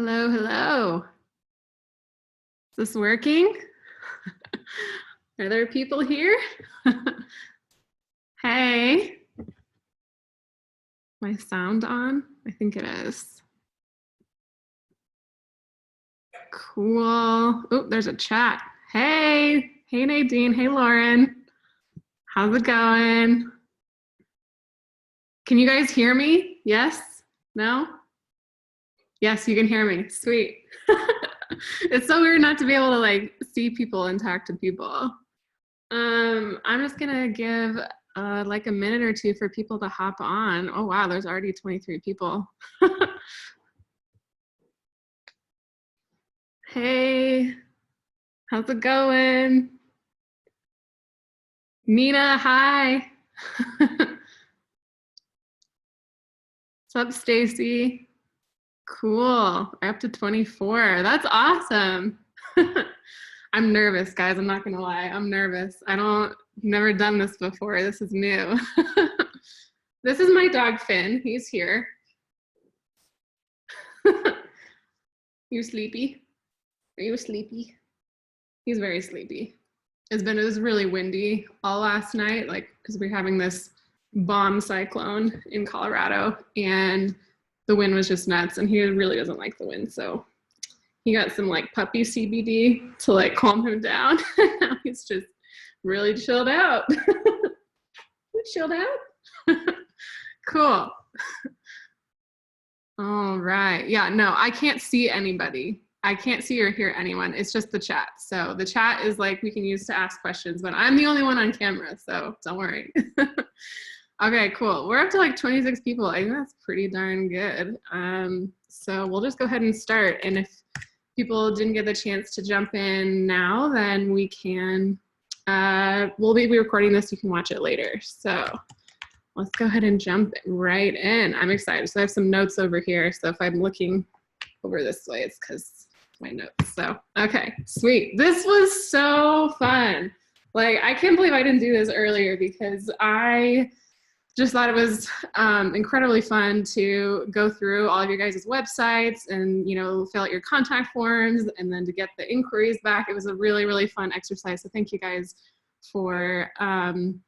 Hello, hello. Is this working? Are there people here? Hey. My sound on? I think it is. Cool. Oh, there's a chat. Hey. Hey, Nadine. Hey, Lauren. How's it going? Can you guys hear me? Yes? No? Yes, you can hear me. Sweet. It's so weird not to be able to like see people and talk to people. I'm just gonna give like a minute or two for people to hop on. Oh wow, there's already 23 people. Hey, how's it going? Nina, hi. What's up, Stacy? Cool, we're up to 24. That's awesome. I'm nervous, guys. I'm not gonna lie. I'm nervous. Never done this before. This is new. This is my dog, Finn. He's here. You sleepy? Are you sleepy? He's very sleepy. It was really windy all last night, like, because we're having this bomb cyclone in Colorado, and the wind was just nuts, and he really doesn't like the wind, so he got some like puppy CBD to like calm him down. Now he's just really chilled out. Chilled out? Cool. All right. Yeah, no, I can't see anybody. I can't see or hear anyone. It's just the chat. So the chat is like we can use to ask questions, but I'm the only one on camera, so don't worry. Okay, cool. We're up to like 26 people. I think that's pretty darn good. So we'll just go ahead and start. And if people didn't get the chance to jump in now, then we can, we'll be recording this. You can watch it later. So let's go ahead and jump right in. I'm excited. So I have some notes over here. So if I'm looking over this way, it's because my notes. So, okay, sweet. This was so fun. Like, I can't believe I didn't do this earlier because I just thought it was incredibly fun to go through all of your guys' websites and, you know, fill out your contact forms and then to get the inquiries back. It was a really, really fun exercise. So thank you guys for helping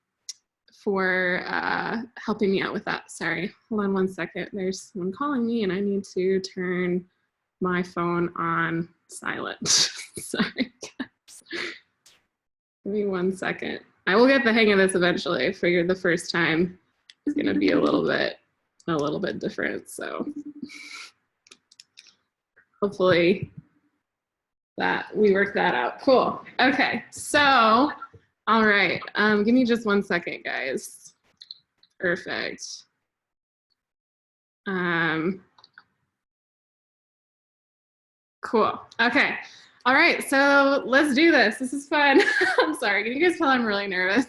me out with that. Sorry, hold on one second. There's someone calling me and I need to turn my phone on silent. Sorry, guys. Give me 1 second. I will get the hang of this eventually. I figured the first time is gonna be a little bit different. So hopefully that we work that out. Cool. Okay, so all right, give me just 1 second, guys. Perfect. Cool. Okay. All right, so let's do this. This is fun. I'm sorry. Can you guys tell I'm really nervous?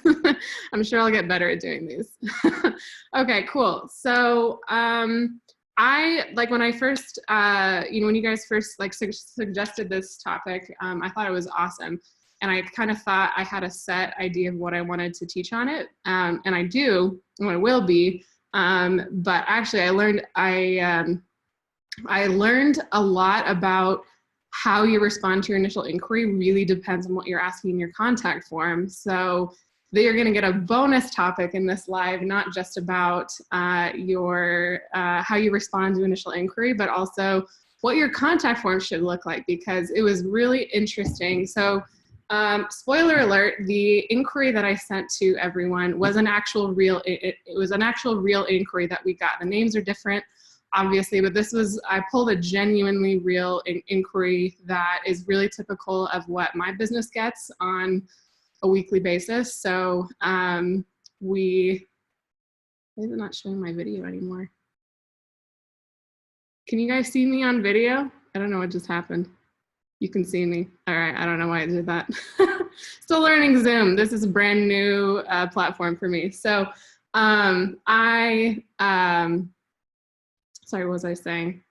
I'm sure I'll get better at doing these. Okay, cool. So I, like when I first, you know, when you guys first like suggested this topic, I thought it was awesome. And I kind of thought I had a set idea of what I wanted to teach on it. And I do, and I will be. But actually I learned a lot about how you respond to your initial inquiry really depends on what you're asking in your contact form. So you're going to get a bonus topic in this live, not just about how you respond to initial inquiry, but also what your contact form should look like, because it was really interesting. So spoiler alert, the inquiry that I sent to everyone was an actual real, it was an actual real inquiry that we got. The names are different, obviously, but I pulled a genuinely real inquiry that is really typical of what my business gets on a weekly basis. So why is it not showing my video anymore? Can you guys see me on video? I don't know what just happened. You can see me. All right, I don't know why I did that. Still learning Zoom. This is a brand new platform for me. So sorry, what was I saying?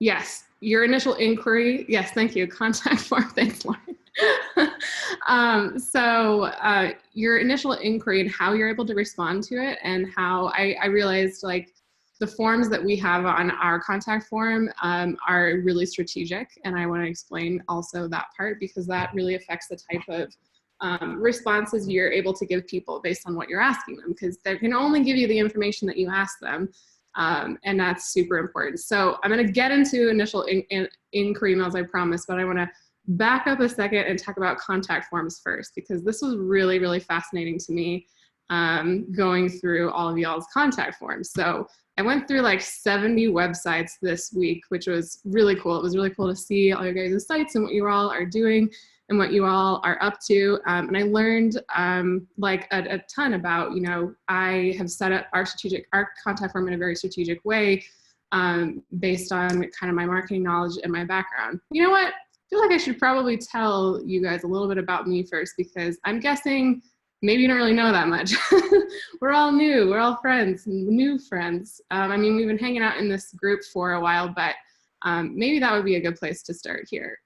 Yes, your initial inquiry. Yes, thank you. Contact form. Thanks, Lauren. Your initial inquiry and how you're able to respond to it, and how I realized like the forms that we have on our contact form are really strategic. And I want to explain also that part, because that really affects the type of responses you're able to give people based on what you're asking them, because they can only give you the information that you ask them. And that's super important. So I'm going to get into initial inquiry emails, I promise, but I want to back up a second and talk about contact forms first, because this was really, really fascinating to me, going through all of y'all's contact forms. So I went through like 70 websites this week, which was really cool. It was really cool to see all your guys' sites and what you all are doing and what you all are up to. And I learned like a ton about, you know, I have set up our contact form in a very strategic way, based on kind of my marketing knowledge and my background. You know what? I feel like I should probably tell you guys a little bit about me first, because I'm guessing maybe you don't really know that much. We're all new, we're all friends, new friends. I mean, we've been hanging out in this group for a while, but maybe that would be a good place to start here.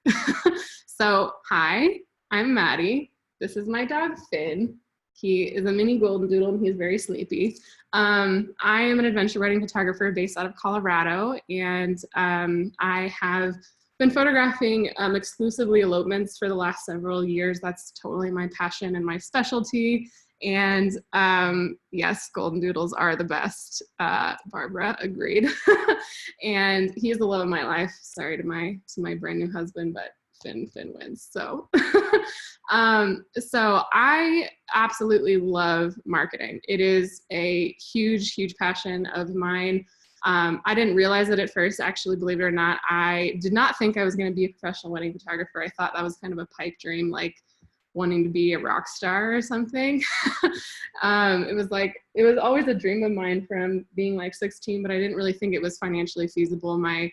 So, hi, I'm Maddie. This is my dog, Finn. He is a mini golden doodle and he's very sleepy. I am an adventure wedding photographer based out of Colorado, and I have been photographing exclusively elopements for the last several years. That's totally my passion and my specialty. And yes, golden doodles are the best. Barbara agreed. And he is the love of my life. Sorry to my brand new husband, but Finn wins. So, so I absolutely love marketing. It is a huge, huge passion of mine. I didn't realize it at first, actually, believe it or not. I did not think I was going to be a professional wedding photographer. I thought that was kind of a pipe dream, like wanting to be a rock star or something. It was always a dream of mine from being like 16, but I didn't really think it was financially feasible. My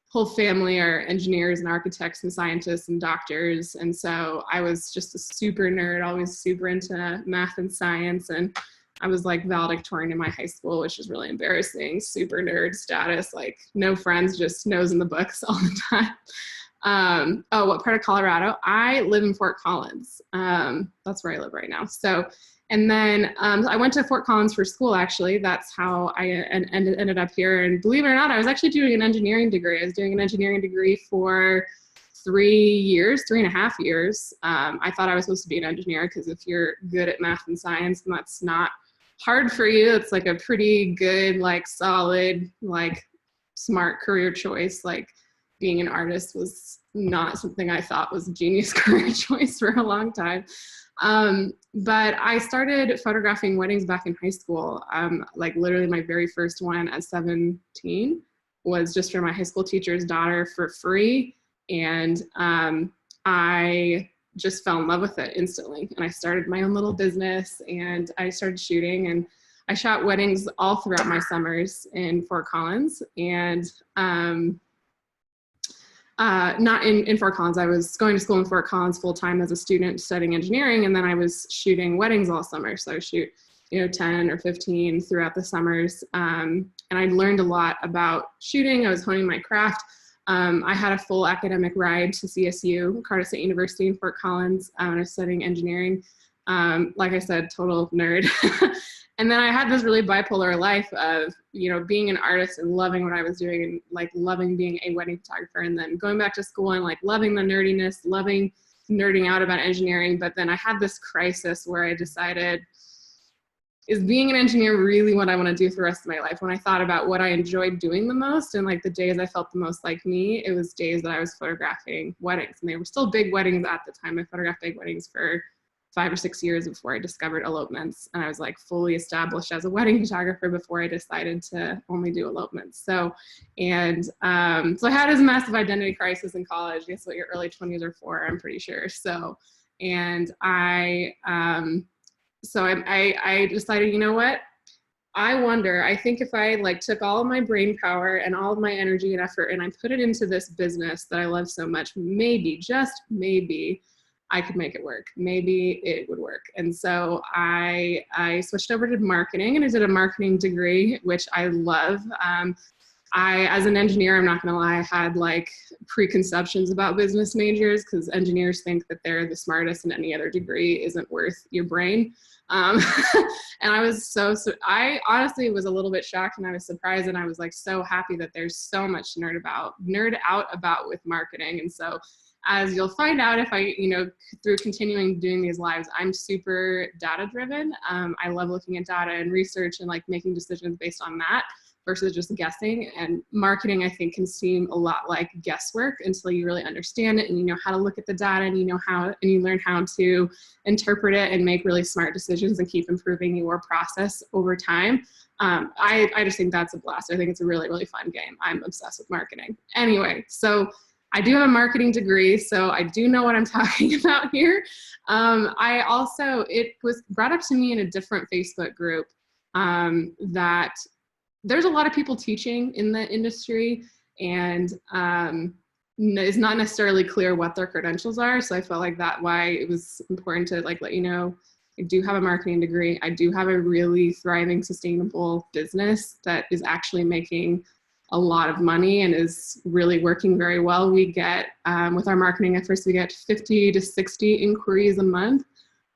whole family are engineers and architects and scientists and doctors. And so I was just a super nerd, always super into math and science. And I was like valedictorian in my high school, which is really embarrassing. Super nerd status, like no friends, just nose in the books all the time. Oh, what part of Colorado? I live in Fort Collins. That's where I live right now. So, and then I went to Fort Collins for school, actually. That's how I ended up here. And believe it or not, I was actually doing an engineering degree. I was doing an engineering degree for 3.5 years. I thought I was supposed to be an engineer, because if you're good at math and science, and that's not hard for you, it's like a pretty good, like solid, like smart career choice. Like being an artist was not something I thought was a genius career choice for a long time. But I started photographing weddings back in high school. Like literally my very first one at 17 was just for my high school teacher's daughter for free. And I just fell in love with it instantly. And I started my own little business and I started shooting, and I shot weddings all throughout my summers in Fort Collins. And not in Fort Collins. I was going to school in Fort Collins full time as a student studying engineering, and then I was shooting weddings all summer. So I shoot, 10 or 15 throughout the summers. And I learned a lot about shooting. I was honing my craft. I had a full academic ride to CSU, Colorado State University in Fort Collins. I was studying engineering. Like I said, total nerd. And then I had this really bipolar life of, being an artist and loving what I was doing and like loving being a wedding photographer, and then going back to school and like loving the nerdiness, loving nerding out about engineering. But then I had this crisis where I decided, is being an engineer really what I want to do for the rest of my life? When I thought about what I enjoyed doing the most and like the days I felt the most like me, it was days that I was photographing weddings. And they were still big weddings at the time. I photographed big weddings for 5 or 6 years before I discovered elopements. And I was like fully established as a wedding photographer before I decided to only do elopements. So I had this massive identity crisis in college. Guess what your early 20s are for, I'm pretty sure. So, and I decided, you know what? I think if I like took all of my brain power and all of my energy and effort and I put it into this business that I love so much, maybe, just maybe, I could make it work. Maybe it would work. And so I switched over to marketing, and I did a marketing degree, which I love. as an engineer, I'm not gonna lie, I had like preconceptions about business majors because engineers think that they're the smartest and any other degree isn't worth your brain. Um, and I was I honestly was a little bit shocked and I was surprised and I was like so happy that there's so much nerd out about with marketing. And so as you'll find out if I, through continuing doing these lives, I'm super data driven. I love looking at data and research and like making decisions based on that versus just guessing. And marketing, I think, can seem a lot like guesswork until you really understand it and you know how to look at the data and you learn how to interpret it and make really smart decisions and keep improving your process over time. I just think that's a blast. I think it's a really, really fun game. I'm obsessed with marketing. Anyway, so I do have a marketing degree, so I do know what I'm talking about here. It was brought up to me in a different Facebook group that there's a lot of people teaching in the industry and it's not necessarily clear what their credentials are. So I felt like why it was important to like let you know, I do have a marketing degree. I do have a really thriving, sustainable business that is actually making a lot of money and is really working very well. We get, with our marketing efforts, we get 50 to 60 inquiries a month.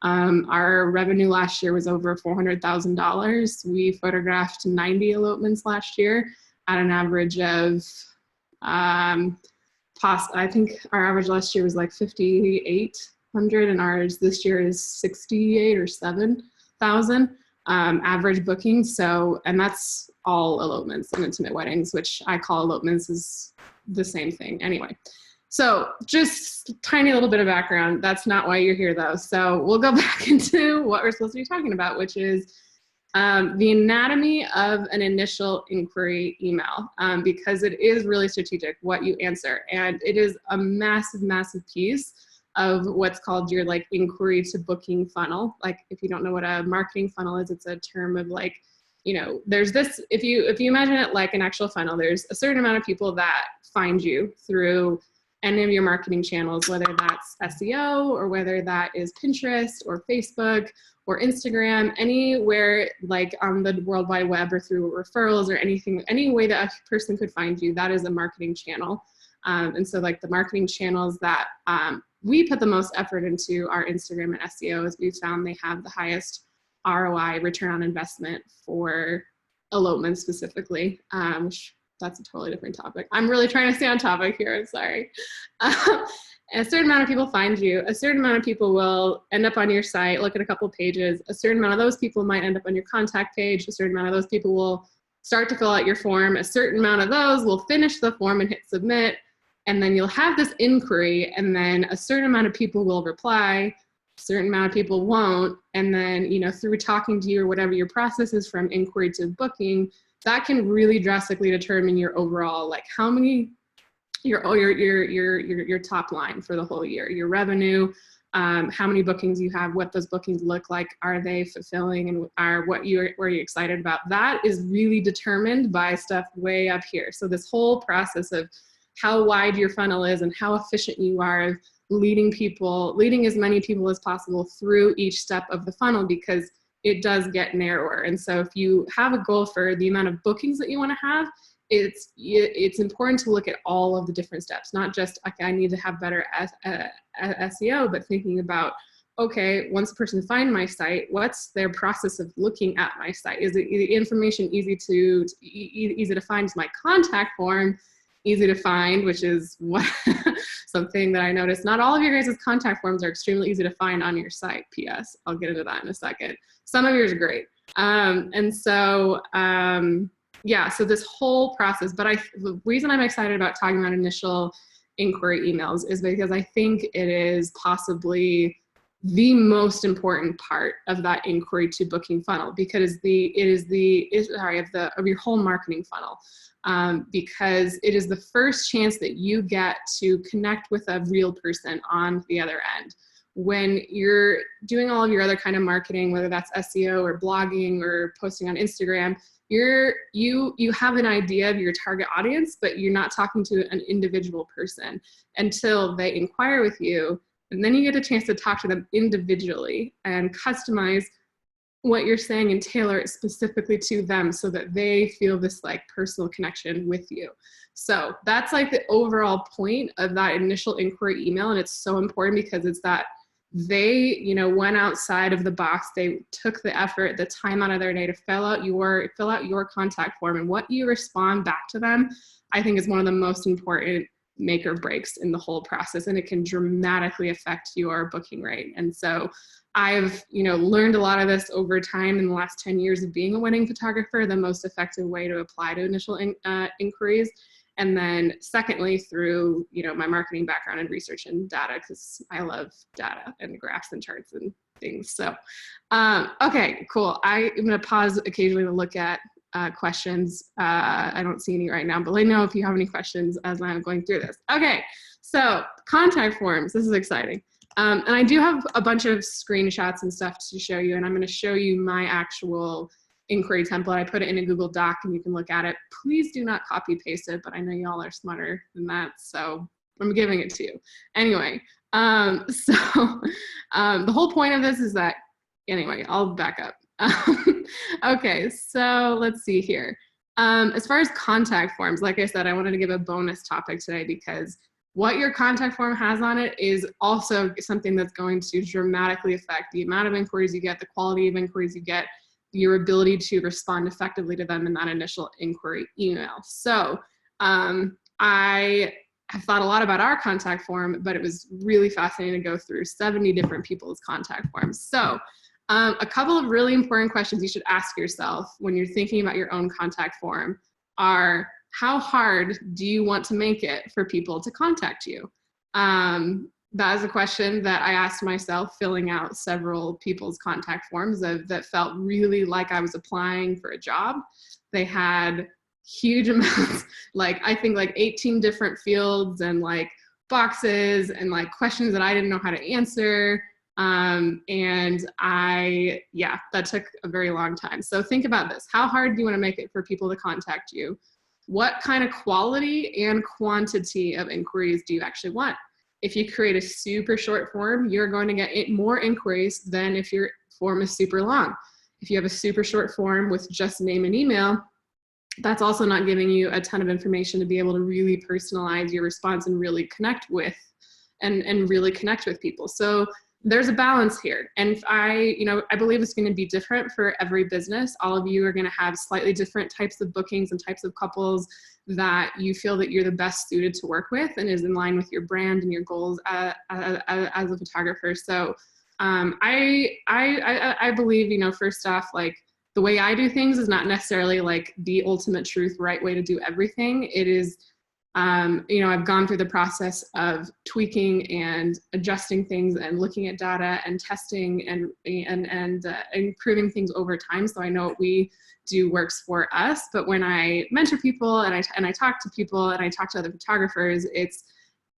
Our revenue last year was over $400,000. We photographed 90 elopements last year at an average of, I think our average last year was like 5,800 and ours this year is 68 or 7,000 average booking. So, and that's all elopements and intimate weddings, which I call elopements is the same thing anyway. So just tiny little bit of background. That's not why you're here though. So we'll go back into what we're supposed to be talking about, which is the anatomy of an initial inquiry email, because it is really strategic what you answer. And it is a massive, massive piece of what's called your like inquiry to booking funnel. Like if you don't know what a marketing funnel is, it's a term of like, there's this, if you imagine it like an actual funnel, there's a certain amount of people that find you through any of your marketing channels, whether that's SEO or whether that is Pinterest or Facebook or Instagram, anywhere like on the World Wide Web or through referrals or anything, any way that a person could find you, that is a marketing channel. And so like the marketing channels that we put the most effort into are Instagram and SEO, as we've found they have the highest ROI, return on investment, for elopement specifically, which that's a totally different topic. I'm really trying to stay on topic here, I'm sorry. A certain amount of people find you, a certain amount of people will end up on your site, look at a couple of pages, a certain amount of those people might end up on your contact page, a certain amount of those people will start to fill out your form, a certain amount of those will finish the form and hit submit, and then you'll have this inquiry, and then a certain amount of people will reply, a certain amount of people won't, and then through talking to you or whatever your process is from inquiry to booking, that can really drastically determine your overall, like how many, your top line for the whole year, your revenue, how many bookings you have, what those bookings look like, are they fulfilling, and were you excited about? That is really determined by stuff way up here. So this whole process of how wide your funnel is and how efficient you are leading as many people as possible through each step of the funnel, because it does get narrower. And so if you have a goal for the amount of bookings that you want to have, it's important to look at all of the different steps, not just, okay, I need to have better SEO, but thinking about, okay, once a person finds my site, what's their process of looking at my site? Is the information easy to find? Is my contact form easy to find, which is something that I noticed. Not all of your guys' contact forms are extremely easy to find on your site. PS, I'll get into that in a second. Some of yours are great. Yeah, so this whole process, but the reason I'm excited about talking about initial inquiry emails is because I think it is possibly the most important part of that inquiry to booking funnel, because of your whole marketing funnel. Because it is the first chance that you get to connect with a real person on the other end. When you're doing all of your other kind of marketing, whether that's SEO or blogging or posting on Instagram, you have an idea of your target audience, but you're not talking to an individual person until they inquire with you. And then you get a chance to talk to them individually and customize what you're saying and tailor it specifically to them so that they feel this like personal connection with you. So that's like the overall point of that initial inquiry email. And it's so important because it's that they, you know, went outside of the box. They took the effort, the time out of their day to fill out your contact form, and what you respond back to them, I think, is one of the most important make or breaks in the whole process, and it can dramatically affect your booking rate. And so I've, you know, learned a lot of this over time in the last 10 years of being a wedding photographer, the most effective way to apply to initial inquiries. And then secondly, through, you know, my marketing background and research and data, because I love data and graphs and charts and things. So, okay, cool. I'm going to pause occasionally to look at questions. I don't see any right now, but let me know if you have any questions as I'm going through this. Okay, so contact forms. This is exciting. And I do have a bunch of screenshots and stuff to show you, and I'm going to show you my actual inquiry template. I put it in a Google Doc and you can look at it. Please do not copy paste it, but I know y'all are smarter than that, so I'm giving it to you. Anyway, the whole point of this is that, anyway, I'll back up. Okay, so let's see here. As far as contact forms, like I said, I wanted to give a bonus topic today because what your contact form has on it is also something that's going to dramatically affect the amount of inquiries you get, the quality of inquiries you get, your ability to respond effectively to them in that initial inquiry email. So I have thought a lot about our contact form, but it was really fascinating to go through 70 different people's contact forms. So a couple of really important questions you should ask yourself when you're thinking about your own contact form are, how hard do you want to make it for people to contact you? That is a question that I asked myself filling out several people's contact forms that felt really like I was applying for a job. They had huge amounts, like I think like 18 different fields and like boxes and like questions that I didn't know how to answer. And that took a very long time. So think about this. How hard do you want to make it for people to contact you? What kind of quality and quantity of inquiries do you actually want? If you create a super short form, you're going to get more inquiries than if your form is super long. If you have a super short form with just name and email, that's also not giving you a ton of information to be able to really personalize your response and really connect with and really connect with people. So there's a balance here. And I believe it's going to be different for every business. All of you are going to have slightly different types of bookings and types of couples that you feel that you're the best suited to work with and is in line with your brand and your goals as a photographer. So I believe, first off, like the way I do things is not necessarily like the ultimate truth, right way to do everything. It is, I've gone through the process of tweaking and adjusting things and looking at data and testing and improving things over time. So I know what we do works for us. But when I mentor people and I talk to people and I talk to other photographers,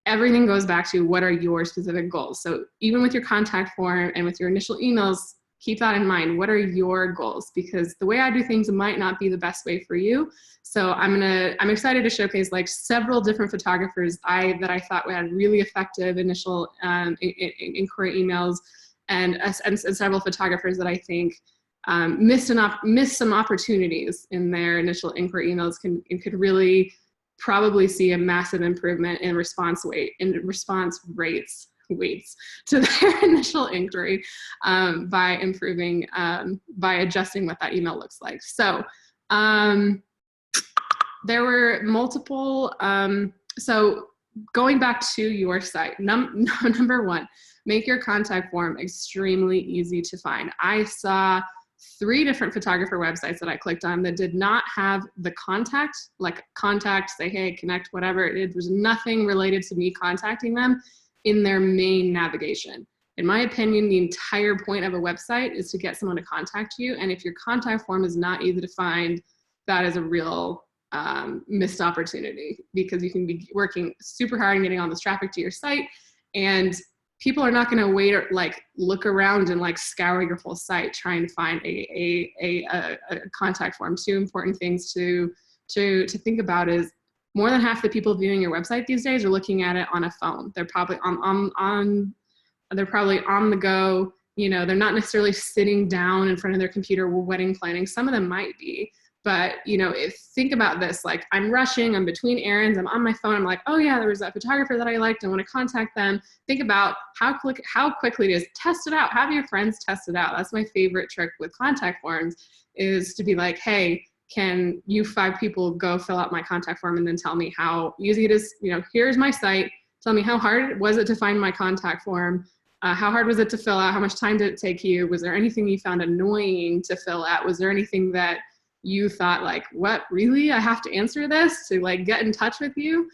everything goes back to what are your specific goals. So even with your contact form and with your initial emails, keep that in mind. What are your goals? Because the way I do things might not be the best way for you. So I'm excited to showcase like several different photographers that I thought had really effective initial inquiry emails, and several photographers that I think missed some opportunities in their initial inquiry emails could really probably see a massive improvement in response rates to their initial inquiry by improving, by adjusting what that email looks like. So there were multiple, so going back to your site, number one, make your contact form extremely easy to find. I saw 3 different photographer websites that I clicked on that did not have the contact, like contact, say, hey, connect, whatever. It was nothing related to me contacting them in their main navigation. In my opinion, the entire point of a website is to get someone to contact you. And if your contact form is not easy to find, that is a real missed opportunity, because you can be working super hard and getting all this traffic to your site, and people are not going to wait or like look around and like scour your whole site trying to find a contact form. 2 important things to think about is more than half the people viewing your website these days are looking at it on a phone. They're probably on the go, you know, they're not necessarily sitting down in front of their computer wedding planning. Some of them might be, but you know, think about this, like I'm rushing, I'm between errands, I'm on my phone, I'm like, oh yeah, there was that photographer that I liked, I want to contact them. Think about how quickly it is. Test it out, have your friends test it out. That's my favorite trick with contact forms, is to be like, hey, can you 5 people go fill out my contact form and then tell me how easy it is? You know, here's my site, tell me how hard was it to find my contact form? How hard was it to fill out? How much time did it take you? Was there anything you found annoying to fill out? Was there anything that you thought like, what, really? I have to answer this to like get in touch with you?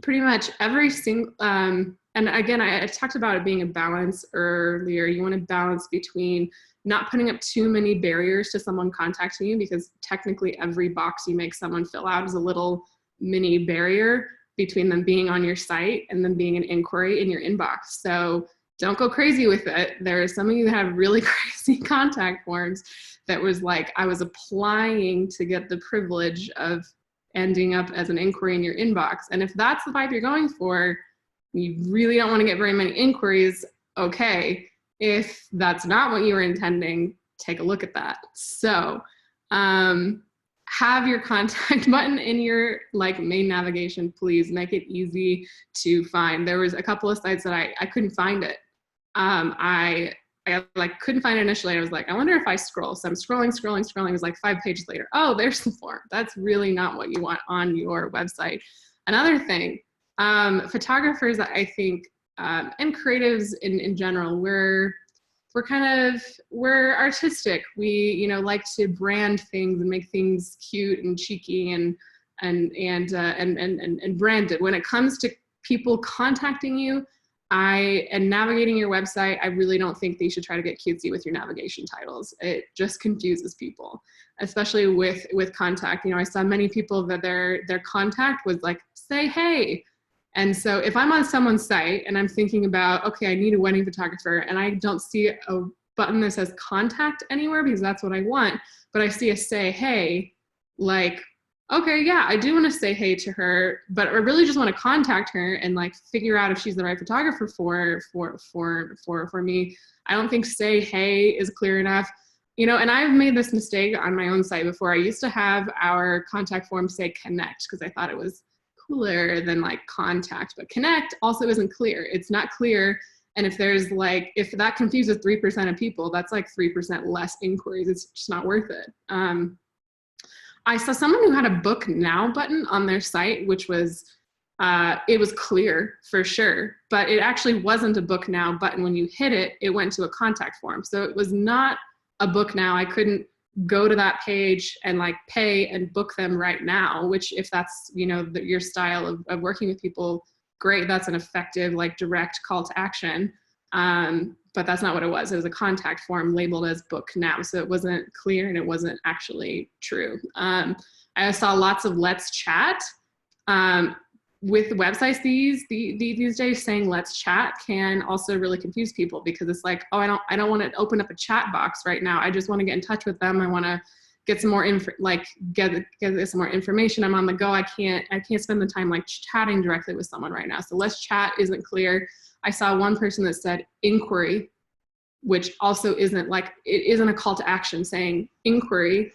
Pretty much every single, and again, I talked about it being a balance earlier. You want to balance between not putting up too many barriers to someone contacting you, because technically every box you make someone fill out is a little mini barrier between them being on your site and them being an inquiry in your inbox. So don't go crazy with it. There are some of you that have really crazy contact forms that was like, I was applying to get the privilege of ending up as an inquiry in your inbox. And if that's the vibe you're going for, you really don't want to get very many inquiries. Okay. If that's not what you were intending, take a look at that. So, have your contact button in your like main navigation. Please make it easy to find. There was a couple of sites that I couldn't find it. I like couldn't find it initially. I was like, I wonder if I scroll. So I'm scrolling. It was like 5 pages later. Oh, there's the form. That's really not what you want on your website. Another thing, photographers, I think, and creatives in general, we're artistic. We, you know, like to brand things and make things cute and cheeky and branded. When it comes to people contacting you, and navigating your website, I really don't think that you should try to get cutesy with your navigation titles. It just confuses people, especially with contact. You know, I saw many people that their contact was like, say hey. And so if I'm on someone's site and I'm thinking about, okay, I need a wedding photographer, and I don't see a button that says contact anywhere because that's what I want, but I see a say hey, like, okay, yeah, I do want to say hey to her, but I really just want to contact her and like figure out if she's the right photographer for me. I don't think say hey is clear enough. You know, and I've made this mistake on my own site before. I used to have our contact form say connect because I thought it was cooler than like contact, but connect also isn't clear. It's not clear. And if there's like, if that confuses 3% of people, that's like 3% less inquiries. It's just not worth it. I saw someone who had a book now button on their site, which was, it was clear for sure, but it actually wasn't a book now button. When you hit it, it went to a contact form. So it was not a book now. I couldn't go to that page and like pay and book them right now, which if that's, you know, your style of working with people, great. That's an effective, like direct call to action. But that's not what it was. It was a contact form labeled as book now. So it wasn't clear and it wasn't actually true. I saw lots of let's chat. With websites these days, saying let's chat can also really confuse people, because it's like, oh, I don't want to open up a chat box right now. I just want to get in touch with them. I want to get some more get some more information. I'm on the go. I can't spend the time like chatting directly with someone right now. So let's chat isn't clear. I saw one person that said inquiry, which also isn't like, it isn't a call to action. Saying inquiry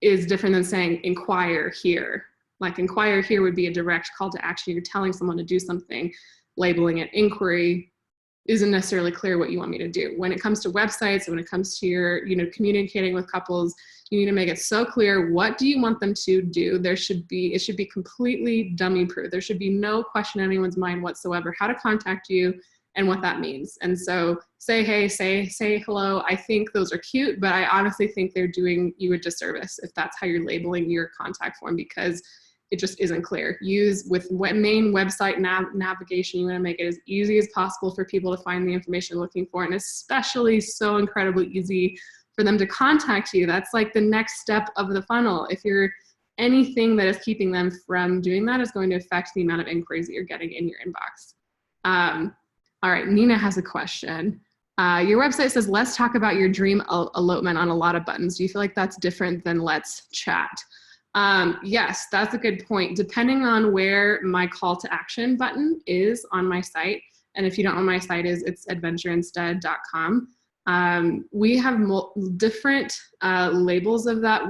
is different than saying inquire here. Like inquire here would be a direct call to action. You're telling someone to do something. Labeling it inquiry isn't necessarily clear what you want me to do. When it comes to websites, when it comes to your, you know, communicating with couples, you need to make it so clear, what do you want them to do? It should be completely dummy proof. There should be no question in anyone's mind whatsoever how to contact you and what that means. And so say hey, say hello. I think those are cute, but I honestly think they're doing you a disservice if that's how you're labeling your contact form, because it just isn't clear. Use with main website navigation, you want to make it as easy as possible for people to find the information they're looking for, and especially so incredibly easy for them to contact you. That's like the next step of the funnel. If you're anything that is keeping them from doing that is going to affect the amount of inquiries that you're getting in your inbox. All right, Nina has a question. Your website says, let's talk about your dream elopement on a lot of buttons. Do you feel like that's different than let's chat? Yes, that's a good point. Depending on where my call to action button is on my site, And if you don't know, my site is, it's adventureinstead.com. We have different labels of that.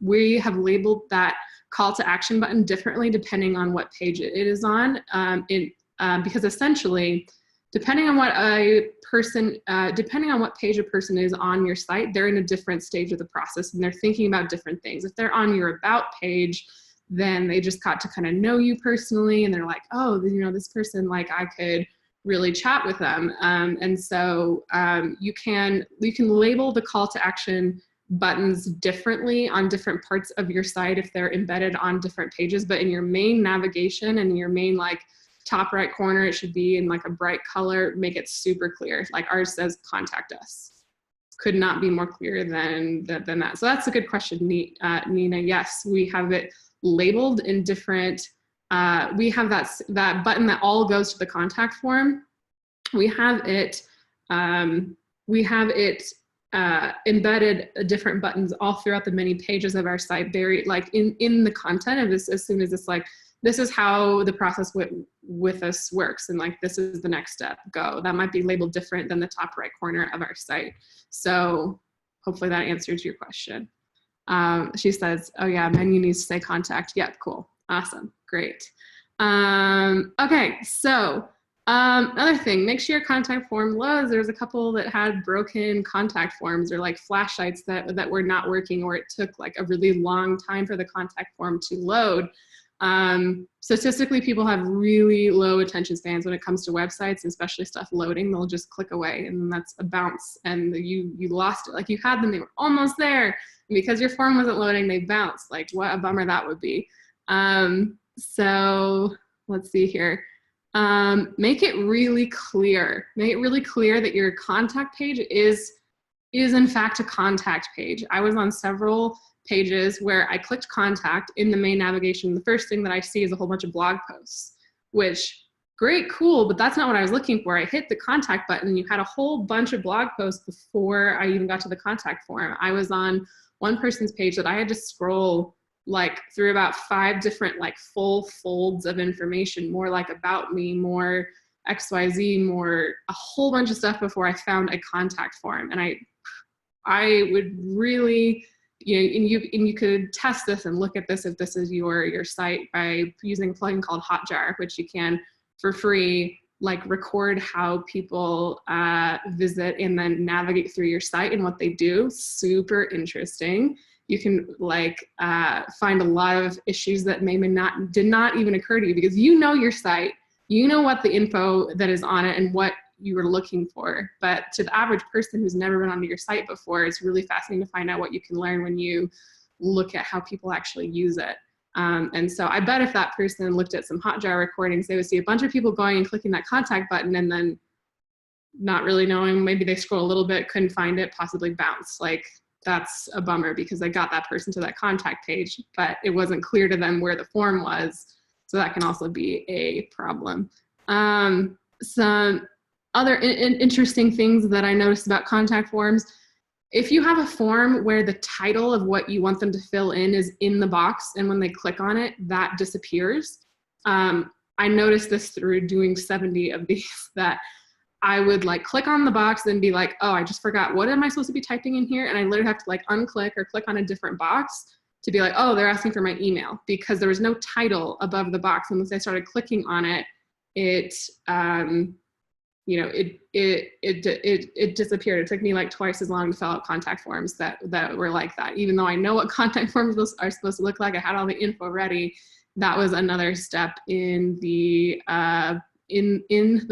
We have labeled that call to action button differently depending on what page it is on. Because essentially, depending on what page a person is on your site, they're in a different stage of the process and they're thinking about different things. If they're on your about page, then they just got to kind of know you personally and they're like, oh, you know, this person, like I could really chat with them. And so you can label the call to action buttons differently on different parts of your site if they're embedded on different pages, but in your main navigation and your main like top right corner, it should be in like a bright color, make it super clear. Like ours says, contact us. Could not be more clear than that. So that's a good question, Nina. Yes, we have it labeled in different, we have that button that all goes to the contact form. We have it embedded different buttons all throughout the many pages of our site, buried like in the content of this, as soon as it's like, this is how the process with us works. And like, this is the next step, go. That might be labeled different than the top right corner of our site. So hopefully that answers your question. She says, oh yeah, menu needs to say contact. Yep, cool, awesome, great. Okay, so another thing, make sure your contact form loads. There's a couple that had broken contact forms or like flash sites that were not working, or it took like a really long time for the contact form to load. Statistically, people have really low attention spans when it comes to websites, especially stuff loading. They'll just click away and that's a bounce and you lost it. Like you had them, they were almost there. And because your form wasn't loading, they bounced. Like what a bummer that would be. So let's see here. Make it really clear. Make it really clear that your contact page is in fact a contact page. I was on several pages where I clicked contact in the main navigation. The first thing that I see is a whole bunch of blog posts, which great, cool, but that's not what I was looking for. I hit the contact button and you had a whole bunch of blog posts before I even got to the contact form. I was on one person's page that I had to scroll like through about 5 different like full folds of information, more like about me, more XYZ, more a whole bunch of stuff before I found a contact form. And I would really, you know, and you could test this and look at this if this is your site by using a plugin called Hotjar, which you can for free like record how people visit and then navigate through your site and what they do. Super interesting. You can like find a lot of issues that did not even occur to you because you know your site, you know what the info that is on it and what you were looking for. But to the average person who's never been onto your site before, it's really fascinating to find out what you can learn when you look at how people actually use it. And so I bet if that person looked at some Hotjar recordings, they would see a bunch of people going and clicking that contact button and then not really knowing, maybe they scroll a little bit, couldn't find it, possibly bounce. Like that's a bummer because I got that person to that contact page, but it wasn't clear to them where the form was. So that can also be a problem. Some other interesting things that I noticed about contact forms, if you have a form where the title of what you want them to fill in is in the box and when they click on it, that disappears. I noticed this through doing 70 of these, that I would like click on the box and be like, oh, I just forgot, what am I supposed to be typing in here? And I literally have to like unclick or click on a different box to be like, oh, they're asking for my email, because there was no title above the box. And once I started clicking on it, it disappeared. It took me like twice as long to fill out contact forms that were like that. Even though I know what contact forms are supposed to look like, I had all the info ready. That was another step in the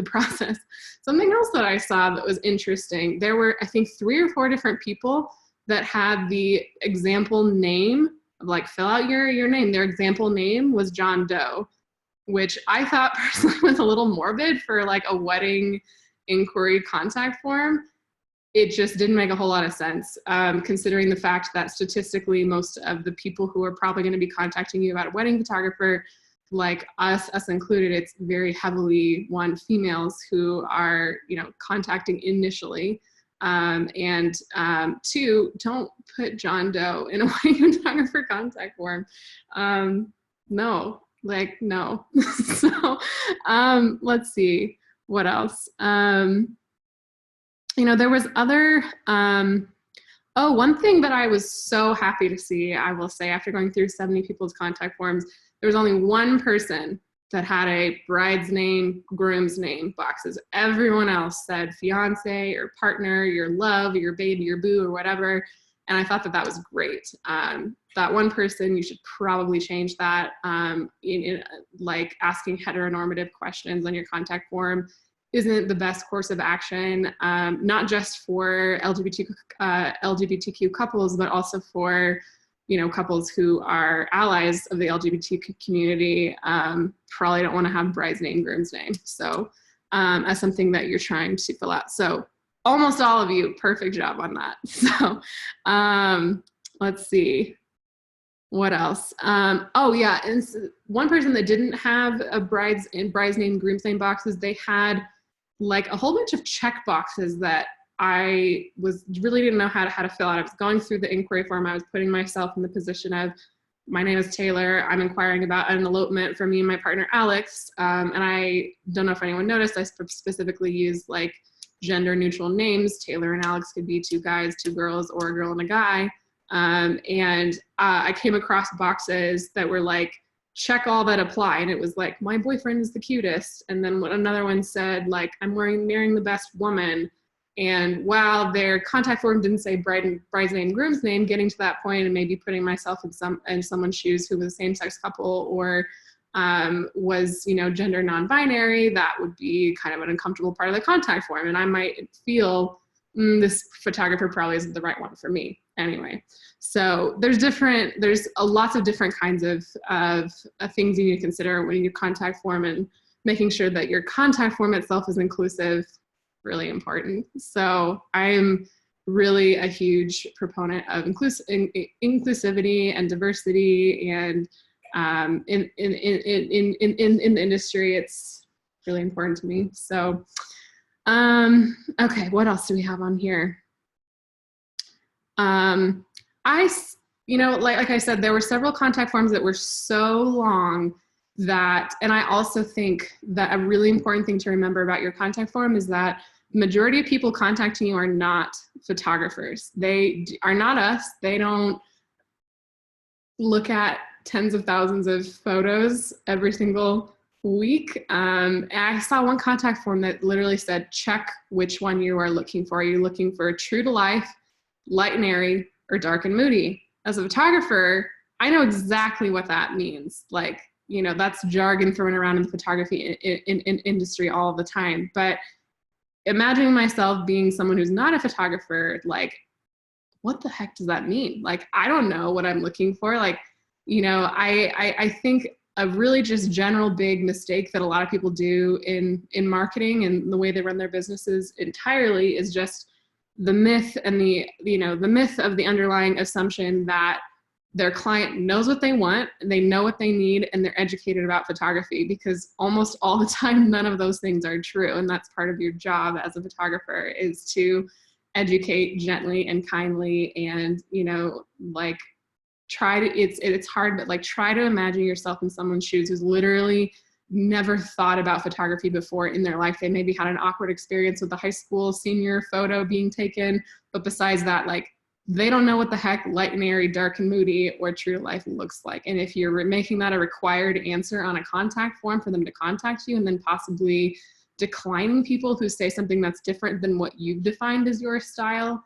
process. Something else that I saw that was interesting, there were, I think, 3 or 4 different people that had the example name, like fill out your name. Their example name was John Doe, which I thought personally was a little morbid for like a wedding inquiry contact form. It just didn't make a whole lot of sense, considering the fact that statistically most of the people who are probably going to be contacting you about a wedding photographer, like us included, it's very heavily females who are, you know, contacting initially. And 2, don't put John Doe in a wedding photographer contact form. No. Like, no. So let's see. What else? You know, there was other, oh, one thing that I was so happy to see, I will say, after going through 70 people's contact forms, there was only one person that had a bride's name, groom's name boxes. Everyone else said fiance or partner, your love, your baby, your boo, or whatever. And I thought that that was great. That one person, you should probably change that. Like asking heteronormative questions on your contact form isn't the best course of action, not just for LGBTQ couples, but also for, you know, couples who are allies of the LGBTQ community. Probably don't want to have bride's name, groom's name. So as something that you're trying to fill out. So almost all of you, perfect job on that. So let's see. What else? Oh yeah, and one person that didn't have a bride's name, groom's name boxes, they had like a whole bunch of check boxes that I really didn't know how to fill out. I was going through the inquiry form. I was putting myself in the position of, my name is Taylor. I'm inquiring about an elopement for me and my partner, Alex. And I don't know if anyone noticed, I specifically used like gender neutral names. Taylor and Alex could be two guys, two girls, or a girl and a guy. I came across boxes that were like, check all that apply. And it was like, my boyfriend is the cutest. And then another one said like, I'm marrying the best woman. And while their contact form didn't say bride's name, groom's name, getting to that point and maybe putting myself in someone's shoes who was a same-sex couple or was, you know, gender non-binary, that would be kind of an uncomfortable part of the contact form. And I might feel this photographer probably isn't the right one for me anyway. So there's lots of different kinds of things you need to consider when you contact form, and making sure that your contact form itself is inclusive, really important. So I'm really a huge proponent of inclusivity and diversity, and in the industry, it's really important to me. So okay, what else do we have on here? You know, like I said, there were several contact forms that were so long that, and I also think that a really important thing to remember about your contact form is that the majority of people contacting you are not photographers. They are not us. They don't look at tens of thousands of photos every single week. And I saw one contact form that literally said, check which one you are looking for. Are you looking for true to life, light and airy, or dark and moody? As a photographer, I know exactly what that means. Like, you know, that's jargon thrown around in the photography industry all the time. But imagining myself being someone who's not a photographer, like, what the heck does that mean? Like, I don't know what I'm looking for. Like, you know, I think a really just general big mistake that a lot of people do in marketing and the way they run their businesses entirely is just the myth and the myth of the underlying assumption that their client knows what they want, they know what they need, and they're educated about photography, because almost all the time, none of those things are true. And that's part of your job as a photographer, is to educate gently and kindly, and, you know, like, it's hard, but like, try to imagine yourself in someone's shoes who's literally never thought about photography before in their life. They maybe had an awkward experience with the high school senior photo being taken, but besides that, like, they don't know what the heck light and airy, dark and moody, or true to life looks like. And if you're making that a required answer on a contact form for them to contact you, and then possibly declining people who say something that's different than what you've defined as your style,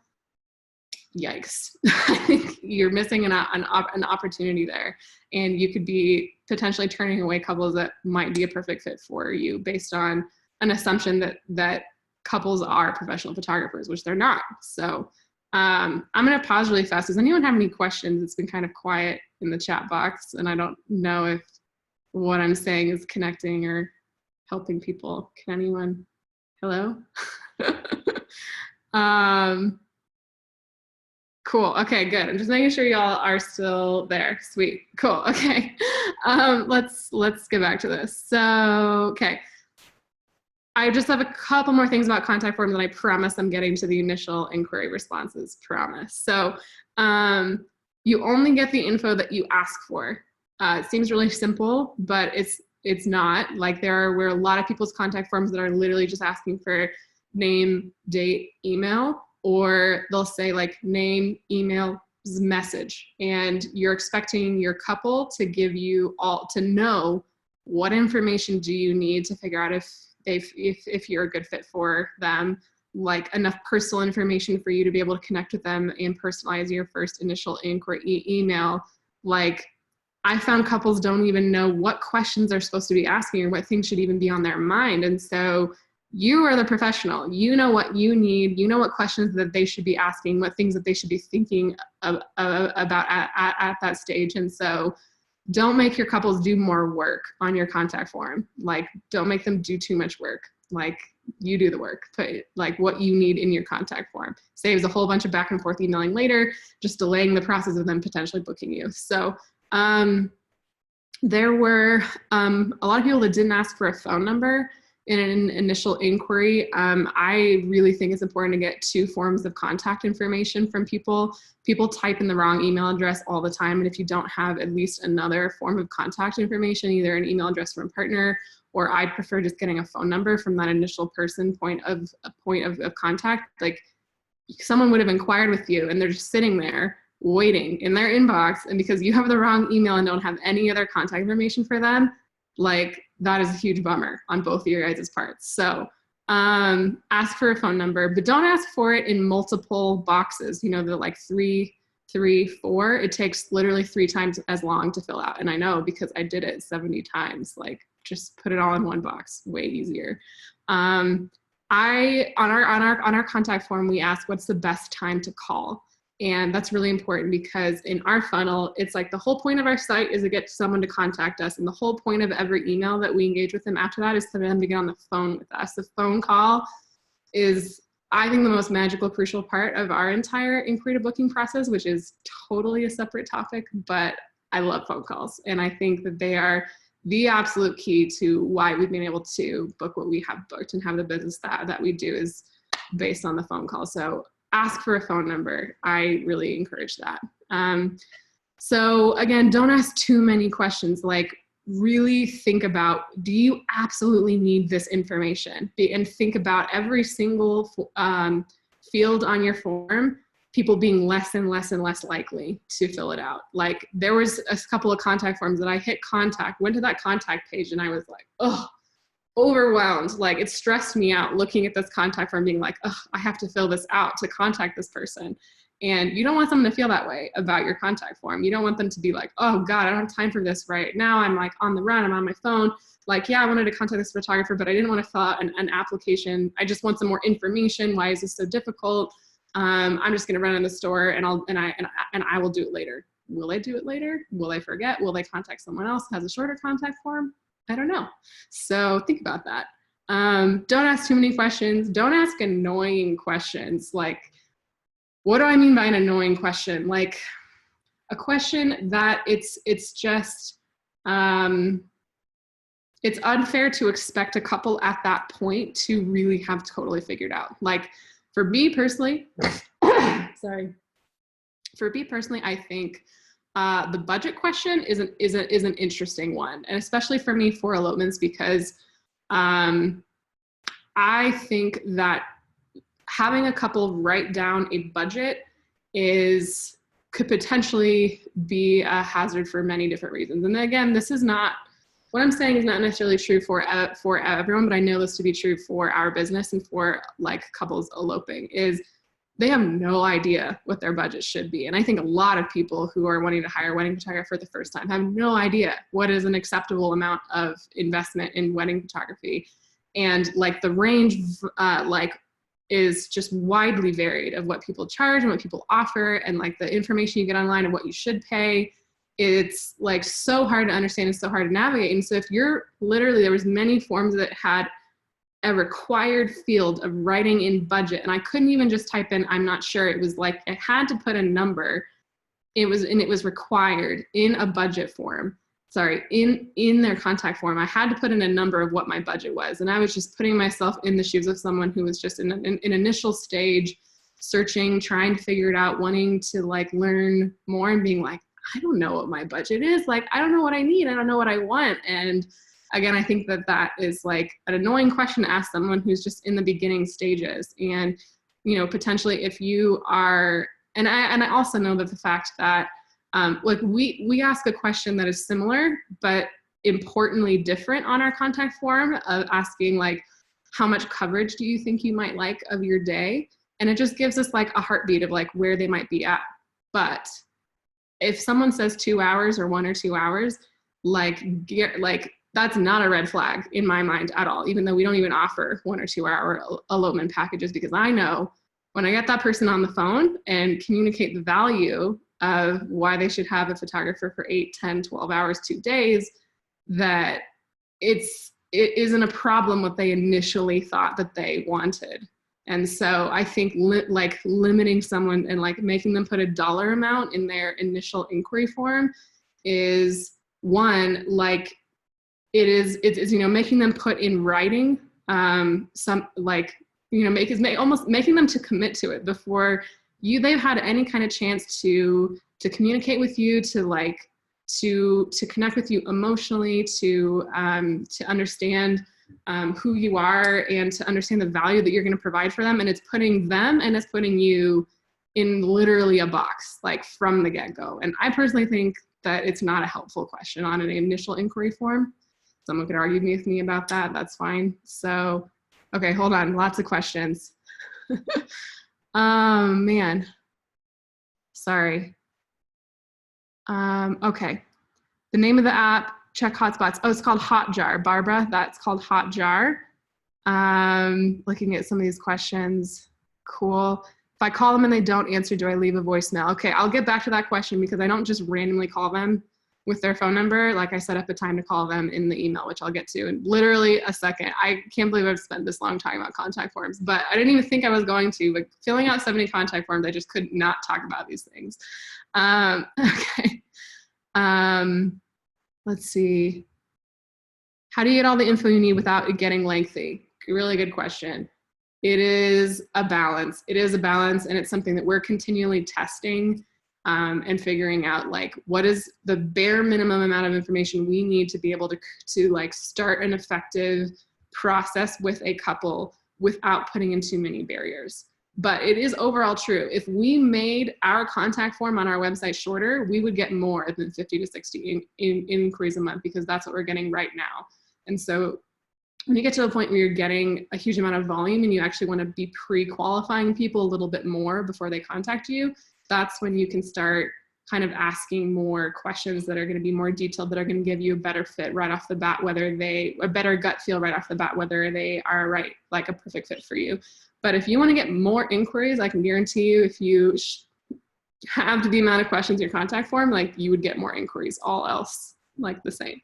yikes. I think you're missing an opportunity there. And you could be potentially turning away couples that might be a perfect fit for you based on an assumption that couples are professional photographers, which they're not. So I'm going to pause really fast. Does anyone have any questions? It's been kind of quiet in the chat box, and I don't know if what I'm saying is connecting or helping people. Can anyone? Hello? Cool. Okay, good. I'm just making sure y'all are still there. Sweet. Cool. Okay. Let's get back to this. So, okay. I just have a couple more things about contact forms, and I promise I'm getting to the initial inquiry responses, promise. So you only get the info that you ask for. It seems really simple, but it's it's not. Like there were a lot of people's contact forms that are literally just asking for name, date, email, or they'll say like name, email, message. And you're expecting your couple to give you all, to know what information do you need to figure out if you're a good fit for them, like enough personal information for you to be able to connect with them and personalize your first initial inquiry email. Like I found couples don't even know what questions they're supposed to be asking or what things should even be on their mind. And so you are the professional. You know what you need. You know what questions that they should be asking, what things that they should be thinking about at that stage. And so don't make your couples do more work on your contact form. Like, don't make them do too much work. Like, you do the work. Put like what you need in your contact form. Saves a whole bunch of back and forth emailing later, just delaying the process of them potentially booking you. So there were a lot of people that didn't ask for a phone number in an initial inquiry. I really think it's important to get 2 forms of contact information from people. People type in the wrong email address all the time. And if you don't have at least another form of contact information, either an email address from a partner, or I'd prefer just getting a phone number from that initial person point of contact. Like someone would have inquired with you and they're just sitting there waiting in their inbox. And because you have the wrong email and don't have any other contact information for them, like that is a huge bummer on both of your guys' parts. So ask for a phone number, but don't ask for it in multiple boxes. You know, the like 3, 4, it takes literally 3 times as long to fill out. And I know because I did it 70 times, like just put it all in one box, way easier. On our contact form, we ask what's the best time to call. And that's really important because in our funnel, it's like the whole point of our site is to get someone to contact us. And the whole point of every email that we engage with them after that is for them to get on the phone with us. The phone call is, I think, the most magical, crucial part of our entire inquiry to booking process, which is totally a separate topic, but I love phone calls. And I think that they are the absolute key to why we've been able to book what we have booked and have the business that we do is based on the phone call. So ask for a phone number. I really encourage that. So again, don't ask too many questions. Like really think about, do you absolutely need this information? And think about every single field on your form, people being less and less and less likely to fill it out. Like there was a couple of contact forms that I hit contact, went to that contact page and I was like, oh, overwhelmed. Like it stressed me out looking at this contact form being like, oh, I have to fill this out to contact this person. And you don't want someone to feel that way about your contact form. You don't want them to be like, oh God, I don't have time for this right now. I'm like on the run, I'm on my phone. Like, yeah, I wanted to contact this photographer, but I didn't want to fill out an application. I just want some more information. Why is this so difficult? I'm just going to run in the store and I will do it later. Will I do it later? Will I forget? Will they contact someone else who has a shorter contact form? I don't know. So think about that. Don't ask too many questions. Don't ask annoying questions. Like, what do I mean by an annoying question? Like a question that it's just, it's unfair to expect a couple at that point to really have totally figured out. Like for me personally, sorry. For me personally, I think the budget question is an interesting one, and especially for me for elopements because I think that having a couple write down a budget could potentially be a hazard for many different reasons. And again, this is not, what I'm saying is not necessarily true for everyone, but I know this to be true for our business and for like couples eloping, is they have no idea what their budget should be. And I think a lot of people who are wanting to hire a wedding photographer for the first time have no idea what is an acceptable amount of investment in wedding photography. And like the range is just widely varied of what people charge and what people offer, and like the information you get online and what you should pay. It's like so hard to understand and so hard to navigate. And so if you're literally, there was many forms that had a required field of writing in budget, and I couldn't even just type in, I'm not sure. It was like, I had to put a number. It was required in a budget form. Sorry, in their contact form, I had to put in a number of what my budget was. And I was just putting myself in the shoes of someone who was just in an initial stage, searching, trying to figure it out, wanting to like learn more and being like, I don't know what my budget is. Like, I don't know what I need. I don't know what I want. And again, I think that that is like an annoying question to ask someone who's just in the beginning stages. And, you know, potentially if you are, and I also know that the fact that like we ask a question that is similar, but importantly different on our contact form of asking like, how much coverage do you think you might like of your day? And it just gives us like a heartbeat of like where they might be at. But if someone says 2 hours or 1 or 2 hours, like that's not a red flag in my mind at all, even though we don't even offer 1 or 2 hour elopement packages, because I know when I get that person on the phone and communicate the value of why they should have a photographer for 8, 10, 12 hours, 2 days, that it isn't a problem what they initially thought that they wanted. And so I think like limiting someone and like making them put a dollar amount in their initial inquiry form is one, like it's you know, making them put in writing some like, you know, almost making them to commit to it before they've had any kind of chance to communicate with you, to like to connect with you emotionally, to understand who you are and to understand the value that you're going to provide for them. And it's putting them and it's putting you in literally a box, like from the get-go. And I personally think that it's not a helpful question on an initial inquiry form. Someone could argue with me about that. That's fine. So, okay, hold on. Lots of questions. Man. Sorry. Okay. The name of the app, check hotspots. Oh, it's called Hotjar. Barbara, that's called Hotjar. Looking at some of these questions. Cool. If I call them and they don't answer, do I leave a voicemail? Okay, I'll get back to that question because I don't just randomly call them with their phone number. Like I set up a time to call them in the email, which I'll get to in literally a second. I can't believe I've spent this long talking about contact forms, but I didn't even think I was going to. But filling out 70 contact forms, I just could not talk about these things. Okay. Let's see. How do you get all the info you need without it getting lengthy? Really good question. It is a balance. It is a balance, and it's something that we're continually testing and figuring out, like, what is the bare minimum amount of information we need to be able to like start an effective process with a couple without putting in too many barriers. But it is overall true. If we made our contact form on our website shorter, we would get more than 50 to 60 inquiries a month, because that's what we're getting right now. And so when you get to the point where you're getting a huge amount of volume and you actually want to be pre-qualifying people a little bit more before they contact you, that's when you can start kind of asking more questions that are going to be more detailed, that are going to give you a better fit right off the bat, a better gut feel right off the bat, whether they are right, like a perfect fit for you. But if you want to get more inquiries, I can guarantee you, if you have the amount of questions in your contact form, like you would get more inquiries, all else like the same.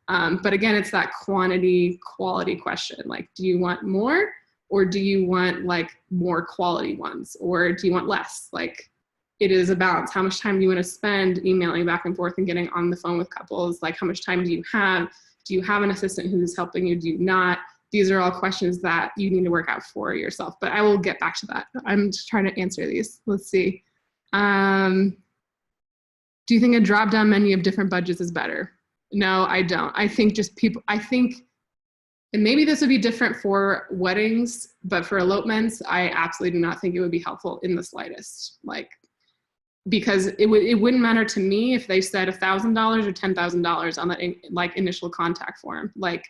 But again, it's that quantity quality question. Like, do you want more, or do you want like more quality ones, or do you want less? Like, it is a balance. How much time do you want to spend emailing back and forth and getting on the phone with couples? Like, how much time do you have? Do you have an assistant who's helping you? Do you not? These are all questions that you need to work out for yourself, but I will get back to that. I'm just trying to answer these. Let's see. Do you think a drop-down menu of different budgets is better? No, I don't. I think just and maybe this would be different for weddings, but for elopements, I absolutely do not think it would be helpful in the slightest. Like, because it wouldn't matter to me if they said $1,000 or $10,000 on that like initial contact form. Like,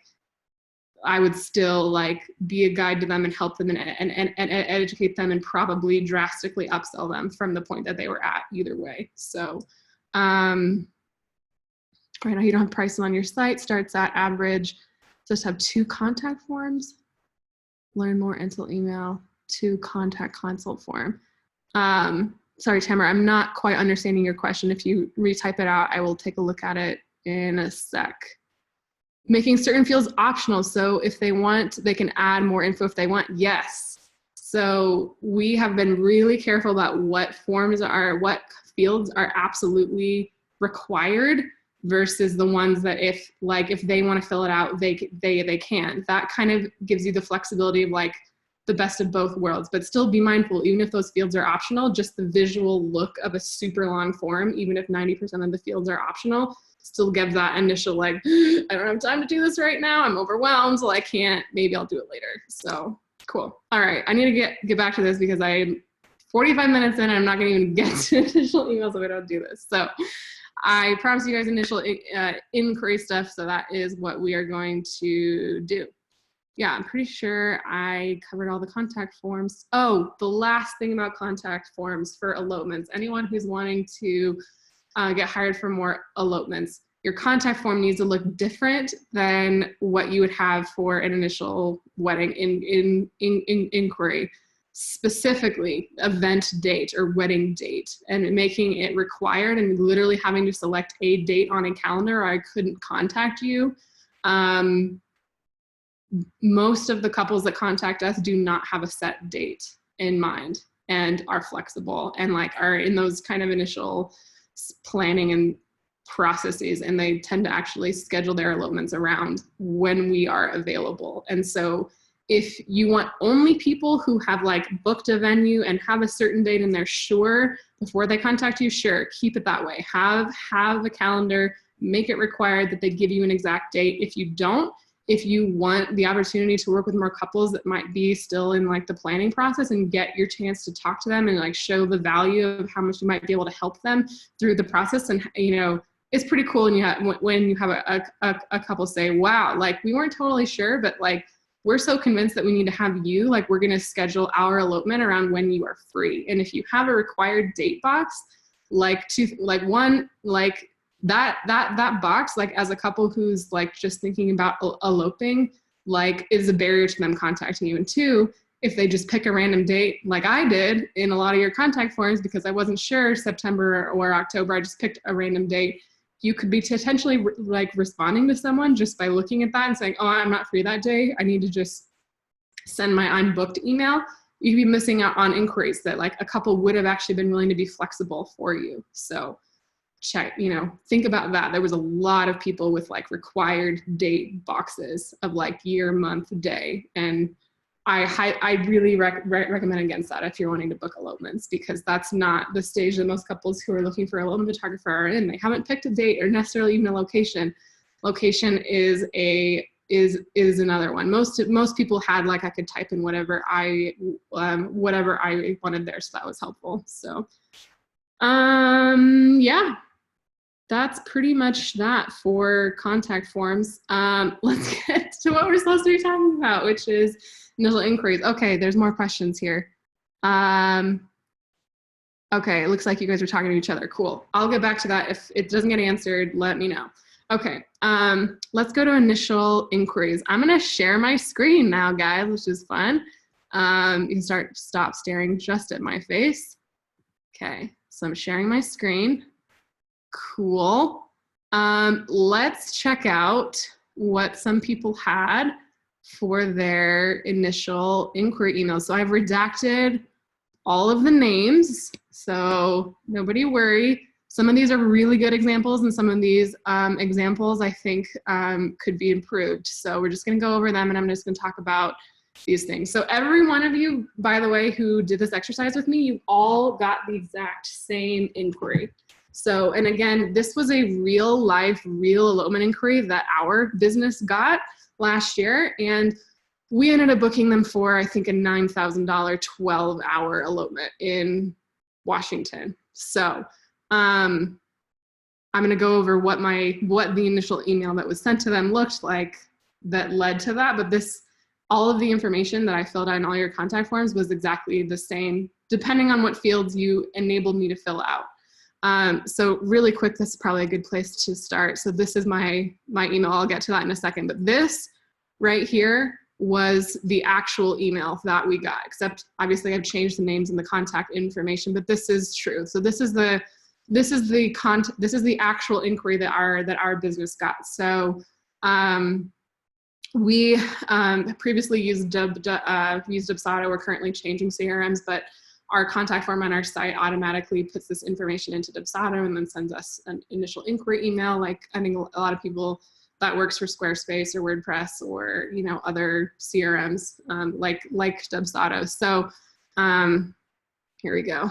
I would still like be a guide to them and help them and educate them and probably drastically upsell them from the point that they were at either way. So right now you don't have pricing on your site, starts at average. Just have 2 contact forms. Learn more until email, 2 contact consult form. Sorry, Tamara, I'm not quite understanding your question. If you retype it out, I will take a look at it in a sec. Making certain fields optional. So if they want, they can add more info if they want. Yes. So we have been really careful about what fields are absolutely required versus the ones that if they want to fill it out, they can. That kind of gives you the flexibility of like, the best of both worlds, but still be mindful, even if those fields are optional, just the visual look of a super long form, even if 90% of the fields are optional, still gives that initial like, I don't have time to do this right now. I'm overwhelmed. Well, I can't, maybe I'll do it later. So cool. All right. I need to get back to this because I'm 45 minutes in and I'm not going to even get to initial emails if I don't do this. So I promised you guys initial inquiry stuff. So that is what we are going to do. Yeah, I'm pretty sure I covered all the contact forms. Oh, the last thing about contact forms for elopements. Anyone who's wanting to get hired for more elopements, your contact form needs to look different than what you would have for an initial wedding inquiry. Specifically, event date or wedding date, and making it required and literally having to select a date on a calendar or I couldn't contact you. Most of the couples that contact us do not have a set date in mind and are flexible and like are in those kind of initial planning and processes, and they tend to actually schedule their elopements around when we are available. And so if you want only people who have like booked a venue and have a certain date and they're sure before they contact you, sure, keep it that way. Have a calendar, make it required that they give you an exact date. If you don't, if you want the opportunity to work with more couples that might be still in like the planning process and get your chance to talk to them and like show the value of how much you might be able to help them through the process. And, you know, it's pretty cool when you have a couple say, wow, like we weren't totally sure, but like, we're so convinced that we need to have you, like we're gonna schedule our elopement around when you are free. And if you have a required date box, that box, like as a couple who's like just thinking about eloping, like is a barrier to them contacting you. And two, if they just pick a random date, like I did in a lot of your contact forms, because I wasn't sure September or October, I just picked a random date. You could be potentially like responding to someone just by looking at that and saying, oh, I'm not free that day. I need to just send my I'm booked email. You could be missing out on inquiries that like a couple would have actually been willing to be flexible for you. So check, you know, think about that. There was a lot of people with like required date boxes of like year, month, day. And I really recommend against that if you're wanting to book elopements, because that's not the stage that most couples who are looking for an elopement photographer are in. They haven't picked a date or necessarily even a location. Location is another one. Most people had like I could type in whatever I wanted there, so that was helpful. So yeah, that's pretty much that for contact forms. Let's get to what we're supposed to be talking about, which is initial inquiries. Okay, there's more questions here. Okay, it looks like you guys are talking to each other. Cool. I'll get back to that. If it doesn't get answered, let me know. Okay, let's go to initial inquiries. I'm gonna share my screen now, guys, which is fun. You can stop staring just at my face. Okay, so I'm sharing my screen. Cool. Let's check out what some people had for their initial inquiry emails. So I've redacted all of the names, so nobody worry. Some of these are really good examples, and some of these examples I think could be improved. So we're just gonna go over them, and I'm just gonna talk about these things. So every one of you, by the way, who did this exercise with me, you all got the exact same inquiry. So, and again, this was a real life, real elopement inquiry that our business got last year. And we ended up booking them for, I think, a $9,000 12-hour elopement in Washington. So I'm going to go over what the initial email that was sent to them looked like that led to that. But all of the information that I filled out in all your contact forms was exactly the same, depending on what fields you enabled me to fill out. So really quick, this is probably a good place to start. So this is my email. I'll get to that in a second. But this right here was the actual email that we got, except obviously I've changed the names and the contact information, but this is true. So this is the actual inquiry that our business got. So we previously used Dubsado. We're currently changing CRMs, but our contact form on our site automatically puts this information into Dubsado and then sends us an initial inquiry email. Like I think a lot of people that works for Squarespace or WordPress or, you know, other CRMs like Dubsado. So here we go.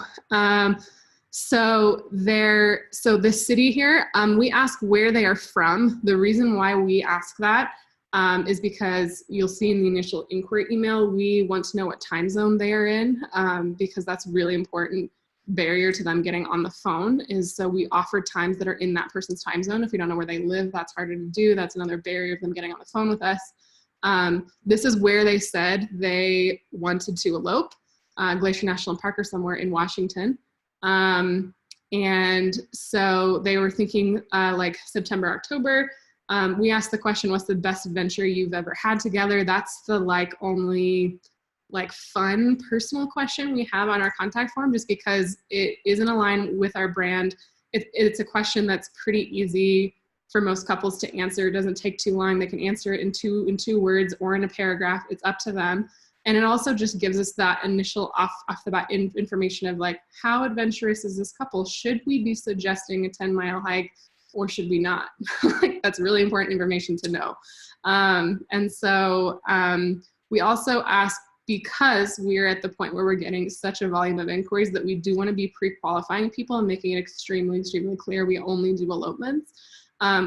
So this city here, we ask where they are from. The reason why we ask that is because you'll see in the initial inquiry email, we want to know what time zone they are in, because that's really important barrier to them getting on the phone. Is so we offer times that are in that person's time zone. If we don't know where they live, that's harder to do. That's another barrier of them getting on the phone with us. This is where they said they wanted to elope, Glacier National Park or somewhere in Washington. And so they were thinking like September, October. We asked the question, what's the best adventure you've ever had together? That's the only fun personal question we have on our contact form, just because it isn't aligned with our brand. It's a question that's pretty easy for most couples to answer. It doesn't take too long. They can answer it in two words or in a paragraph. It's up to them. And it also just gives us that initial off the bat information of how adventurous is this couple? Should we be suggesting a 10-mile hike or should we not? That's really important information to know. And so we also ask, because we're at the point where we're getting such a volume of inquiries, that we do want to be pre-qualifying people and making it extremely, extremely clear we only do elopements.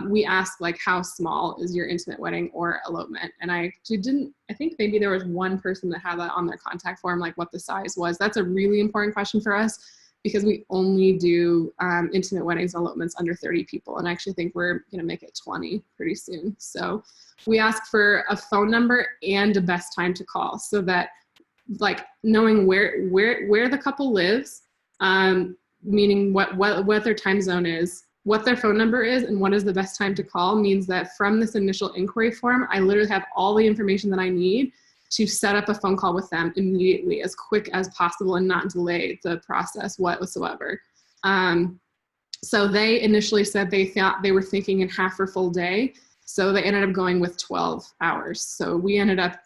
We ask how small is your intimate wedding or elopement? And I think maybe there was one person that had that on their contact form, what the size was. That's a really important question for us, because we only do intimate weddings and elopements under 30 people. And I actually think we're going to make it 20 pretty soon. So we ask for a phone number and a best time to call, so that knowing where the couple lives, meaning what their time zone is, what their phone number is, and what is the best time to call, means that from this initial inquiry form, I literally have all the information that I need to set up a phone call with them immediately, as quick as possible, and not delay the process whatsoever. So they initially said they thought they were thinking in half or full day. So they ended up going with 12 hours. So we ended up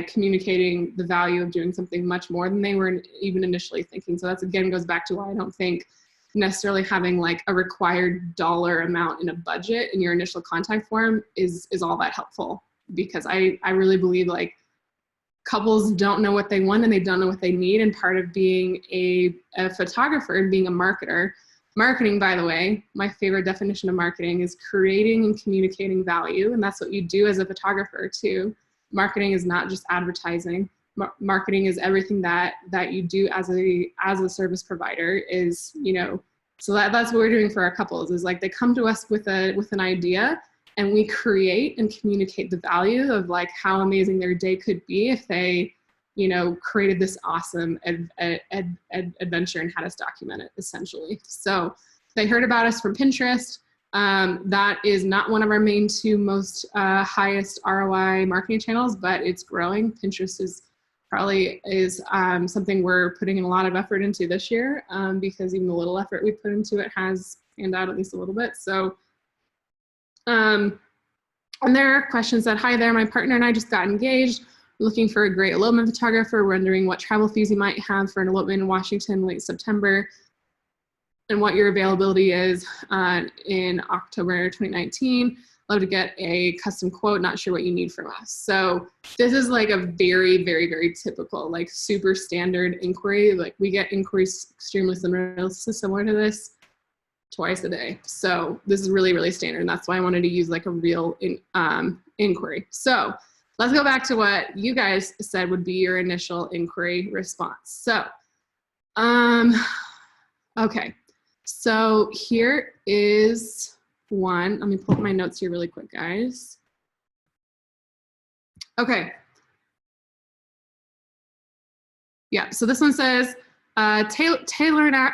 communicating the value of doing something much more than they were even initially thinking. So that's, again, goes back to why I don't think necessarily having a required dollar amount in a budget in your initial contact form is all that helpful, because I really believe couples don't know what they want and they don't know what they need. And part of being a photographer and being a marketing, by the way, my favorite definition of marketing is creating and communicating value. And that's what you do as a photographer too. Marketing is not just advertising. Marketing is everything that you do as a service provider, is, so that's what we're doing for our couples, is they come to us with an idea, and we create and communicate the value of how amazing their day could be if they, created this awesome adventure and had us document it, essentially. So they heard about us from Pinterest. That is not one of our main two most highest ROI marketing channels, but it's growing. Pinterest is something we're putting in a lot of effort into this year, because even the little effort we put into it has panned out at least a little bit. So, and there are questions that, hi there, my partner and I just got engaged. We're looking for a great elopement photographer, wondering what travel fees you might have for an elopement in Washington late September, and what your availability is in October 2019. Love to get a custom quote, not sure what you need from us. So this is a very, very, very typical, super standard inquiry. We get inquiries extremely similar to this twice a day. So this is really, really standard. And that's why I wanted to use a real inquiry. So let's go back to what you guys said would be your initial inquiry response. So, okay. So here is one. Let me pull up my notes here really quick, guys. Okay. Yeah, so this one says, Taylor and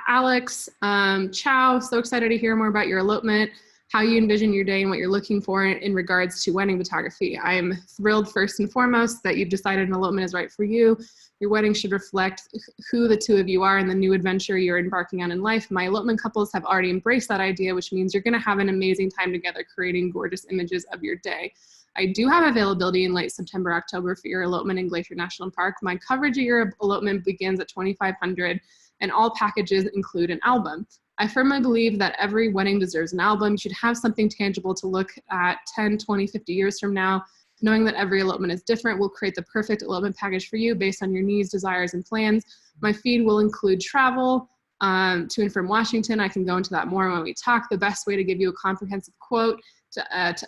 Alex, ciao, so excited to hear more about your elopement, how you envision your day and what you're looking for in regards to wedding photography. I am thrilled, first and foremost, that you've decided an elopement is right for you. Your wedding should reflect who the two of you are and the new adventure you're embarking on in life. My elopement couples have already embraced that idea, which means you're going to have an amazing time together creating gorgeous images of your day. I do have availability in late September, October for your elopement in Glacier National Park. My coverage of your elopement begins at $2,500, and all packages include an album. I firmly believe that every wedding deserves an album. You should have something tangible to look at 10, 20, 50 years from now. Knowing that every elopement is different will create the perfect elopement package for you based on your needs, desires, and plans. My feed will include travel to and from Washington. I can go into that more when we talk. The best way to give you a comprehensive quote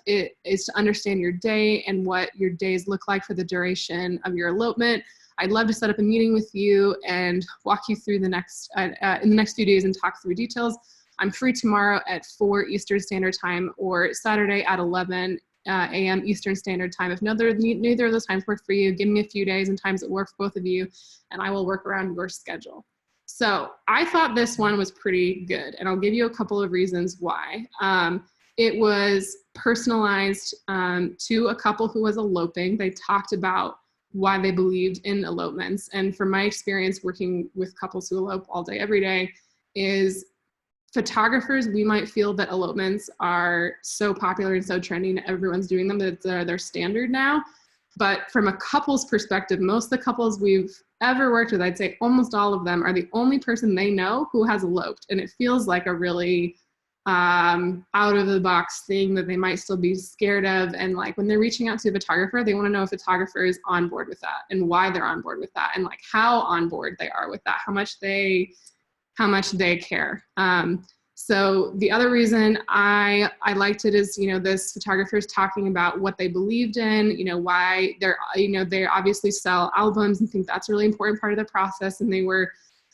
is to understand your day and what your days look like for the duration of your elopement. I'd love to set up a meeting with you and walk you through in the next few days and talk through details. I'm free tomorrow at 4 Eastern Standard Time or Saturday at 11 a.m. Eastern Standard Time. If neither of those times work for you, give me a few days and times that work for both of you, and I will work around your schedule. So I thought this one was pretty good, and I'll give you a couple of reasons why. It was personalized to a couple who was eloping. They talked about why they believed in elopements. And from my experience working with couples who elope all day, every day, is photographers, we might feel that elopements are so popular and so trendy and everyone's doing them that they're standard now. But from a couple's perspective, most of the couples we've ever worked with, I'd say almost all of them, are the only person they know who has eloped. And it feels like a really out of the box thing that they might still be scared of. And like when they're reaching out to a photographer, they want to know if a photographer is on board with that and why they're on board with that and like how on board they are with that, how much they care. So the other reason I liked it is, this photographer is talking about what they believed in, why they obviously sell albums and think that's a really important part of the process. And they were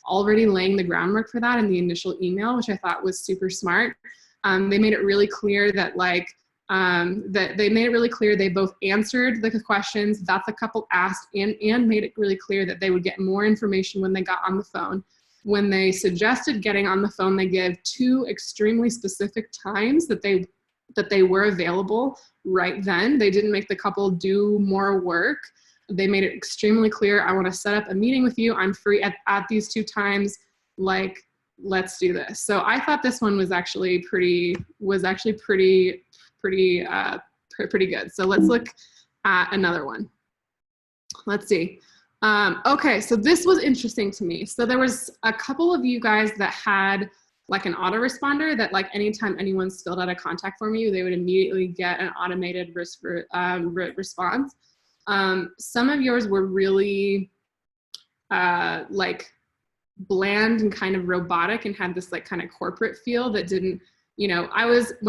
already laying the groundwork for that in the initial email, which I thought was super smart. They made it really clear that they both answered the questions that the couple asked and made it really clear that they would get more information when they got on the phone. When they suggested getting on the phone, they gave 2 extremely specific times that they were available right then. They didn't make the couple do more work. They made it extremely clear, I want to set up a meeting with you. I'm free at these 2 times. Like, let's do this. So I thought this one was actually pretty good. So let's look at another one. Let's see. Okay, so this was interesting to me. So there was a couple of you guys that had like an autoresponder that like anytime anyone's filled out a contact form you, they would immediately get an automated response. Some of yours were really like bland and kind of robotic and had this like kind of corporate feel that didn't, when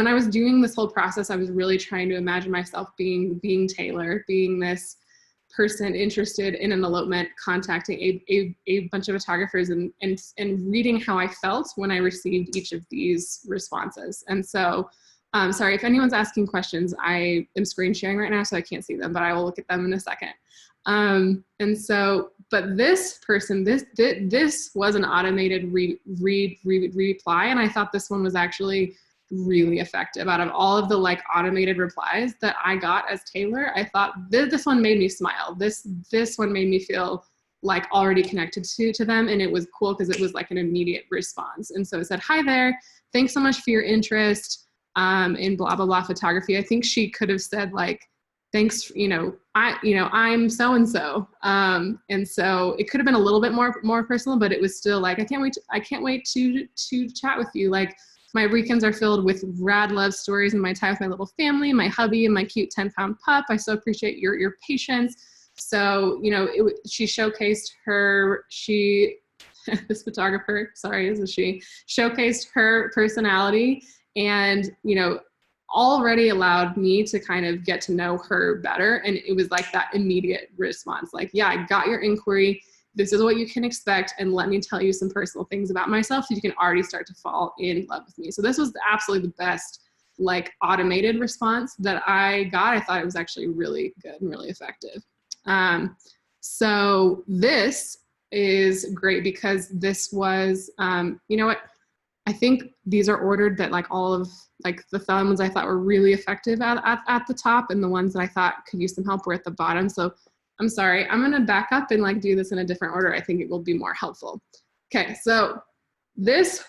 I was doing this whole process, I was really trying to imagine myself being Taylor, being this person interested in an elopement, contacting a bunch of photographers and reading how I felt when I received each of these responses. And so, sorry, if anyone's asking questions, I am screen sharing right now, so I can't see them, but I will look at them in a second. And so, but this person, this was an automated reply, and I thought this one was actually really effective. Out of all of the like automated replies that I got as Taylor, I thought this one made me smile. This one made me feel like already connected to them, and it was cool because it was like an immediate response. And so it said, "Hi there, thanks so much for your interest in blah blah blah photography." I think she could have said like, "Thanks, I'm so and so," and so it could have been a little bit more personal, but it was still like, I can't wait to chat with you. Like, my weekends are filled with rad love stories and my time with my little family, my hubby, and my cute 10-pound pup. I so appreciate your patience. So, she showcased this photographer, sorry, this is she, showcased her personality and, already allowed me to kind of get to know her better. And it was like that immediate response, like, yeah, I got your inquiry. This is what you can expect. And let me tell you some personal things about myself so you can already start to fall in love with me. So this was absolutely the best like automated response that I got. I thought it was actually really good and really effective. So this is great because this was, I think these are ordered that like all of like the ones I thought were really effective at the top, and the ones that I thought could use some help were at the bottom. So I'm sorry, I'm gonna back up and like do this in a different order. I think it will be more helpful. Okay, so this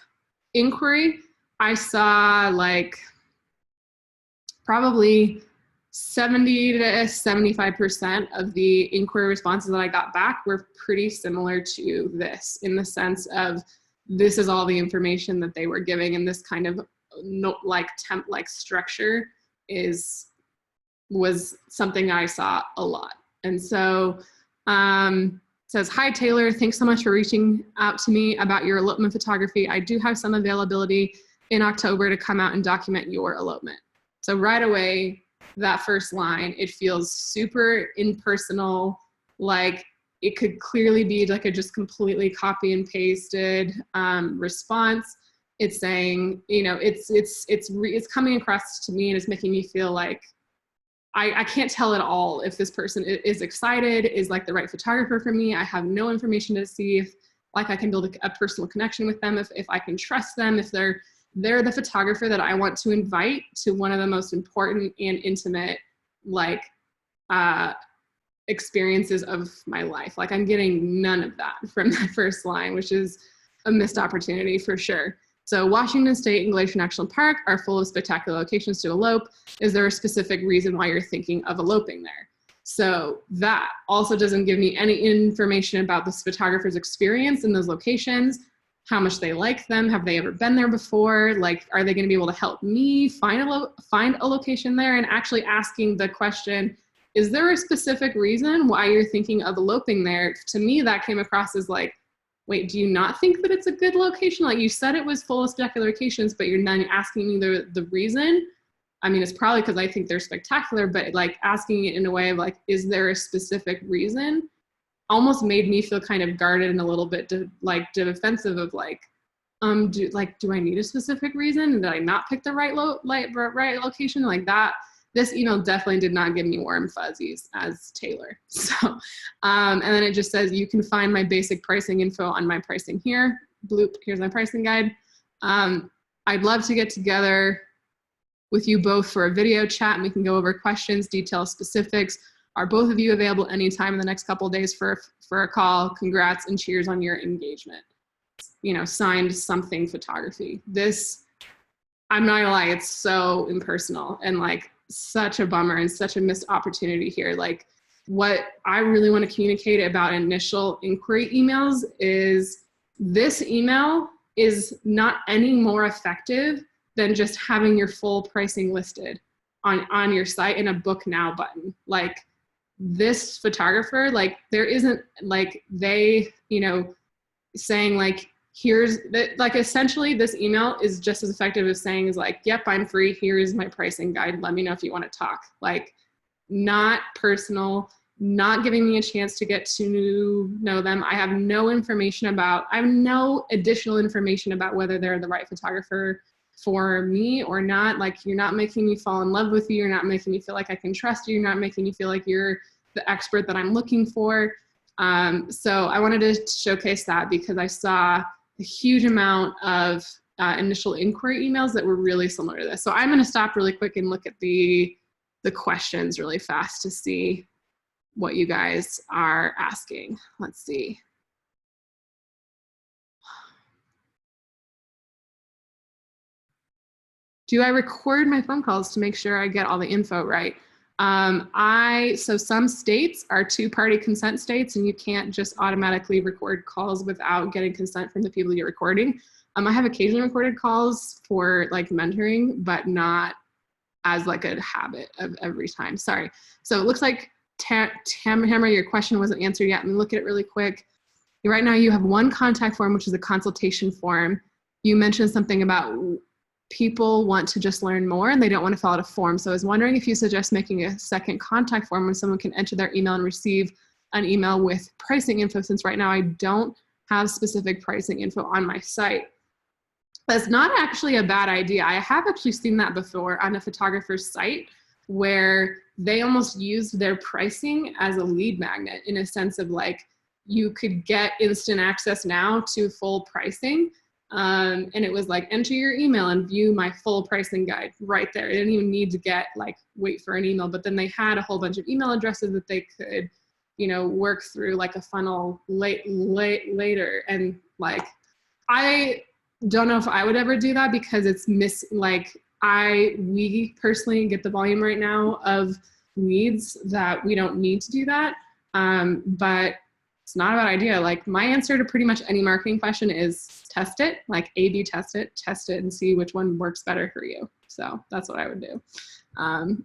inquiry, I saw like probably 70 to 75% of the inquiry responses that I got back were pretty similar to this, in the sense of this is all the information that they were giving, and this kind of like temp-like structure was something I saw a lot. And so says, hi, Taylor, thanks so much for reaching out to me about your elopement photography. I do have some availability in October to come out and document your elopement. So right away, that first line, it feels super impersonal, like it could clearly be like a just completely copy and pasted response. It's saying, you know, it's coming across to me and it's making me feel like I can't tell at all if this person is excited, is like the right photographer for me. I have no information to see if like I can build a personal connection with them, if I can trust them, if they're the photographer that I want to invite to one of the most important and intimate like experiences of my life. Like I'm getting none of that from that first line, which is a missed opportunity for sure. So Washington State and Glacier National Park are full of spectacular locations to elope. Is there a specific reason why you're thinking of eloping there? So that also doesn't give me any information about this photographer's experience in those locations, how much they like them, have they ever been there before? Like, are they gonna be able to help me find a location there? And actually asking the question, is there a specific reason why you're thinking of eloping there? To me, that came across as like, wait, do you not think that it's a good location? Like you said it was full of spectacular locations, but you're not asking me the reason. I mean, it's probably because I think they're spectacular, but like asking it in a way of like, is there a specific reason? Almost made me feel kind of guarded and a little bit defensive of like, do I need a specific reason? Did I not pick the right location? Like that, this email definitely did not give me warm fuzzies as Taylor. So, and then it just says, you can find my basic pricing info on my pricing here. Bloop, here's my pricing guide. I'd love to get together with you both for a video chat and we can go over questions, details, specifics. Are both of you available anytime in the next couple of days for a call? Congrats and cheers on your engagement. You know, signed something photography. This, I'm not gonna lie, it's so impersonal and like such a bummer and such a missed opportunity here. Like what I really want to communicate about initial inquiry emails is this email is not any more effective than just having your full pricing listed on your site in a book now button. Like this photographer, like there isn't like they, you know, saying like, here's like essentially this email is just as effective as saying is like, yep, I'm free. Here is my pricing guide. Let me know if you want to talk. Like not personal, not giving me a chance to get to know them. I have no additional information about whether they're the right photographer for me or not. Like you're not making me fall in love with you. You're not making me feel like I can trust you. You're not making me feel like you're the expert that I'm looking for. So I wanted to showcase that because I saw a huge amount of initial inquiry emails that were really similar to this. So I'm going to stop really quick and look at the questions really fast to see what you guys are asking. Let's see. Do I record my phone calls to make sure I get all the info right? So some states are two-party consent states and you can't just automatically record calls without getting consent from the people you're recording. I have occasionally recorded calls for like mentoring, but not as like a habit of every time. Sorry. So it looks like Hammer, your question wasn't answered yet. Let me look at it really quick. Right now you have one contact form, which is a consultation form. You mentioned something about people want to just learn more and they don't want to fill out a form. So I was wondering if you suggest making a second contact form when someone can enter their email and receive an email with pricing info, since right now I don't have specific pricing info on my site. That's not actually a bad idea. I have actually seen that before on a photographer's site where they almost used their pricing as a lead magnet in a sense of like, you could get instant access now to full pricing. And it was like, enter your email and view my full pricing guide right there. It didn't even need to wait for an email, but then they had a whole bunch of email addresses that they could, you know, work through like a funnel later. And like, I don't know if I would ever do that because it's we personally get the volume right now of leads that we don't need to do that. But it's not a bad idea. Like my answer to pretty much any marketing question is test it, like A/B test it and see which one works better for you. So that's what I would do.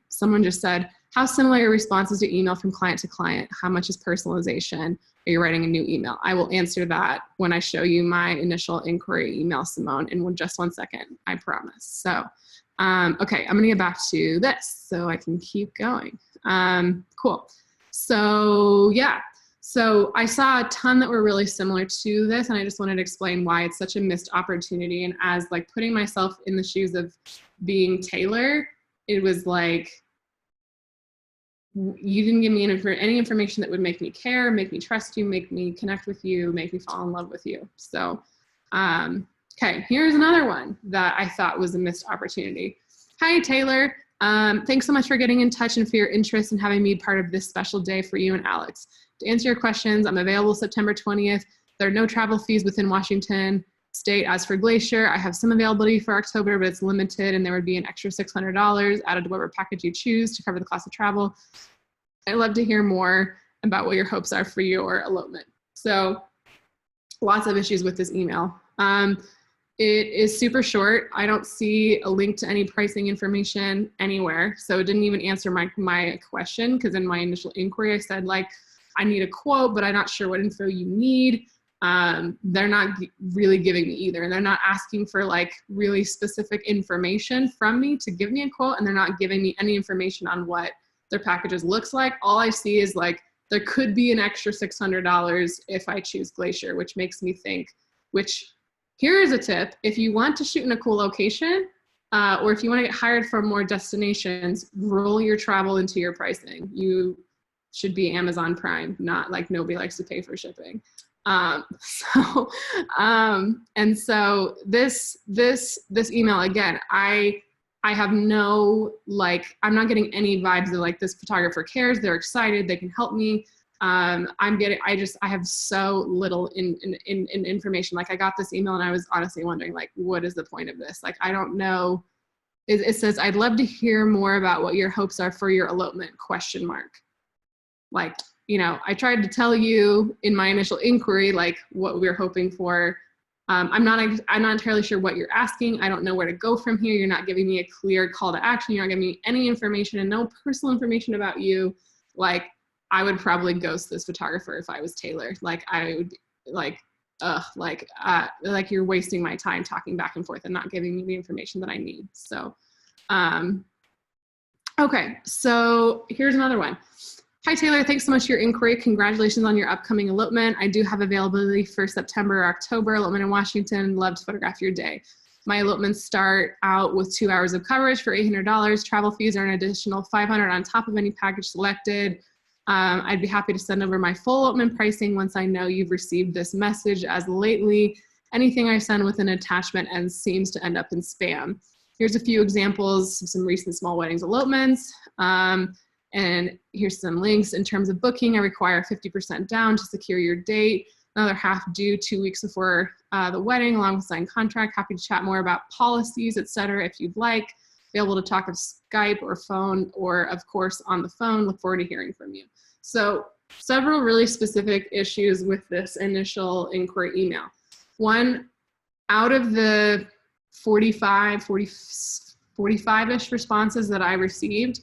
Someone just said, how similar are your responses to email from client to client? How much is personalization? Are you writing a new email? I will answer that when I show you my initial inquiry email, Simone, in just 1 second, I promise. So, okay, I'm gonna get back to this so I can keep going. Cool. So yeah, so I saw a ton that were really similar to this, and I just wanted to explain why it's such a missed opportunity. And as like putting myself in the shoes of being Taylor, it was like, you didn't give me any information that would make me care, make me trust you, make me connect with you, make me fall in love with you. So, okay, here's another one that I thought was a missed opportunity. Hi, Taylor. Thanks so much for getting in touch and for your interest in having me part of this special day for you and Alex. To answer your questions, I'm available September 20th. There are no travel fees within Washington State. As for Glacier, I have some availability for October, but it's limited, and there would be an extra $600 added to whatever package you choose to cover the cost of travel. I'd love to hear more about what your hopes are for your elopement. So lots of issues with this email. It is super short. I don't see a link to any pricing information anywhere. So it didn't even answer my question, because in my initial inquiry, I said, like, I need a quote, but I'm not sure what info you need. They're not really giving me either. And they're not asking for like really specific information from me to give me a quote. And they're not giving me any information on what their packages looks like. All I see is like, there could be an extra $600 if I choose Glacier, which makes me think, here is a tip. If you want to shoot in a cool location, or if you want to get hired from more destinations, roll your travel into your pricing. You should be Amazon Prime, not like nobody likes to pay for shipping. And so this email, again, I have no, like, I'm not getting any vibes of like, this photographer cares, they're excited, they can help me. I have so little in information. Like I got this email and I was honestly wondering, like, what is the point of this? Like, I don't know. It says, I'd love to hear more about what your hopes are for your elopement, ? Like, you know, I tried to tell you in my initial inquiry, like what we were hoping for. I'm not entirely sure what you're asking. I don't know where to go from here. You're not giving me a clear call to action. You're not giving me any information and no personal information about you. Like, I would probably ghost this photographer if I was Taylor. Like, I would like you're wasting my time talking back and forth and not giving me the information that I need. So, okay, so here's another one. Hi, Taylor. Thanks so much for your inquiry. Congratulations on your upcoming elopement. I do have availability for September or October, elopement in Washington. Love to photograph your day. My elopements start out with 2 hours of coverage for $800. Travel fees are an additional $500 on top of any package selected. I'd be happy to send over my full elopement pricing once I know you've received this message, as lately anything I send with an attachment and seems to end up in spam. Here's a few examples of some recent small weddings elopements. And here's some links. In terms of booking, I require 50% down to secure your date, another half due 2 weeks before the wedding, along with signed contract. Happy to chat more about policies, etc. if you'd like. Available to talk of Skype or phone, or of course on the phone. Look forward to hearing from you. So several really specific issues with this initial inquiry email. One, out of the 45-ish responses that I received,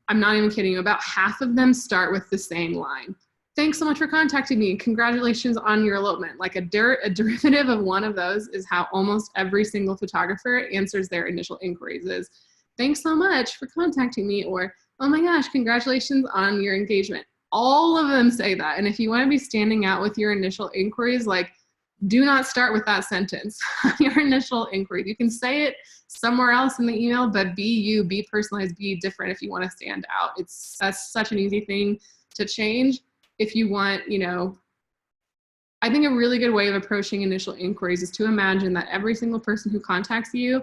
I'm not even kidding you, about half of them start with the same line. Thanks so much for contacting me. Congratulations on your elopement. Like a derivative of one of those is how almost every single photographer answers their initial inquiries is, thanks so much for contacting me, or, oh my gosh, congratulations on your engagement. All of them say that. And if you want to be standing out with your initial inquiries, like, do not start with that sentence on your initial inquiry. You can say it somewhere else in the email, but be you, be personalized, be different if you want to stand out. That's such an easy thing to change. If you want, you know, I think a really good way of approaching initial inquiries is to imagine that every single person who contacts you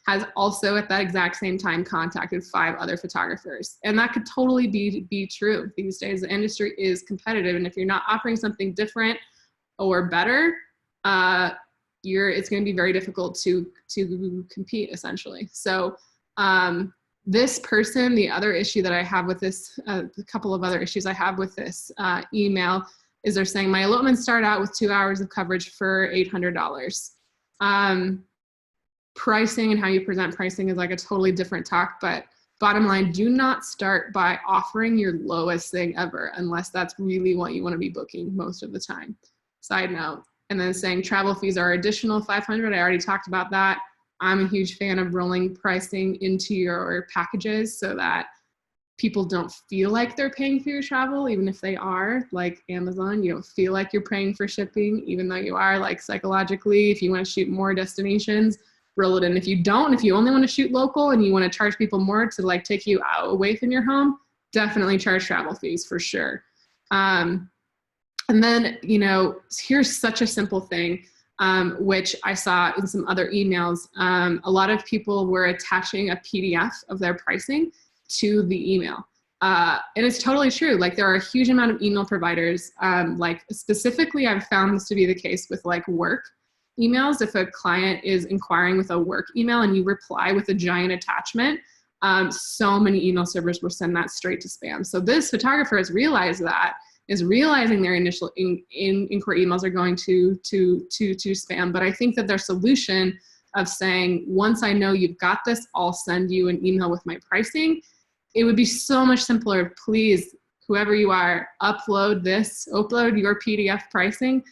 has also at that exact same time contacted 5 other photographers. And that could totally be true. These days, the industry is competitive. And if you're not offering something different or better, it's going to be very difficult to compete, essentially. So this person, the other issue that I have with this, a couple of other issues I have with this email, is they're saying my elopements start out with 2 hours of coverage for $800. Pricing and how you present pricing is like a totally different talk, but bottom line, do not start by offering your lowest thing ever unless that's really what you want to be booking most of the time. Side note. And then saying travel fees are additional $500. I already talked about that. I'm a huge fan of rolling pricing into your packages so that people don't feel like they're paying for your travel, even if they are. Like Amazon, you don't feel like you're paying for shipping, even though you are. Like psychologically, if you want to shoot more destinations, roll it in. If you don't, if you only want to shoot local and you want to charge people more to like take you out away from your home, definitely charge travel fees for sure. And then, you know, here's such a simple thing, which I saw in some other emails. A lot of people were attaching a PDF of their pricing to the email. And it's totally true. Like there are a huge amount of email providers. Like specifically, I've found this to be the case with like work emails. If a client is inquiring with a work email and you reply with a giant attachment, so many email servers will send that straight to spam. So this photographer has realized that, is realizing their initial inquiry emails are going to spam. But I think that their solution of saying, once I know you've got this, I'll send you an email with my pricing. It would be so much simpler. Please, whoever you are, upload your PDF pricing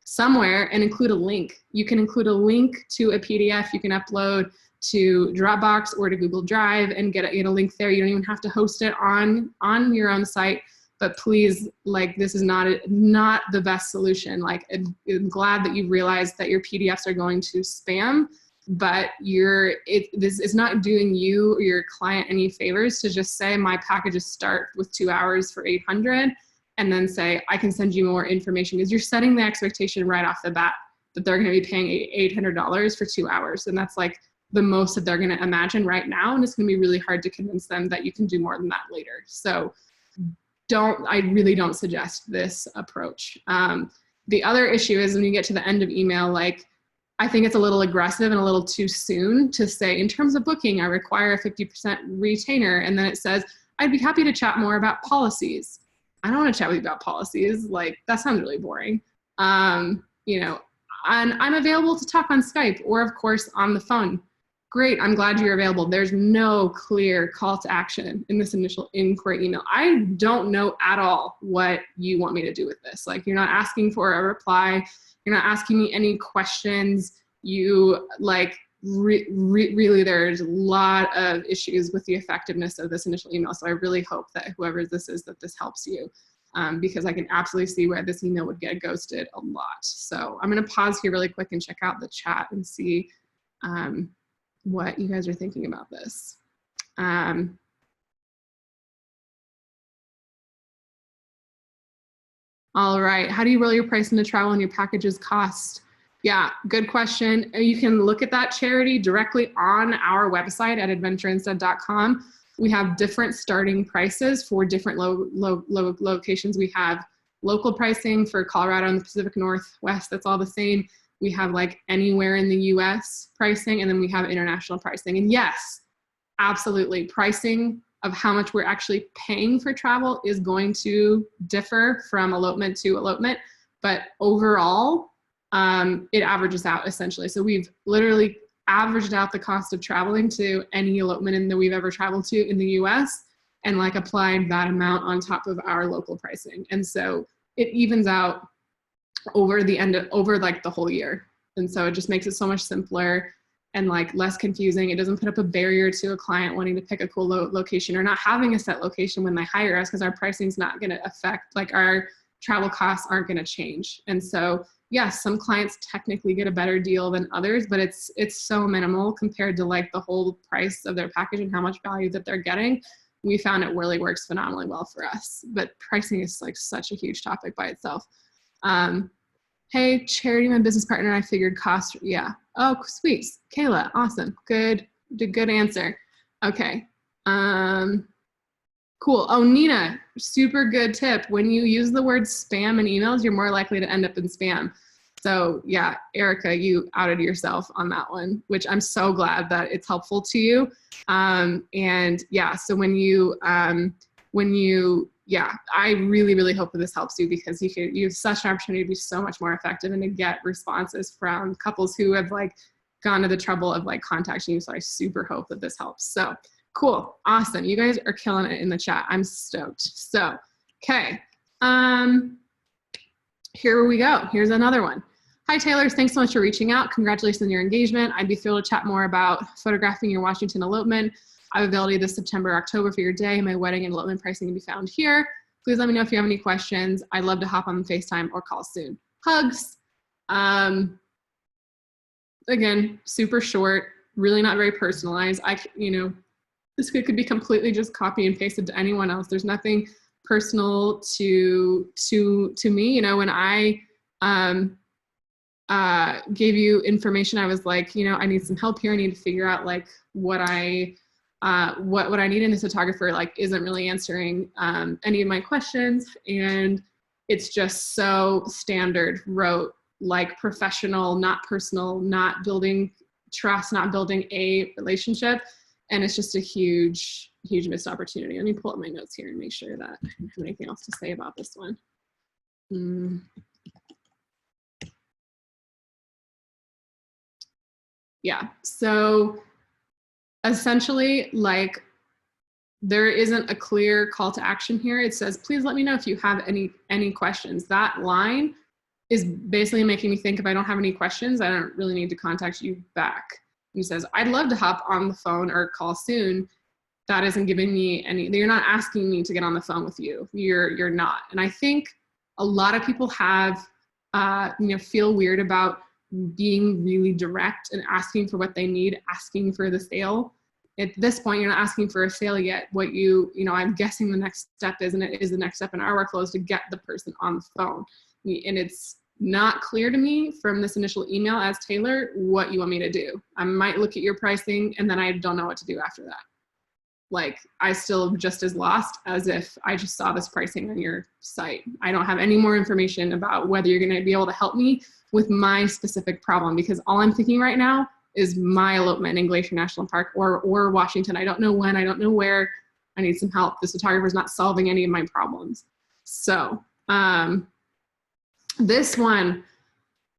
somewhere and include a link. You can include a link to a PDF you can upload to Dropbox or to Google Drive and get a link there. You don't even have to host it on your own site. But please, like, this is not the best solution. Like, I'm glad that you realized that your PDFs are going to spam, but this is not doing you or your client any favors to just say my packages start with 2 hours for $800 and then say I can send you more information, because you're setting the expectation right off the bat that they're going to be paying $800 for 2 hours, and that's like the most that they're going to imagine right now, and it's going to be really hard to convince them that you can do more than that later. So I really don't suggest this approach. The other issue is when you get to the end of email, like, I think it's a little aggressive and a little too soon to say, in terms of booking, I require a 50% retainer. And then it says, I'd be happy to chat more about policies. I don't want to chat with you about policies. Like, that sounds really boring. You know, and I'm available to talk on Skype or of course on the phone. Great, I'm glad you're available. There's no clear call to action in this initial inquiry email. I don't know at all what you want me to do with this. Like, you're not asking for a reply. You're not asking me any questions. You like, really, there's a lot of issues with the effectiveness of this initial email. So I really hope that whoever this is, that this helps you, because I can absolutely see where this email would get ghosted a lot. So I'm gonna pause here really quick and check out the chat and see what you guys are thinking about this. All right, how do you roll your price into travel and your packages cost? Yeah, good question. You can look at that charity directly on our website at adventureinstead.com. We have different starting prices for different locations. We have local pricing for Colorado and the Pacific Northwest, that's all the same. We have like anywhere in the US pricing, and then we have international pricing. And yes, absolutely, pricing of how much we're actually paying for travel is going to differ from elopement to elopement, but overall, it averages out essentially. So we've literally averaged out the cost of traveling to any elopement that we've ever traveled to in the US and like applied that amount on top of our local pricing. And so it evens out over like the whole year. And so it just makes it so much simpler and like less confusing. It doesn't put up a barrier to a client wanting to pick a cool location or not having a set location when they hire us, because our pricing's not going to affect, like, our travel costs aren't going to change. And so yes, some clients technically get a better deal than others, but it's so minimal compared to like the whole price of their package and how much value that they're getting. We found it really works phenomenally well for us, but pricing is like such a huge topic by itself. Hey, charity, my business partner, I figured cost. Yeah. Oh, sweet. Kayla, awesome. Good answer. Okay. Cool. Oh, Nina, super good tip. When you use the word spam in emails, you're more likely to end up in spam. So yeah, Erica, you outed yourself on that one, which I'm so glad that it's helpful to you. And yeah, so when you yeah, I really, really hope that this helps you, because you have such an opportunity to be so much more effective and to get responses from couples who have like gone to the trouble of like contacting you. So I super hope that this helps. So cool. Awesome. You guys are killing it in the chat. I'm stoked. So, okay. Here we go. Here's another one. Hi, Taylor. Thanks so much for reaching out. Congratulations on your engagement. I'd be thrilled to chat more about photographing your Washington elopement. I have availability this September, October for your day. My wedding and elopement pricing can be found here. Please let me know if you have any questions. I'd love to hop on FaceTime or call soon. Hugs. Again, super short, really not very personalized. This could be completely just copy and pasted to anyone else. There's nothing personal to me. When I gave you information, I was like, I need some help here. I need to figure out like what I need in a photographer, like isn't really answering any of my questions. And it's just so standard rote, like professional, not personal, not building trust, not building a relationship. And it's just a huge, huge missed opportunity. Let me pull up my notes here and make sure that I don't have anything else to say about this one. Yeah, so essentially, like, there isn't a clear call to action here. It says, please let me know if you have any questions. That line is basically making me think if I don't have any questions, I don't really need to contact you back. And he says, I'd love to hop on the phone or call soon. That isn't giving me you're not asking me to get on the phone with you. You're not. And I think a lot of people have, feel weird about being really direct and asking for what they need, asking for the sale. At this point, you're not asking for a sale yet. What I'm guessing the next step is, and it is the next step in our workflow, is to get the person on the phone. And it's not clear to me from this initial email as Taylor what you want me to do. I might look at your pricing and then I don't know what to do after that. Like, I still just as lost as if I just saw this pricing on your site. I don't have any more information about whether you're going to be able to help me with my specific problem, because all I'm thinking right now is my elopement in Glacier National Park or Washington. I don't know when, I don't know where. I need some help. This photographer is not solving any of my problems. So this one,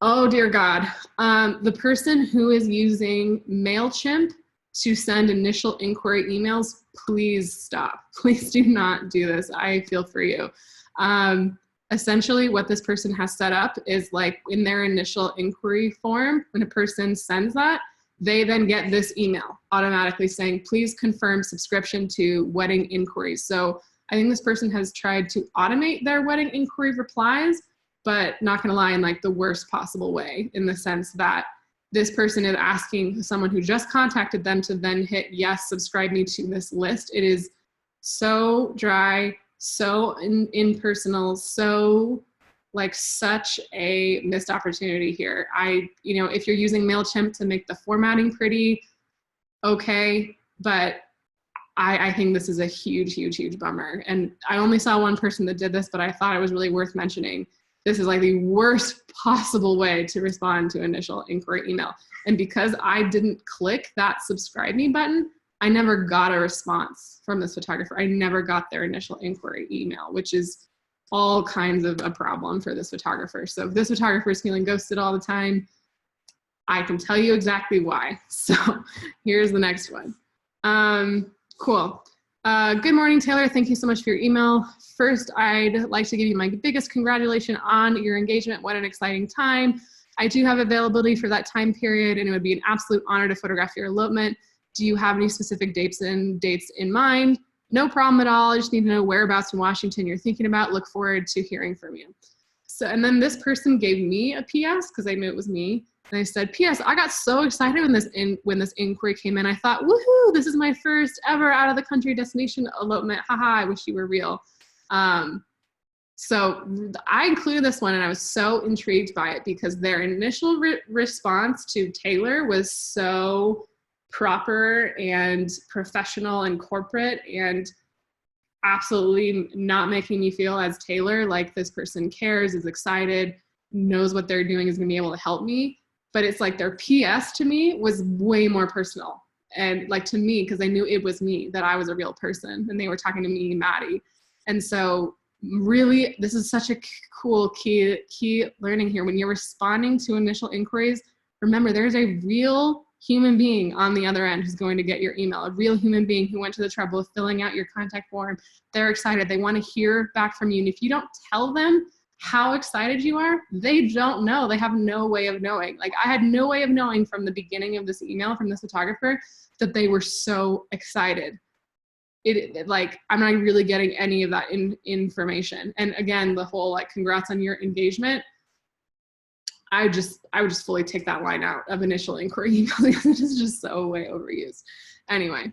oh dear God. The person who is using MailChimp to send initial inquiry emails, please stop. Please do not do this. I feel for you. Essentially what this person has set up is, like, in their initial inquiry form, when a person sends that, they then get this email automatically saying, please confirm subscription to wedding inquiries. So I think this person has tried to automate their wedding inquiry replies, but not gonna lie, in like the worst possible way, in the sense that this person is asking someone who just contacted them to then hit yes, subscribe me to this list. It is so dry, so impersonal, so like such a missed opportunity here. If you're using MailChimp to make the formatting pretty, okay, but I think this is a huge, huge, huge bummer. And I only saw one person that did this, but I thought it was really worth mentioning. This is like the worst possible way to respond to initial inquiry email. And because I didn't click that subscribe me button, I never got a response from this photographer. I never got their initial inquiry email, which is all kinds of a problem for this photographer. So if this photographer is feeling ghosted all the time, I can tell you exactly why. So here's the next one. Cool. Good morning, Taylor. Thank you so much for your email. First, I'd like to give you my biggest congratulations on your engagement. What an exciting time. I do have availability for that time period, and it would be an absolute honor to photograph your elopement. Do you have any specific dates in mind? No problem at all. I just need to know whereabouts in Washington you're thinking about. Look forward to hearing from you. So, and then this person gave me a PS because they knew it was me. And I said, PS, I got so excited when this inquiry came in. I thought, woohoo, this is my first ever out of the country destination elopement. Haha, I wish you were real. So I included this one and I was so intrigued by it because their initial response to Taylor was so proper and professional and corporate and absolutely not making me feel as Taylor like this person cares, is excited, knows what they're doing, is gonna be able to help me. But it's like their PS to me was way more personal. And like to me, because I knew it was me, that I was a real person and they were talking to me, Maddie. And so really, this is such a cool key learning here. When you're responding to initial inquiries, remember there's a real human being on the other end who's going to get your email, a real human being who went to the trouble of filling out your contact form. They're excited. They want to hear back from you. And if you don't tell them how excited you are, they don't know. They have no way of knowing. Like, I had no way of knowing from the beginning of this email from this photographer that they were so excited. Like, I'm not really getting any of that information. And again, the whole like, congrats on your engagement, I would just fully take that line out of initial inquiry email because it is just so way overused. Anyway,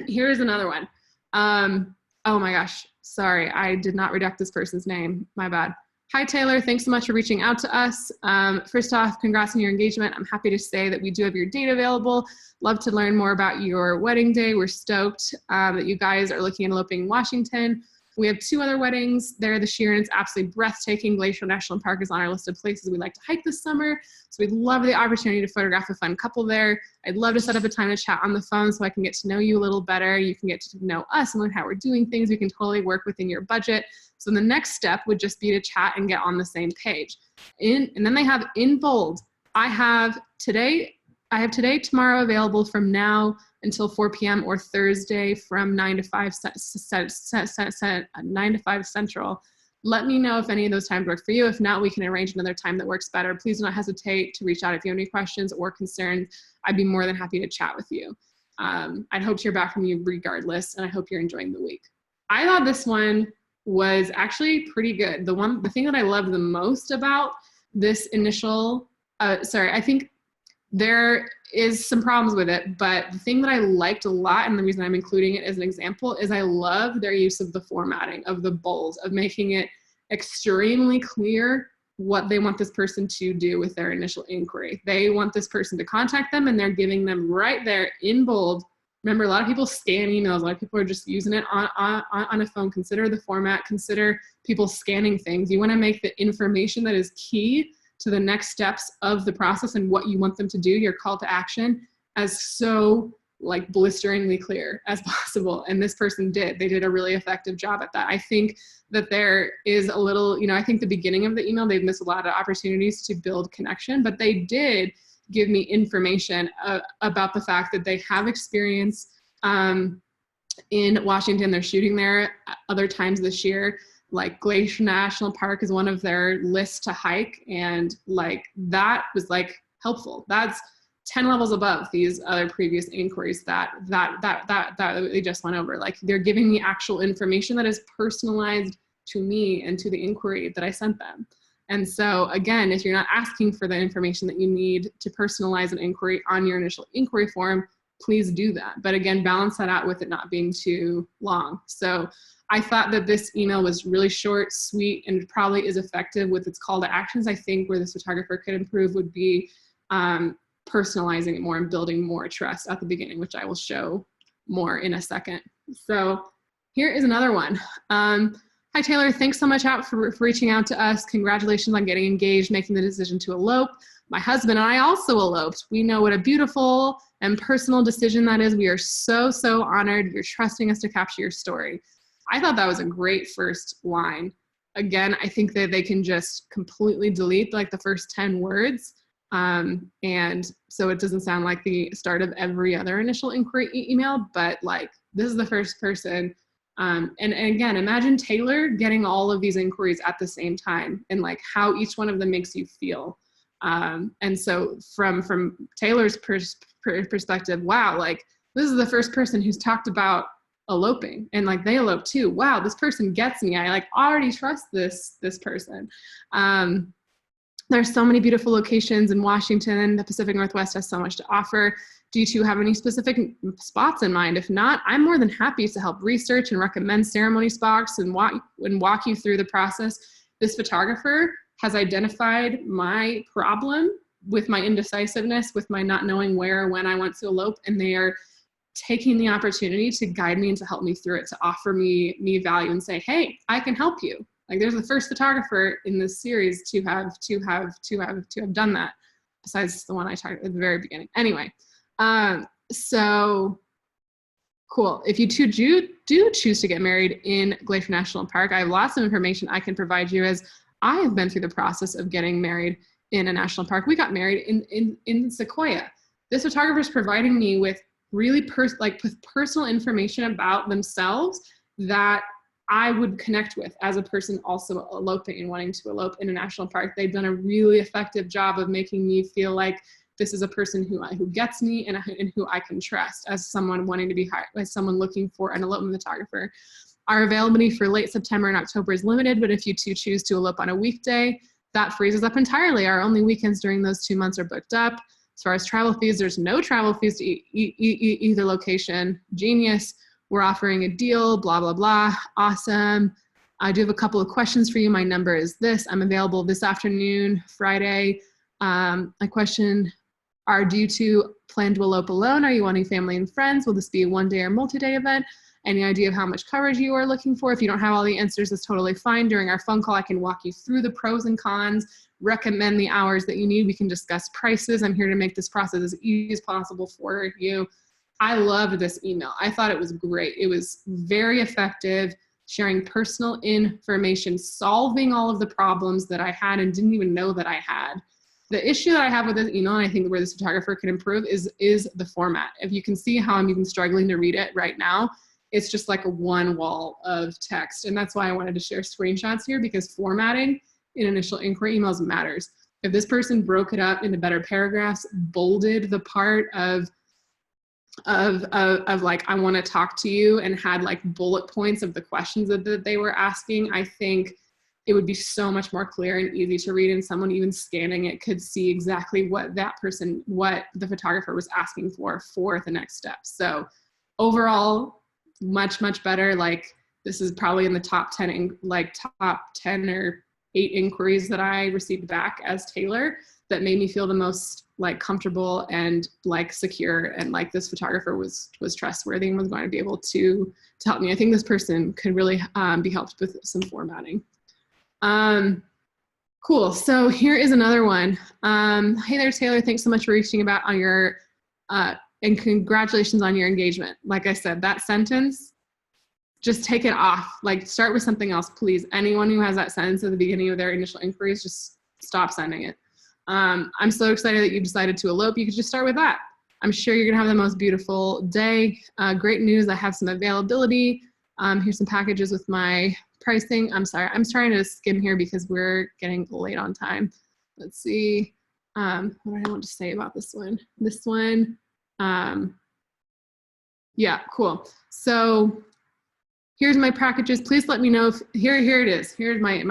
here's another one. Oh my gosh, sorry, I did not redact this person's name, my bad. Hi Taylor, thanks so much for reaching out to us. First off, congrats on your engagement. I'm happy to say that we do have your date available. Love to learn more about your wedding day. We're stoked that you guys are looking at eloping in Washington. We have 2 other weddings there this year, and it's absolutely breathtaking. Glacier National Park is on our list of places we'd like to hike this summer. So we'd love the opportunity to photograph a fun couple there. I'd love to set up a time to chat on the phone so I can get to know you a little better. You can get to know us and learn how we're doing things. We can totally work within your budget. So the next step would just be to chat and get on the same page. And then they have in bold, I have today, tomorrow available from now until 4 p.m. or Thursday from 9 to 5 Central. Let me know if any of those times work for you. If not, we can arrange another time that works better. Please do not hesitate to reach out if you have any questions or concerns. I'd be more than happy to chat with you. I'd hope to hear back from you regardless, and I hope you're enjoying the week. I thought this one was actually pretty good. The thing that I loved the most about this initial, I think there is some problems with it, but the thing that I liked a lot, and the reason I'm including it as an example, is I love their use of the formatting, of the bolds, of making it extremely clear what they want this person to do with their initial inquiry. They want this person to contact them, and they're giving them right there in bold. Remember, a lot of people scan emails. A lot of people are just using it on a phone. Consider the format. Consider people scanning things. You want to make the information that is key to the next steps of the process and what you want them to do, your call to action, as so like blisteringly clear as possible. And this person did. They did a really effective job at that. I think that there is a little, I think the beginning of the email, they've missed a lot of opportunities to build connection, but they did give me information about the fact that they have experience in Washington. They're shooting there other times this year. Like Glacier National Park is one of their lists to hike, and like that was like helpful. That's 10 levels above these other previous inquiries that they just went over. Like, they're giving me actual information that is personalized to me and to the inquiry that I sent them. And so again, if you're not asking for the information that you need to personalize an inquiry on your initial inquiry form, please do that. But again, balance that out with it not being too long. So I thought that this email was really short, sweet, and probably is effective with its call to actions. I think where this photographer could improve would be personalizing it more and building more trust at the beginning, which I will show more in a second. So here is another one. Hi Taylor, thanks so much for reaching out to us. Congratulations on getting engaged, making the decision to elope. My husband and I also eloped. We know what a beautiful and personal decision that is. We are so, so honored you're trusting us to capture your story. I thought that was a great first line. Again, I think that they can just completely delete like the first 10 words. And so it doesn't sound like the start of every other initial inquiry email, but like this is the first person. And again, imagine Taylor getting all of these inquiries at the same time and like how each one of them makes you feel. And so from Taylor's perspective, wow, like this is the first person who's talked about eloping, and like they elope too. Wow, this person gets me. I like already trust this person. There's so many beautiful locations in Washington. The Pacific Northwest has so much to offer. Do you two have any specific spots in mind? If not, I'm more than happy to help research and recommend ceremony spots and walk you through the process. This photographer has identified my problem with my indecisiveness, with my not knowing where or when I want to elope, and they are taking the opportunity to guide me and to help me through it, to offer me value and say, hey, I can help you. Like, there's the first photographer in this series to have done that, besides the one I talked at the very beginning. Anyway, so Cool. If you do choose to get married in Glacier National Park, I have lots of information I can provide you, as I have been through the process of getting married in a national park. We got married in Sequoia. This photographer is providing me with really personal information about themselves that I would connect with as a person also eloping and wanting to elope in a national park. They've done a really effective job of making me feel like this is a person who gets me and who I can trust as someone wanting to be hired, as someone looking for an elopement photographer. Our availability for late September and October is limited, but if you choose to elope on a weekday, that frees us up entirely. Our only weekends during those 2 months are booked up. As far as travel fees, there's no travel fees to either location. Genius. We're offering a deal, blah, blah, blah. Awesome. I do have a couple of questions for you. My number is this. I'm available this afternoon, Friday. My question, do you two plan to elope alone? Are you wanting family and friends? Will this be a one-day or multi-day event? Any idea of how much coverage you are looking for? If you don't have all the answers, that's totally fine. During our phone call, I can walk you through the pros and cons, recommend the hours that you need. We can discuss prices. I'm here to make this process as easy as possible for you. I loved this email. I thought it was great. It was very effective, sharing personal information, solving all of the problems that I had and didn't even know that I had. The issue that I have with this email, and I think where this photographer can improve, is the format. If you can see how I'm even struggling to read it right now, it's just like a one wall of text. And that's why I wanted to share screenshots here, because formatting in initial inquiry emails matters. If this person broke it up into better paragraphs, bolded the part of like, I want to talk to you, and had like bullet points of the questions that they were asking, I think it would be so much more clear and easy to read, and someone even scanning it could see exactly what the photographer was asking for the next step. So overall, much, much better. Like, this is probably in the top 10 or 8 inquiries that I received back as Taylor that made me feel the most like comfortable and like secure, and like this photographer was trustworthy and was going to be able to help me. I think this person could really be helped with some formatting. Cool. So here is another one. Hey there, Taylor. Thanks so much for reaching out on your, and congratulations on your engagement. Like I said, that sentence, just take it off. Like, start with something else, please. Anyone who has that sentence at the beginning of their initial inquiries, just stop sending it. I'm so excited that you decided to elope. You could just start with that. I'm sure you're gonna have the most beautiful day. Great news, I have some availability. Here's some packages with my pricing. I'm sorry, I'm trying to skim here because we're getting late on time. Let's see, what do I want to say about this one? Yeah, cool. So here's my packages. Please let me know if, here it is. Here's my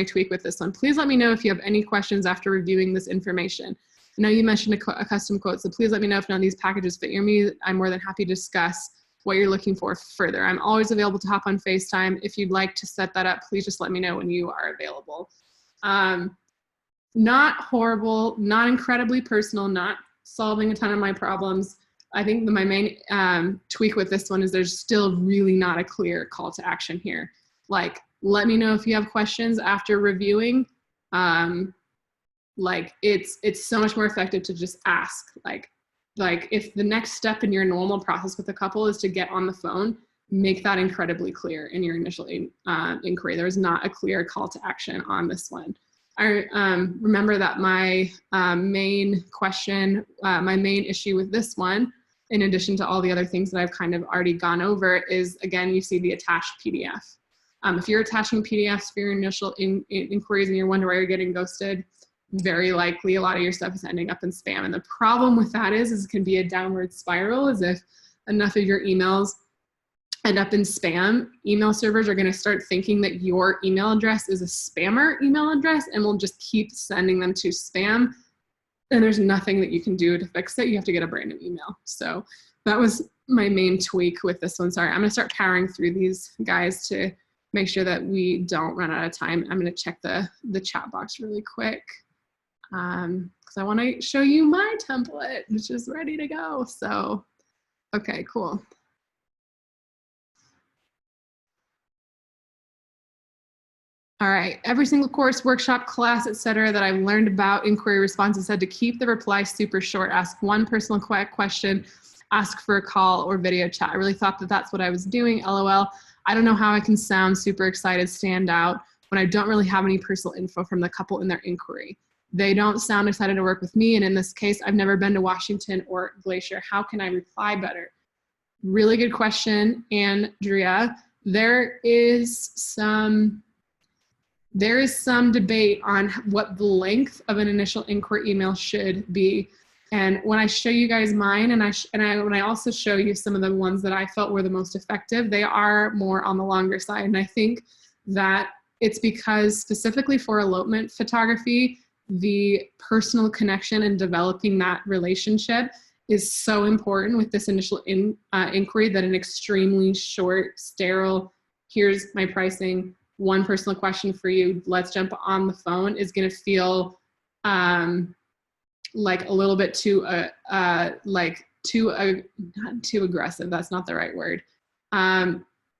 tweak with this one. Please let me know if you have any questions after reviewing this information. I know you mentioned a custom quote, so please let me know if none of these packages fit your needs. I'm more than happy to discuss what you're looking for further. I'm always available to hop on FaceTime. If you'd like to set that up, please just let me know when you are available. Not horrible, not incredibly personal, not solving a ton of my problems. I think my main tweak with this one is there's still really not a clear call to action here. Like, let me know if you have questions after reviewing. Like, it's so much more effective to just ask. Like if the next step in your normal process with a couple is to get on the phone, make that incredibly clear in your initial inquiry. There is not a clear call to action on this one. I remember that my main question, my main issue with this one, in addition to all the other things that I've kind of already gone over, is, again, you see the attached PDF. If you're attaching PDFs for your initial inquiries and you're wondering why you're getting ghosted, very likely a lot of your stuff is ending up in spam. And the problem with that is it can be a downward spiral, as if enough of your emails end up in spam. Email servers are going to start thinking that your email address is a spammer email address and will just keep sending them to spam. And there's nothing that you can do to fix it. You have to get a brand new email. So that was my main tweak with this one. Sorry, I'm going to start powering through these guys to make sure that we don't run out of time. I'm going to check the chat box really quick because I want to show you my template, which is ready to go. So, okay, cool. All right, every single course, workshop, class, etc. that I've learned about inquiry responses said to keep the reply super short, ask one personal question, ask for a call or video chat. I really thought that that's what I was doing, LOL. I don't know how I can sound super excited, stand out when I don't really have any personal info from the couple in their inquiry. They don't sound excited to work with me, and in this case, I've never been to Washington or Glacier. How can I reply better? Really good question, Andrea. There is some debate on what the length of an initial inquiry email should be. And when I show you guys mine, and when I also show you some of the ones that I felt were the most effective, they are more on the longer side. And I think that it's because specifically for elopement photography, the personal connection and developing that relationship is so important with this initial inquiry that an extremely short, sterile, here's my pricing, one personal question for you, let's jump on the phone, is going to feel like a little bit too not too aggressive. That's not the right word.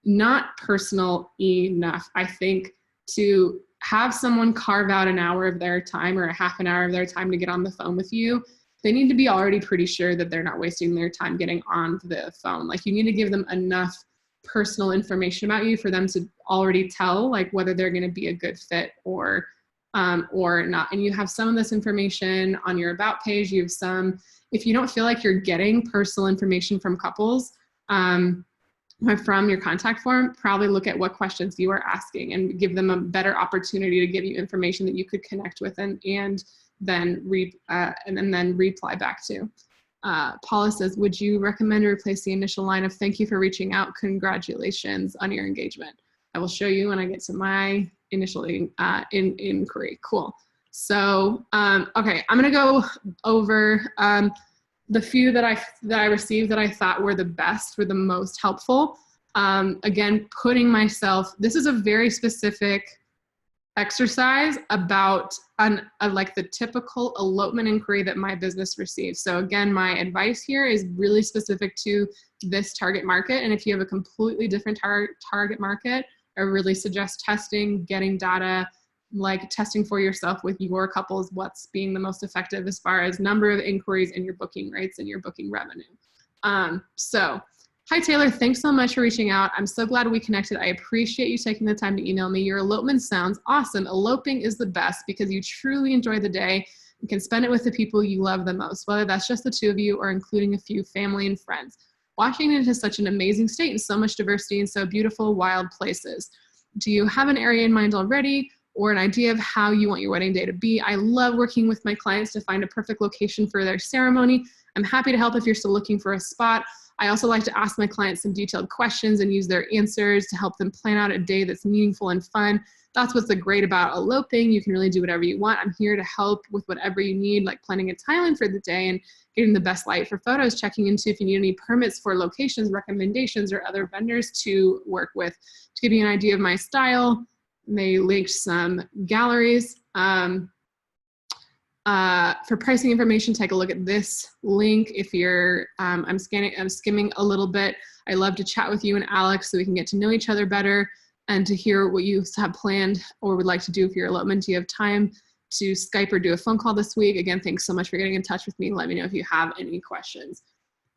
Not personal enough. I think to have someone carve out an hour of their time or a half an hour of their time to get on the phone with you, they need to be already pretty sure that they're not wasting their time getting on the phone. Like, you need to give them enough personal information about you for them to already tell like whether they're going to be a good fit or not. And you have some of this information on your about page. You have some, if you don't feel like you're getting personal information from couples from your contact form, probably look at what questions you are asking and give them a better opportunity to give you information that you could connect with and then reply back to. Paula says, would you recommend to replace the initial line of thank you for reaching out, congratulations on your engagement? I will show you when I get to my initial inquiry. Cool. So, okay, I'm gonna go over the few that I received that I thought were the best, were the most helpful. Again, putting myself, this is a very specific exercise about like the typical elopement inquiry that my business receives. So again, my advice here is really specific to this target market. And if you have a completely different target market, I really suggest testing, getting data, like testing for yourself with your couples, what's being the most effective as far as number of inquiries and your booking rates and your booking revenue. So hi, Taylor. Thanks so much for reaching out. I'm so glad we connected. I appreciate you taking the time to email me. Your elopement sounds awesome. Eloping is the best because you truly enjoy the day and can spend it with the people you love the most, whether that's just the two of you or including a few family and friends. Washington is such an amazing state and so much diversity and so beautiful, wild places. Do you have an area in mind already or an idea of how you want your wedding day to be? I love working with my clients to find a perfect location for their ceremony. I'm happy to help if you're still looking for a spot. I also like to ask my clients some detailed questions and use their answers to help them plan out a day that's meaningful and fun. That's what's great about eloping. You can really do whatever you want. I'm here to help with whatever you need, like planning a timeline for the day and getting the best light for photos, checking into if you need any permits for locations, recommendations, or other vendors to work with. To give you an idea of my style, they linked some galleries. For pricing information, take a look at this link. If you're, I'm skimming a little bit. I love to chat with you and Alex so we can get to know each other better and to hear what you have planned or would like to do for your elopement. Do you have time to Skype or do a phone call this week? Again, thanks so much for getting in touch with me. Let me know if you have any questions.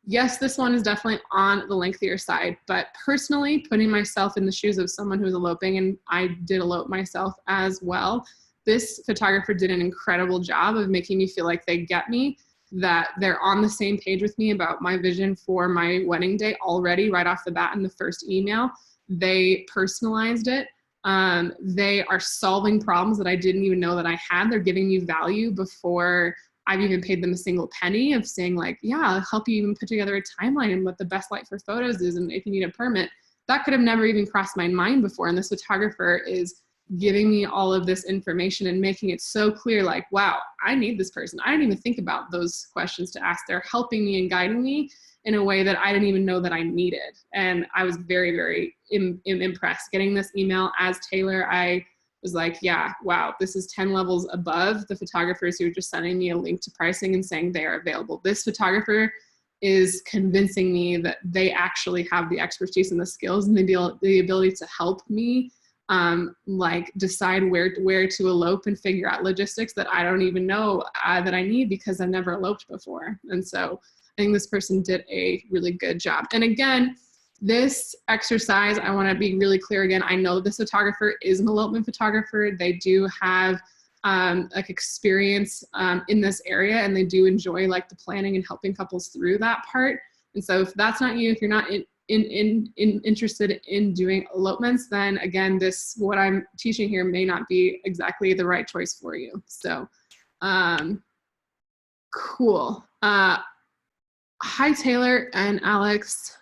Yes, this one is definitely on the lengthier side, but personally, putting myself in the shoes of someone who's eloping, and I did elope myself as well, this photographer did an incredible job of making me feel like they get me, that they're on the same page with me about my vision for my wedding day already right off the bat in the first email. They personalized it. They are solving problems that I didn't even know that I had. They're giving me value before I've even paid them a single penny, of saying like, yeah, I'll help you even put together a timeline and what the best light for photos is and if you need a permit. That could have never even crossed my mind before. And this photographer is giving me all of this information and making it so clear, like, wow, I need this person. I didn't even think about those questions to ask. They're helping me and guiding me in a way that I didn't even know that I needed. And I was very, very impressed. Getting this email as Taylor, I was like, yeah, wow, this is 10 levels above the photographers who are just sending me a link to pricing and saying they are available. This photographer is convincing me that they actually have the expertise and the skills and the ability to help me like decide where to elope and figure out logistics that I don't even know that I need because I've never eloped before. And so I think this person did a really good job. And again, this exercise, I want to be really clear again. I know this photographer is an elopement photographer. They do have like experience in this area, and they do enjoy like the planning and helping couples through that part. And so if that's not you, if you're not interested in doing elopements, then again, what I'm teaching here may not be exactly the right choice for you. So cool. Hi, Taylor and Alex.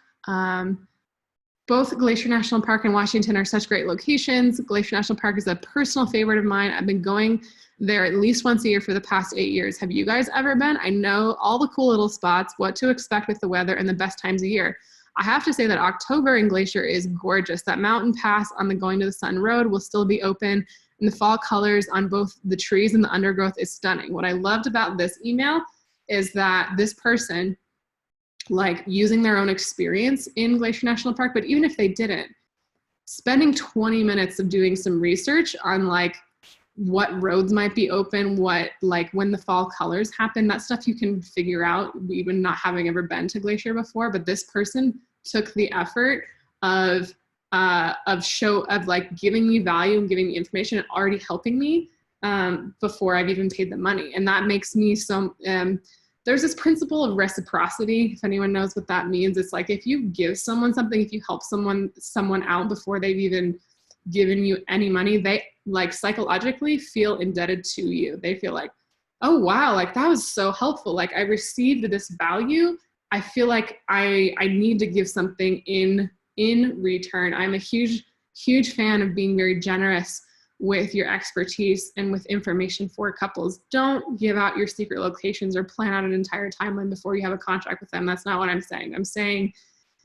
Both Glacier National Park and Washington are such great locations. Glacier National Park is a personal favorite of mine. I've been going there at least once a year for the past 8 years. Have you guys ever been? I know all the cool little spots, what to expect with the weather, and the best times of year. I have to say that October in Glacier is gorgeous. That mountain pass on the Going to the Sun Road will still be open, and the fall colors on both the trees and the undergrowth is stunning. What I loved about this email is that this person, like using their own experience in Glacier National Park, but even if they didn't, spending 20 minutes of doing some research on like what roads might be open, what like when the fall colors happen, that stuff you can figure out even not having ever been to Glacier before. But this person took the effort of like giving me value and giving me information and already helping me before I've even paid the money. And that makes me so, there's this principle of reciprocity. If anyone knows what that means, it's like if you give someone something, if you help someone out before they've even given you any money, they like psychologically feel indebted to you. They feel like, oh wow, like that was so helpful. Like I received this value. I feel like I need to give something in return. I'm a huge fan of being very generous with your expertise and with information for couples. Don't give out your secret locations or plan out an entire timeline before you have a contract with them. That's not what I'm saying. I'm saying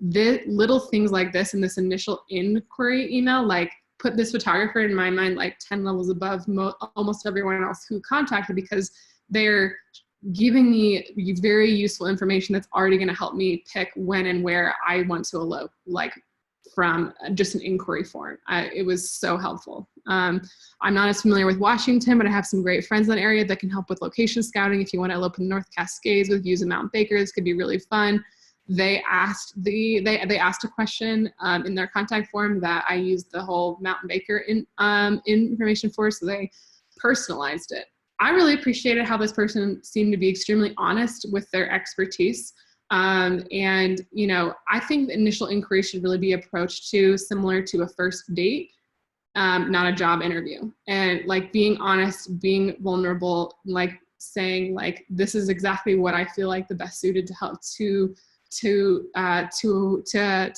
the little things like this in this initial inquiry email, like put this photographer in my mind like 10 levels above almost everyone else who contacted, because they're giving me very useful information that's already going to help me pick when and where I want to elope, like from just an inquiry form. It was so helpful. I'm not as familiar with Washington, but I have some great friends in that area that can help with location scouting. If you want to elope in the North Cascades with views of Mount Baker, this could be really fun. They asked they asked a question in their contact form that I used the whole Mountain Baker information for, so they personalized it. I really appreciated how this person seemed to be extremely honest with their expertise. And, you know, I think the initial inquiry should really be approached similar to a first date, not a job interview. And like being honest, being vulnerable, like saying like, this is exactly what I feel like the best suited to help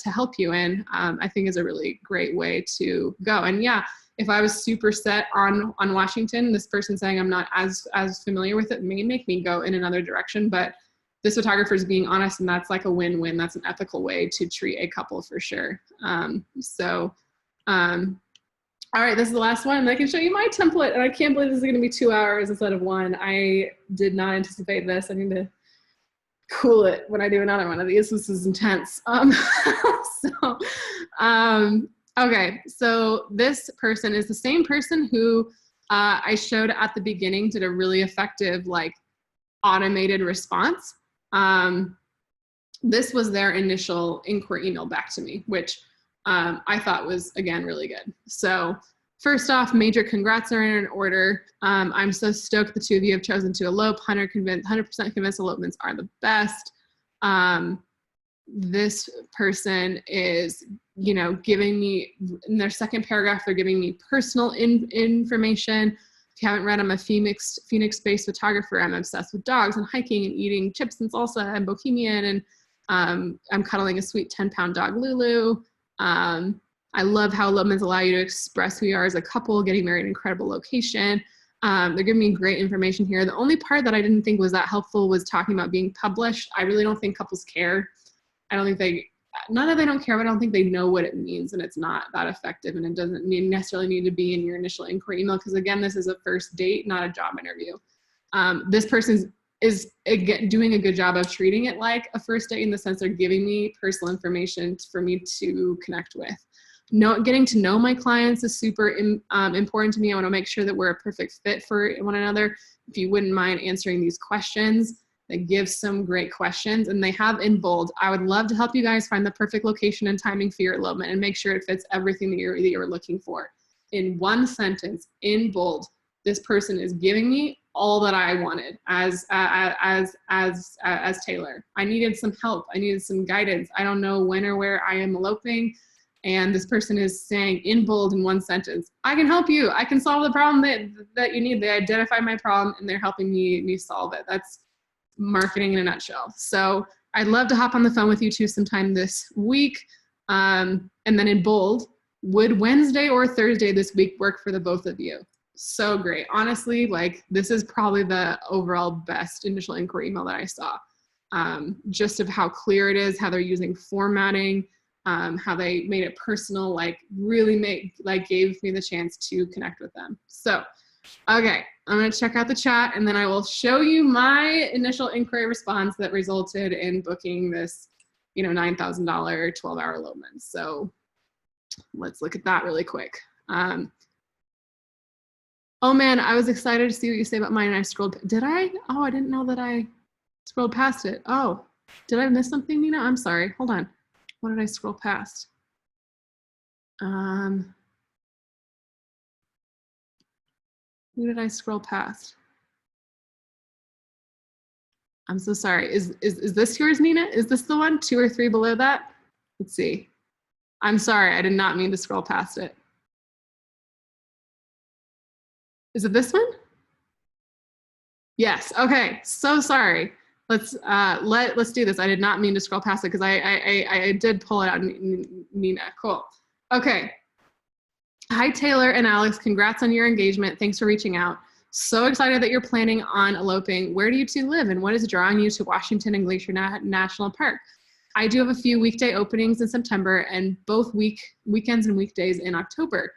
help you in, I think is a really great way to go. And yeah, if I was super set on Washington, this person saying I'm not as familiar with it may make me go in another direction, but this photographer is being honest, and that's like a win-win. That's an ethical way to treat a couple for sure. All right, this is the last one, and I can show you my template, and I can't believe this is gonna be 2 hours instead of 1. I did not anticipate this. I need to cool it when I do another one of these. This is intense. Okay, so this person is the same person who I showed at the beginning did a really effective like automated response. This was their initial inquiry email back to me, which I thought was, again, really good. So first off, major congrats are in order. I'm so stoked the two of you have chosen to elope. 100% convinced elopements are the best. This person is, you know, giving me, in their second paragraph, they're giving me personal information. If you haven't read, I'm a Phoenix-based photographer. I'm obsessed with dogs and hiking and eating chips and salsa and bohemian, and I'm cuddling a sweet 10-pound dog, Lulu. I love how elopements allow you to express who you are as a couple, getting married in an incredible location. They're giving me great information here. The only part that I didn't think was that helpful was talking about being published. I really don't think couples care. I don't think not that they don't care, but I don't think they know what it means, and it's not that effective, and it doesn't necessarily need to be in your initial inquiry email, because again, this is a first date, not a job interview. This person is doing a good job of treating it like a first date, in the sense they're giving me personal information for me to connect with. Getting to know my clients is super important to me. I want to make sure that we're a perfect fit for one another. If you wouldn't mind answering these questions, that gives some great questions, and they have in bold, I would love to help you guys find the perfect location and timing for your elopement and make sure it fits everything that you're looking for. In one sentence, in bold, this person is giving me all that I wanted as Taylor. I needed some help. I needed some guidance. I don't know when or where I am eloping. And this person is saying in bold in one sentence, I can help you. I can solve the problem that you need. They identify my problem and they're helping me solve it. That's marketing in a nutshell. So I'd love to hop on the phone with you two sometime this week. And then in bold, would Wednesday or Thursday this week work for the both of you? So great. Honestly, like this is probably the overall best initial inquiry email that I saw. Just of how clear it is, how they're using formatting, how they made it personal, like really gave me the chance to connect with them. So, okay, I'm gonna check out the chat and then I will show you my initial inquiry response that resulted in booking this, $9,000 12-hour elopement. So let's look at that really quick. Oh man, I was excited to see what you say about mine and I scrolled. Did I? Oh, I didn't know that I scrolled past it. Oh, did I miss something, Nina? I'm sorry, hold on. What did I scroll past? Who did I scroll past? I'm so sorry. Is this yours, Nina? Is this the one? 2 or 3 below that? Let's see. I'm sorry, I did not mean to scroll past it. Is it this one? Yes, okay, so sorry. Let's do this. I did not mean to scroll past it because I did pull it out, Nina, cool. Okay. Hi, Taylor and Alex, congrats on your engagement. Thanks for reaching out. So excited that you're planning on eloping. Where do you two live and what is drawing you to Washington and Glacier National Park? I do have a few weekday openings in September and both weekends and weekdays in October.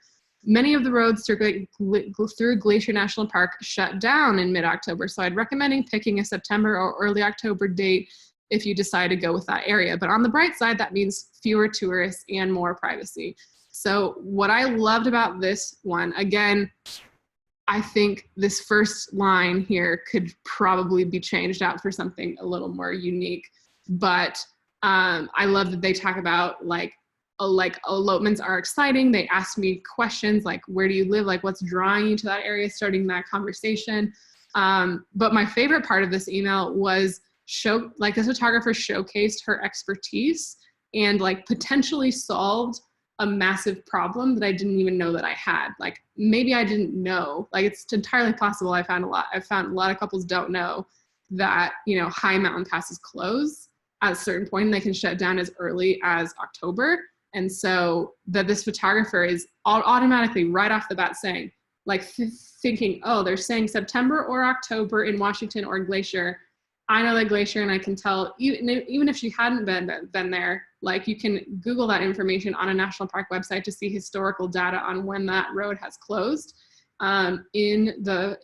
Many of the roads through Glacier National Park shut down in mid-October, so I'd recommend picking a September or early October date if you decide to go with that area. But on the bright side, that means fewer tourists and more privacy. So what I loved about this one, again, I think this first line here could probably be changed out for something a little more unique. But I love that they talk about elopements are exciting. They ask me questions like, where do you live? Like, what's drawing you to that area? Starting that conversation. But my favorite part of this email was the photographer showcased her expertise and potentially solved a massive problem that I didn't even know that I had. Like maybe I didn't know, it's entirely possible. I've found a lot of couples don't know that, high mountain passes close at a certain point and they can shut down as early as October. And so that this photographer is automatically right off the bat saying, thinking, oh, they're saying September or October in Washington or Glacier. I know that Glacier and I can tell, even if she hadn't been there, you can Google that information on a national park website to see historical data on when that road has closed in the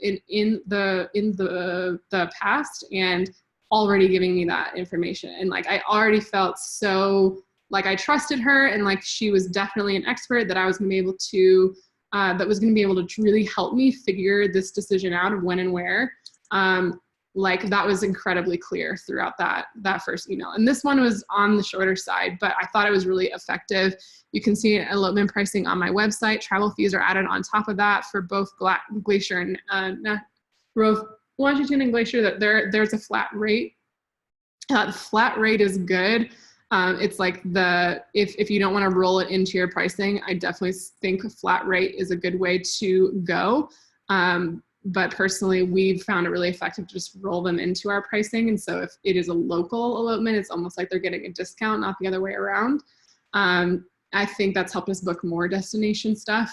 past, and already giving me that information. And I already felt so I trusted her, and she was definitely an expert that I was gonna be able to, that was gonna be able to really help me figure this decision out of when and where. That was incredibly clear throughout that first email. And this one was on the shorter side, but I thought it was really effective. You can see elopement pricing on my website. Travel fees are added on top of that for both Glacier and Washington and Glacier. That there's a flat rate. The flat rate is good. It's if you don't want to roll it into your pricing, I definitely think a flat rate is a good way to go. But personally, we've found it really effective to just roll them into our pricing. And so if it is a local elopement, it's almost like they're getting a discount, not the other way around. I think that's helped us book more destination stuff.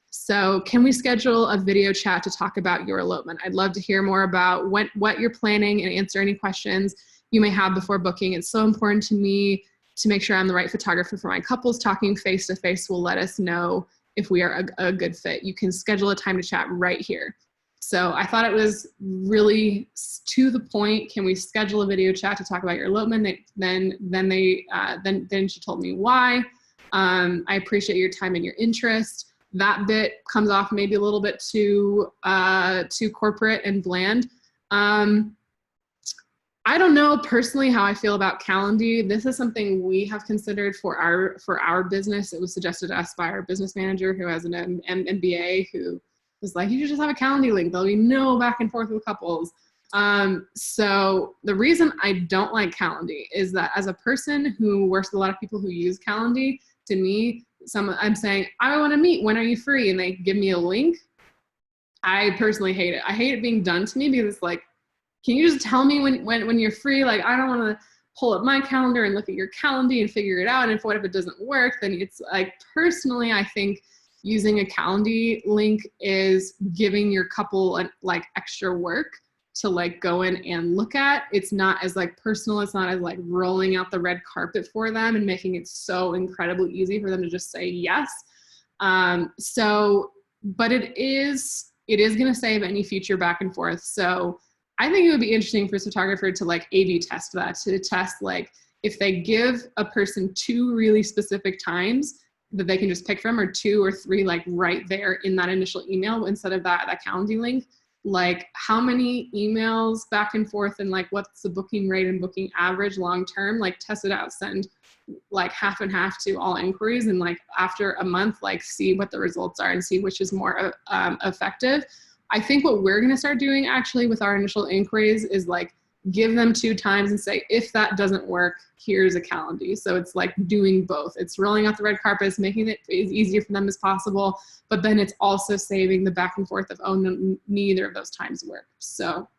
So can we schedule a video chat to talk about your elopement? I'd love to hear more about what you're planning and answer any questions you may have before booking. It's so important to me to make sure I'm the right photographer for my couples. Talking face-to-face will let us know if we are a good fit. You can schedule a time to chat right here. So I thought it was really to the point. Can we schedule a video chat to talk about your elopement? Then she told me why. I appreciate your time and your interest. That bit comes off maybe a little bit too corporate and bland. I don't know personally how I feel about Calendly. This is something we have considered for our business. It was suggested to us by our business manager who has an MBA, who was like, you should just have a Calendly link. There'll be no back and forth with couples. So the reason I don't like Calendly is that as a person who works with a lot of people who use Calendly, to me, I'm saying, I want to meet, when are you free? And they give me a link. I personally hate it. I hate it being done to me because it's like, can you just tell me when you're free? Like, I don't want to pull up my calendar and look at your Calendly and figure it out. And what if it doesn't work? Then it's like, personally, I think using a Calendly link is giving your couple like extra work to like go in and look at. It's not as like personal. It's not as like rolling out the red carpet for them and making it so incredibly easy for them to just say yes. But it is going to save any future back and forth. So I think it would be interesting for a photographer to like A/B test that, to test like if they give a person 2 really specific times that they can just pick from, or 2 or 3 like right there in that initial email instead of that Calendly link, like how many emails back and forth and like what's the booking rate and booking average long term, like test it out, send like half and half to all inquiries, and like after a month, like see what the results are and see which is more effective. I think what we're going to start doing actually with our initial inquiries is like give them 2 times and say, if that doesn't work, here's a Calendly. So it's like doing both. It's rolling out the red carpets, making it as easier for them as possible, but then it's also saving the back and forth of, oh, no, neither of those times work. So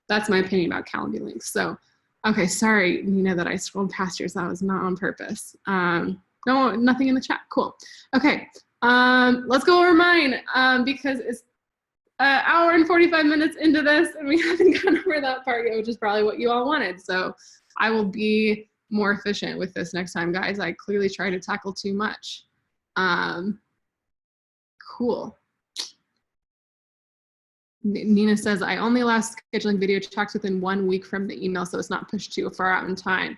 that's my opinion about Calendly links. So, okay, sorry, Nina, that I scrolled past yours. That was not on purpose. No, nothing in the chat. Cool. Okay, let's go over mine because it's an hour and 45 minutes into this and we haven't gone over that part yet, which is probably what you all wanted. So I will be more efficient with this next time, guys. I clearly try to tackle too much. Cool. Nina says, I only allow scheduling video talks within 1 week from the email, so it's not pushed too far out in time.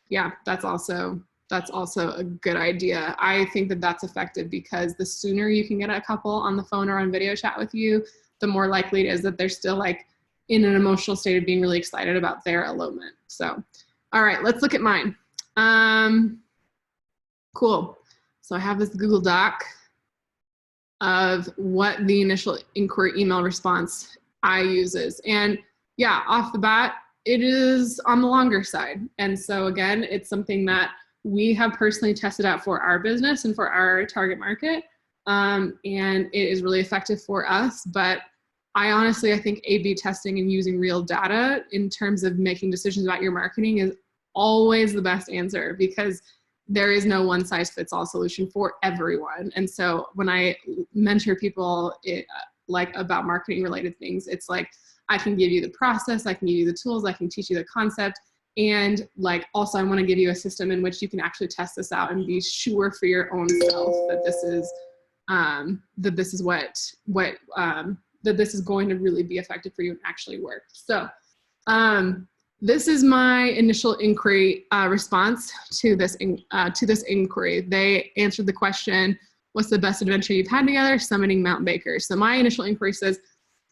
Yeah, that's also a good idea. I think that that's effective because the sooner you can get a couple on the phone or on video chat with you, the more likely it is that they're still like in an emotional state of being really excited about their elopement. So, all right, let's look at mine. Cool. So I have this Google Doc of what the initial inquiry email response I uses. And yeah, off the bat, it is on the longer side. And so again, it's something that we have personally tested out for our business and for our target market. And it is really effective for us. But I think A/B testing and using real data in terms of making decisions about your marketing is always the best answer, because there is no one size fits all solution for everyone. And so when I mentor people like about marketing related things, it's like, I can give you the process, I can give you the tools, I can teach you the concept. And like, also I want to give you a system in which you can actually test this out and be sure for your own self that this is, that this is going to really be effective for you and actually work. So, this is my initial inquiry response to this inquiry. They answered the question, what's the best adventure you've had together? Summiting Mount Baker. So my initial inquiry says,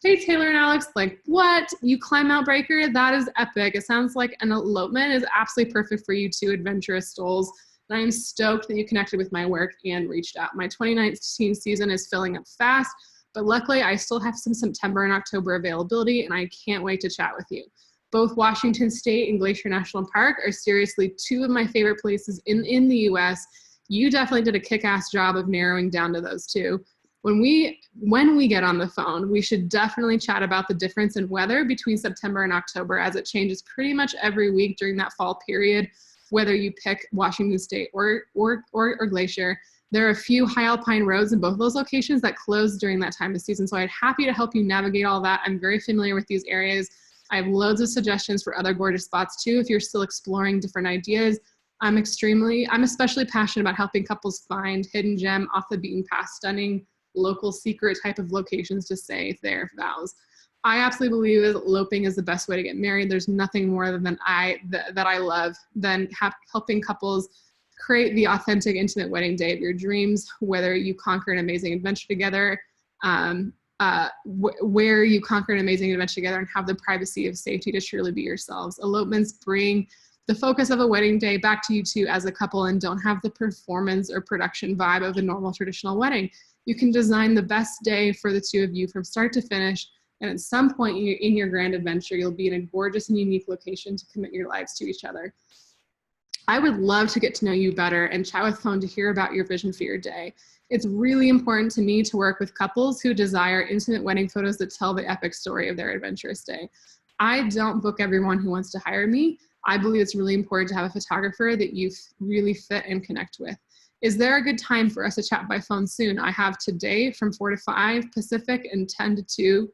hey, Taylor and Alex, like, what? You climb Mount Baker? That is epic. It sounds like an elopement is absolutely perfect for you two adventurous souls. And I am stoked that you connected with my work and reached out. My 2019 season is filling up fast, but luckily I still have some September and October availability, and I can't wait to chat with you. Both Washington State and Glacier National Park are seriously 2 of my favorite places in the US. You definitely did a kick-ass job of narrowing down to those 2. When we get on the phone, we should definitely chat about the difference in weather between September and October, as it changes pretty much every week during that fall period, whether you pick Washington State or Glacier. There are a few high alpine roads in both of those locations that close during that time of season, so I'd happy to help you navigate all that. I'm very familiar with these areas. I have loads of suggestions for other gorgeous spots too if you're still exploring different ideas. I'm especially passionate about helping couples find hidden gem, off the beaten path, stunning, local secret type of locations to say their vows. I absolutely believe that eloping is the best way to get married. There's nothing more that I love than helping couples create the authentic, intimate wedding day of your dreams, whether you conquer an amazing adventure together where you conquer an amazing adventure together and have the privacy of safety to truly be yourselves. Elopements bring the focus of a wedding day back to you two as a couple and don't have the performance or production vibe of a normal traditional wedding. You can design the best day for the two of you from start to finish, and at some point in your grand adventure, you'll be in a gorgeous and unique location to commit your lives to each other. I would love to get to know you better and chat with Phone to hear about your vision for your day. It's really important to me to work with couples who desire intimate wedding photos that tell the epic story of their adventurous day. I don't book everyone who wants to hire me. I believe it's really important to have a photographer that you really fit and connect with. Is there a good time for us to chat by phone soon? I have today from 4 to 5 Pacific and 10 to 2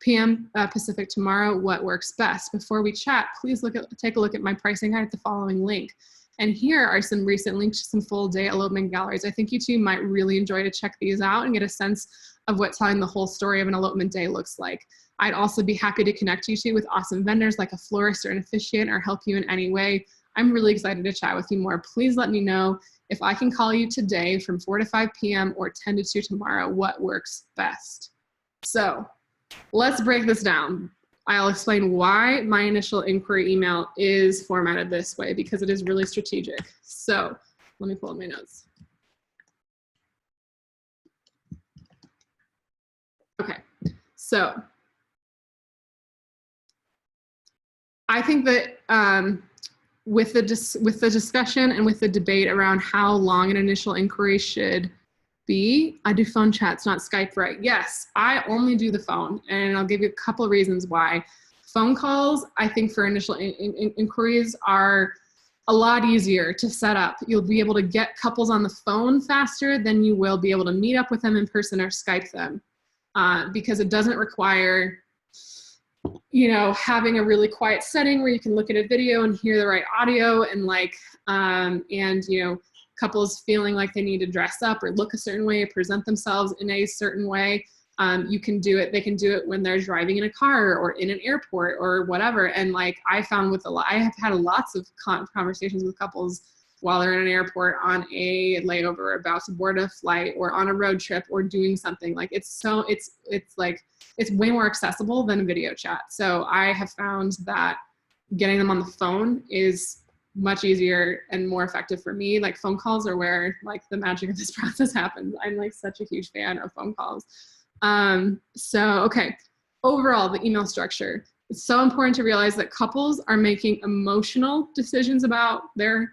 p.m. Pacific tomorrow. What works best? Before we chat, please take a look at my pricing guide at the following link. And here are some recent links to some full day elopement galleries. I think you two might really enjoy to check these out and get a sense of what telling the whole story of an elopement day looks like. I'd also be happy to connect you two with awesome vendors like a florist or an officiant or help you in any way. I'm really excited to chat with you more. Please let me know if I can call you today from 4 to 5 p.m. or 10 to 2 tomorrow, what works best. So let's break this down. I'll explain why my initial inquiry email is formatted this way, because it is really strategic. So let me pull up my notes. Okay, so I think that with the discussion and with the debate around how long an initial inquiry should be, I do phone chats, not Skype, right? Yes, I only do the phone, and I'll give you a couple of reasons why. Phone calls, I think for initial inquiries are a lot easier to set up. You'll be able to get couples on the phone faster than you will be able to meet up with them in person or Skype them, because it doesn't require, you know, having a really quiet setting where you can look at a video and hear the right audio and like, and you know, couples feeling like they need to dress up or look a certain way, present themselves in a certain way. You can do it, they can do it when they're driving in a car or in an airport or whatever. And like I found with I have had lots of conversations with couples while they're in an airport, on a layover, about to board a flight, or on a road trip, or doing something. Like it's way more accessible than a video chat. So I have found that getting them on the phone is much easier and more effective for me. Like phone calls are where like the magic of this process happens. I'm like such a huge fan of phone calls. Okay, overall, the email structure. It's so important to realize that couples are making emotional decisions about their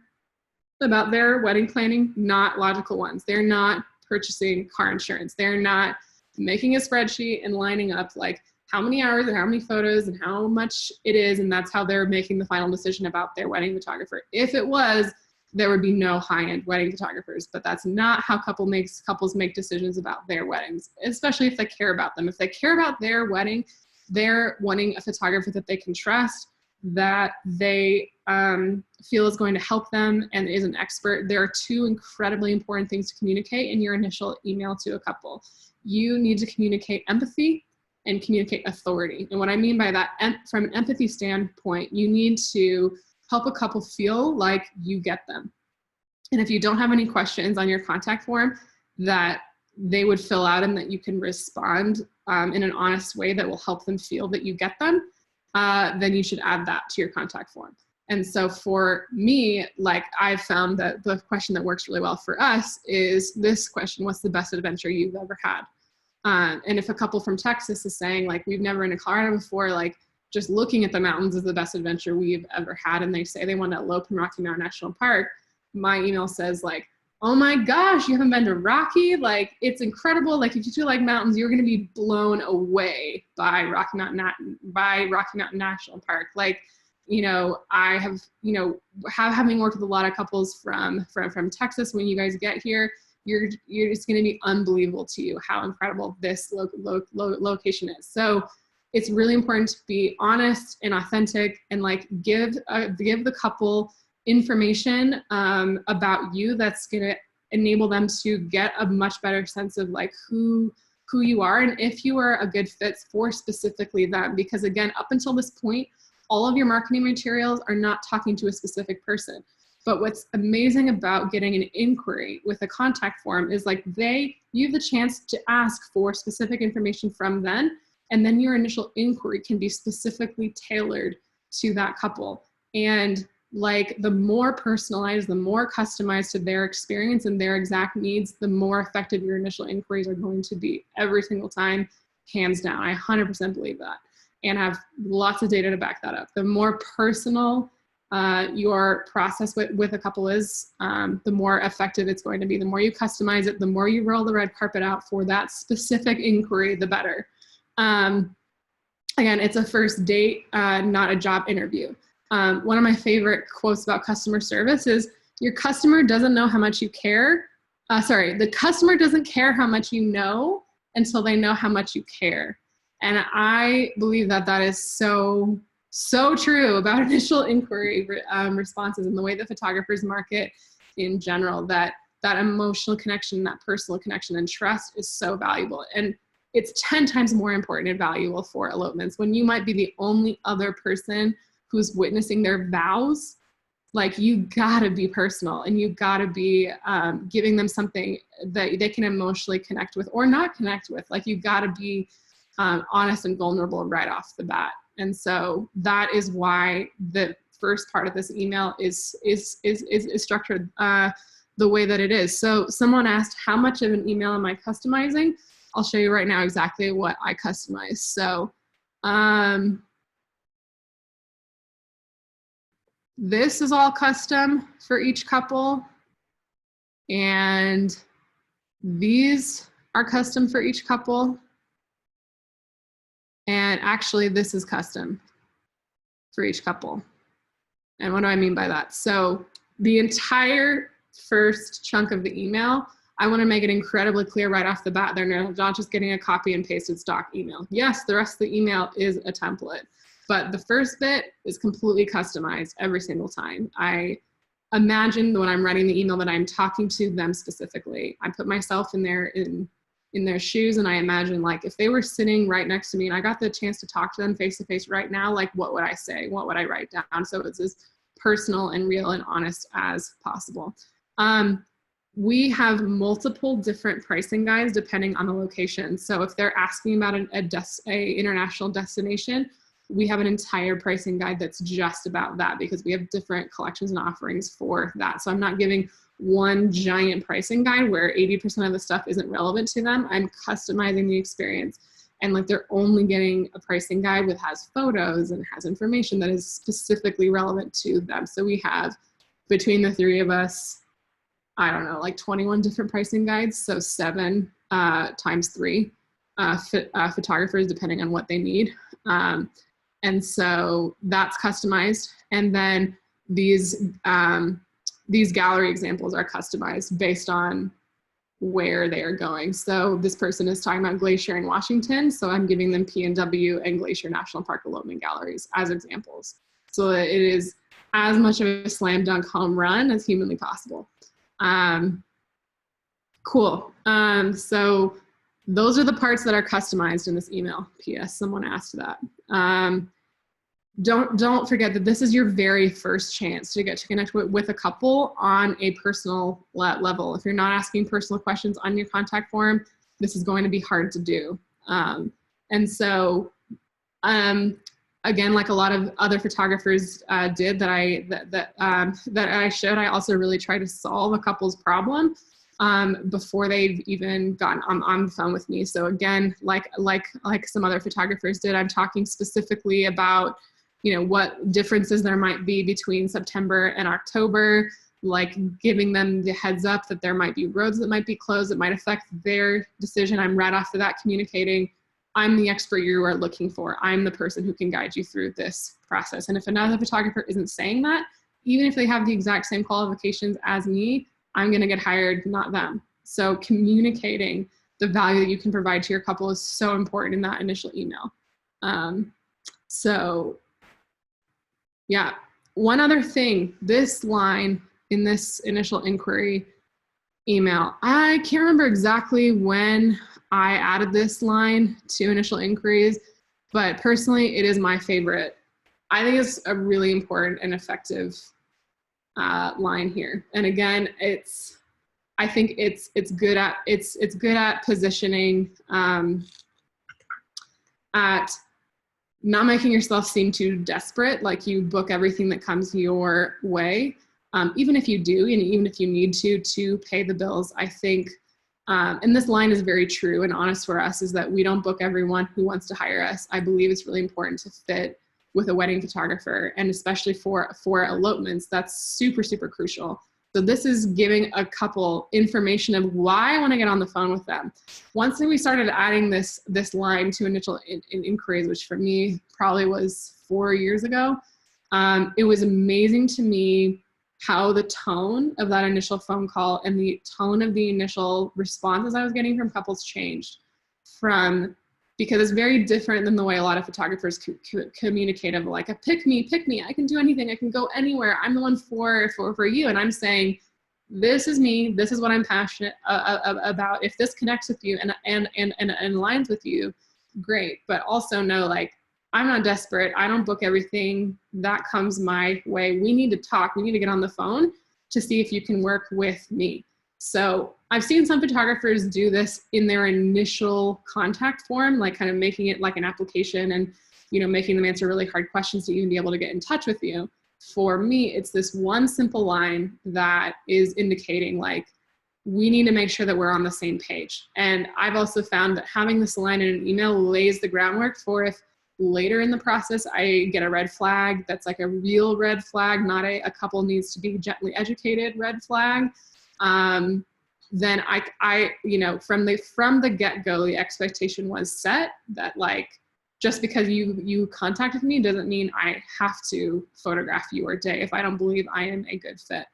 wedding planning, not logical ones. They're not purchasing car insurance. They're not making a spreadsheet and lining up like how many hours and how many photos and how much it is, and that's how they're making the final decision about their wedding photographer. If it was, there would be no high-end wedding photographers, but that's not how couples make decisions about their weddings, especially if they care about them. If they care about their wedding, they're wanting a photographer that they can trust, that they feel is going to help them and is an expert. There are two incredibly important things to communicate in your initial email to a couple. You need to communicate empathy and communicate authority. And what I mean by that, from an empathy standpoint, you need to help a couple feel like you get them. And if you don't have any questions on your contact form that they would fill out and that you can respond in an honest way that will help them feel that you get them, then you should add that to your contact form. And so for me, like I've found that the question that works really well for us is this question: what's the best adventure you've ever had? And if a couple from Texas is saying like, we've never been to Colorado before, like just looking at the mountains is the best adventure we've ever had, and they say they want to elope in Rocky Mountain National Park, my email says like, oh my gosh, you haven't been to Rocky? Like, it's incredible. Like, if you do like mountains, you're going to be blown away by Rocky Mountain National Park. Like, you know, I have, you know, having worked with a lot of couples from Texas, when you guys get here, you're just going to be unbelievable to you how incredible this location is. So it's really important to be honest and authentic and like give the couple information about you that's going to enable them to get a much better sense of like who you are and if you are a good fit for specifically them. Because again, up until this point, all of your marketing materials are not talking to a specific person. But what's amazing about getting an inquiry with a contact form is like you have the chance to ask for specific information from them, and then your initial inquiry can be specifically tailored to that couple. And like the more personalized, the more customized to their experience and their exact needs, the more effective your initial inquiries are going to be every single time, hands down. I 100% believe that, and have lots of data to back that up. The more personal your process with a couple is, the more effective it's going to be. The more you customize it, the more you roll the red carpet out for that specific inquiry, the better. Again, it's a first date, not a job interview. One of my favorite quotes about customer service is, your customer doesn't know how much you care. The customer doesn't care how much you know until they know how much you care. And I believe that that is so true about initial inquiry responses and the way that photographers market in general, that emotional connection, that personal connection and trust is so valuable. And it's 10 times more important and valuable for elopements when you might be the only other person who's witnessing their vows. Like, you gotta be personal, and you gotta be giving them something that they can emotionally connect with or not connect with. Like, you gotta be honest and vulnerable right off the bat. And so that is why the first part of this email is structured the way that it is. So someone asked, how much of an email am I customizing? I'll show you right now exactly what I customize. So this is all custom for each couple, and these are custom for each couple. And actually, this is custom for each couple. And what do I mean by that? So the entire first chunk of the email, I want to make it incredibly clear right off the bat. They're not just getting a copy and pasted stock email. Yes, the rest of the email is a template, but the first bit is completely customized every single time. I imagine when I'm writing the email that I'm talking to them specifically. I put myself in their shoes, and I imagine, like, if they were sitting right next to me and I got the chance to talk to them face to face right now, like, what would I say? What would I write down? So it's as personal and real and honest as possible. We have multiple different pricing guides depending on the location. So if they're asking about an international destination, we have an entire pricing guide that's just about that, because we have different collections and offerings for that. So I'm not giving one giant pricing guide where 80% of the stuff isn't relevant to them. I'm customizing the experience, and like, they're only getting a pricing guide that has photos and has information that is specifically relevant to them. So we have, between the three of us, I don't know, like 21 different pricing guides. So 7 times 3 photographers, depending on what they need. And so that's customized. And then these gallery examples are customized based on where they are going. So this person is talking about Glacier in Washington. So I'm giving them PNW and Glacier National Park elopement galleries as examples. So it is as much of a slam dunk home run as humanly possible. Cool. So those are the parts that are customized in this email. P.S. Someone asked that. Don't forget that this is your very first chance to get to connect with a couple on a personal level. If you're not asking personal questions on your contact form, this is going to be hard to do. And so, again, like a lot of other photographers did that I showed, I also really try to solve a couple's problem before they've even gotten on the phone with me. So again, like some other photographers did, I'm talking specifically about, you know, what differences there might be between September and October, like giving them the heads up that there might be roads that might be closed that might affect their decision. I'm right off of that communicating, I'm the expert you are looking for. I'm the person who can guide you through this process. And if another photographer isn't saying that, even if they have the exact same qualifications as me, I'm going to get hired, not them. So communicating the value that you can provide to your couple is so important in that initial email. So yeah, one other thing, this line in this initial inquiry email, I can't remember exactly when I added this line to initial inquiries, but personally, it is my favorite. I think it's a really important and effective line here. And again, I think it's good at positioning, at not making yourself seem too desperate, like you book everything that comes your way. Even if you do, and even if you need to pay the bills, I think, and this line is very true and honest for us, is that we don't book everyone who wants to hire us. I believe it's really important to fit with a wedding photographer, and especially for elopements, that's super, super crucial. So this is giving a couple information of why I want to get on the phone with them. Once we started adding this line to initial inquiries, which for me probably was 4 years ago, it was amazing to me how the tone of that initial phone call and the tone of the initial responses I was getting from couples changed because it's very different than the way a lot of photographers communicate of like, pick me, I can do anything, I can go anywhere, I'm the one for you. And I'm saying, this is me, this is what I'm passionate about. If this connects with you and aligns with you, great. But also know, like, I'm not desperate, I don't book everything that comes my way. We need to talk, we need to get on the phone to see if you can work with me. So I've seen some photographers do this in their initial contact form, like kind of making it like an application and, you know, making them answer really hard questions to even be able to get in touch with you. For me, it's this one simple line that is indicating, like, we need to make sure that we're on the same page. And I've also found that having this line in an email lays the groundwork for if later in the process I get a red flag that's like a real red flag, not a couple needs to be gently educated red flag. Then I, you know, from the get-go, the expectation was set that, like, just because you contacted me doesn't mean I have to photograph your day if I don't believe I am a good fit.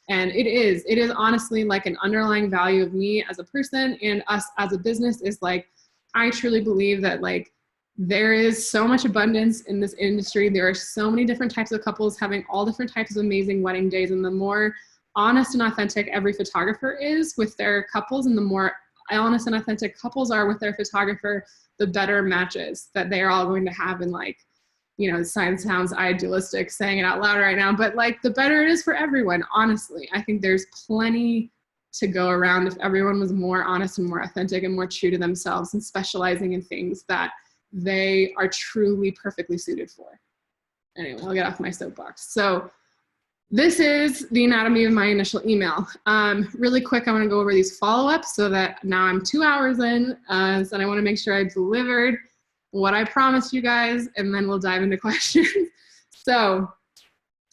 And it is honestly like an underlying value of me as a person and us as a business is, like, I truly believe that, like, there is so much abundance in this industry. There are so many different types of couples having all different types of amazing wedding days. And the more honest and authentic every photographer is with their couples, and the more honest and authentic couples are with their photographer, the better matches that they are all going to have. And, like, you know, it sounds idealistic saying it out loud right now, but, like, the better it is for everyone, honestly. I think there's plenty to go around if everyone was more honest and more authentic and more true to themselves and specializing in things that they are truly perfectly suited for. Anyway, I'll get off my soapbox. So this is the anatomy of my initial email. Really quick, I want to go over these follow-ups so that now I'm 2 hours in, so I want to make sure I delivered what I promised you guys, and then we'll dive into questions. So,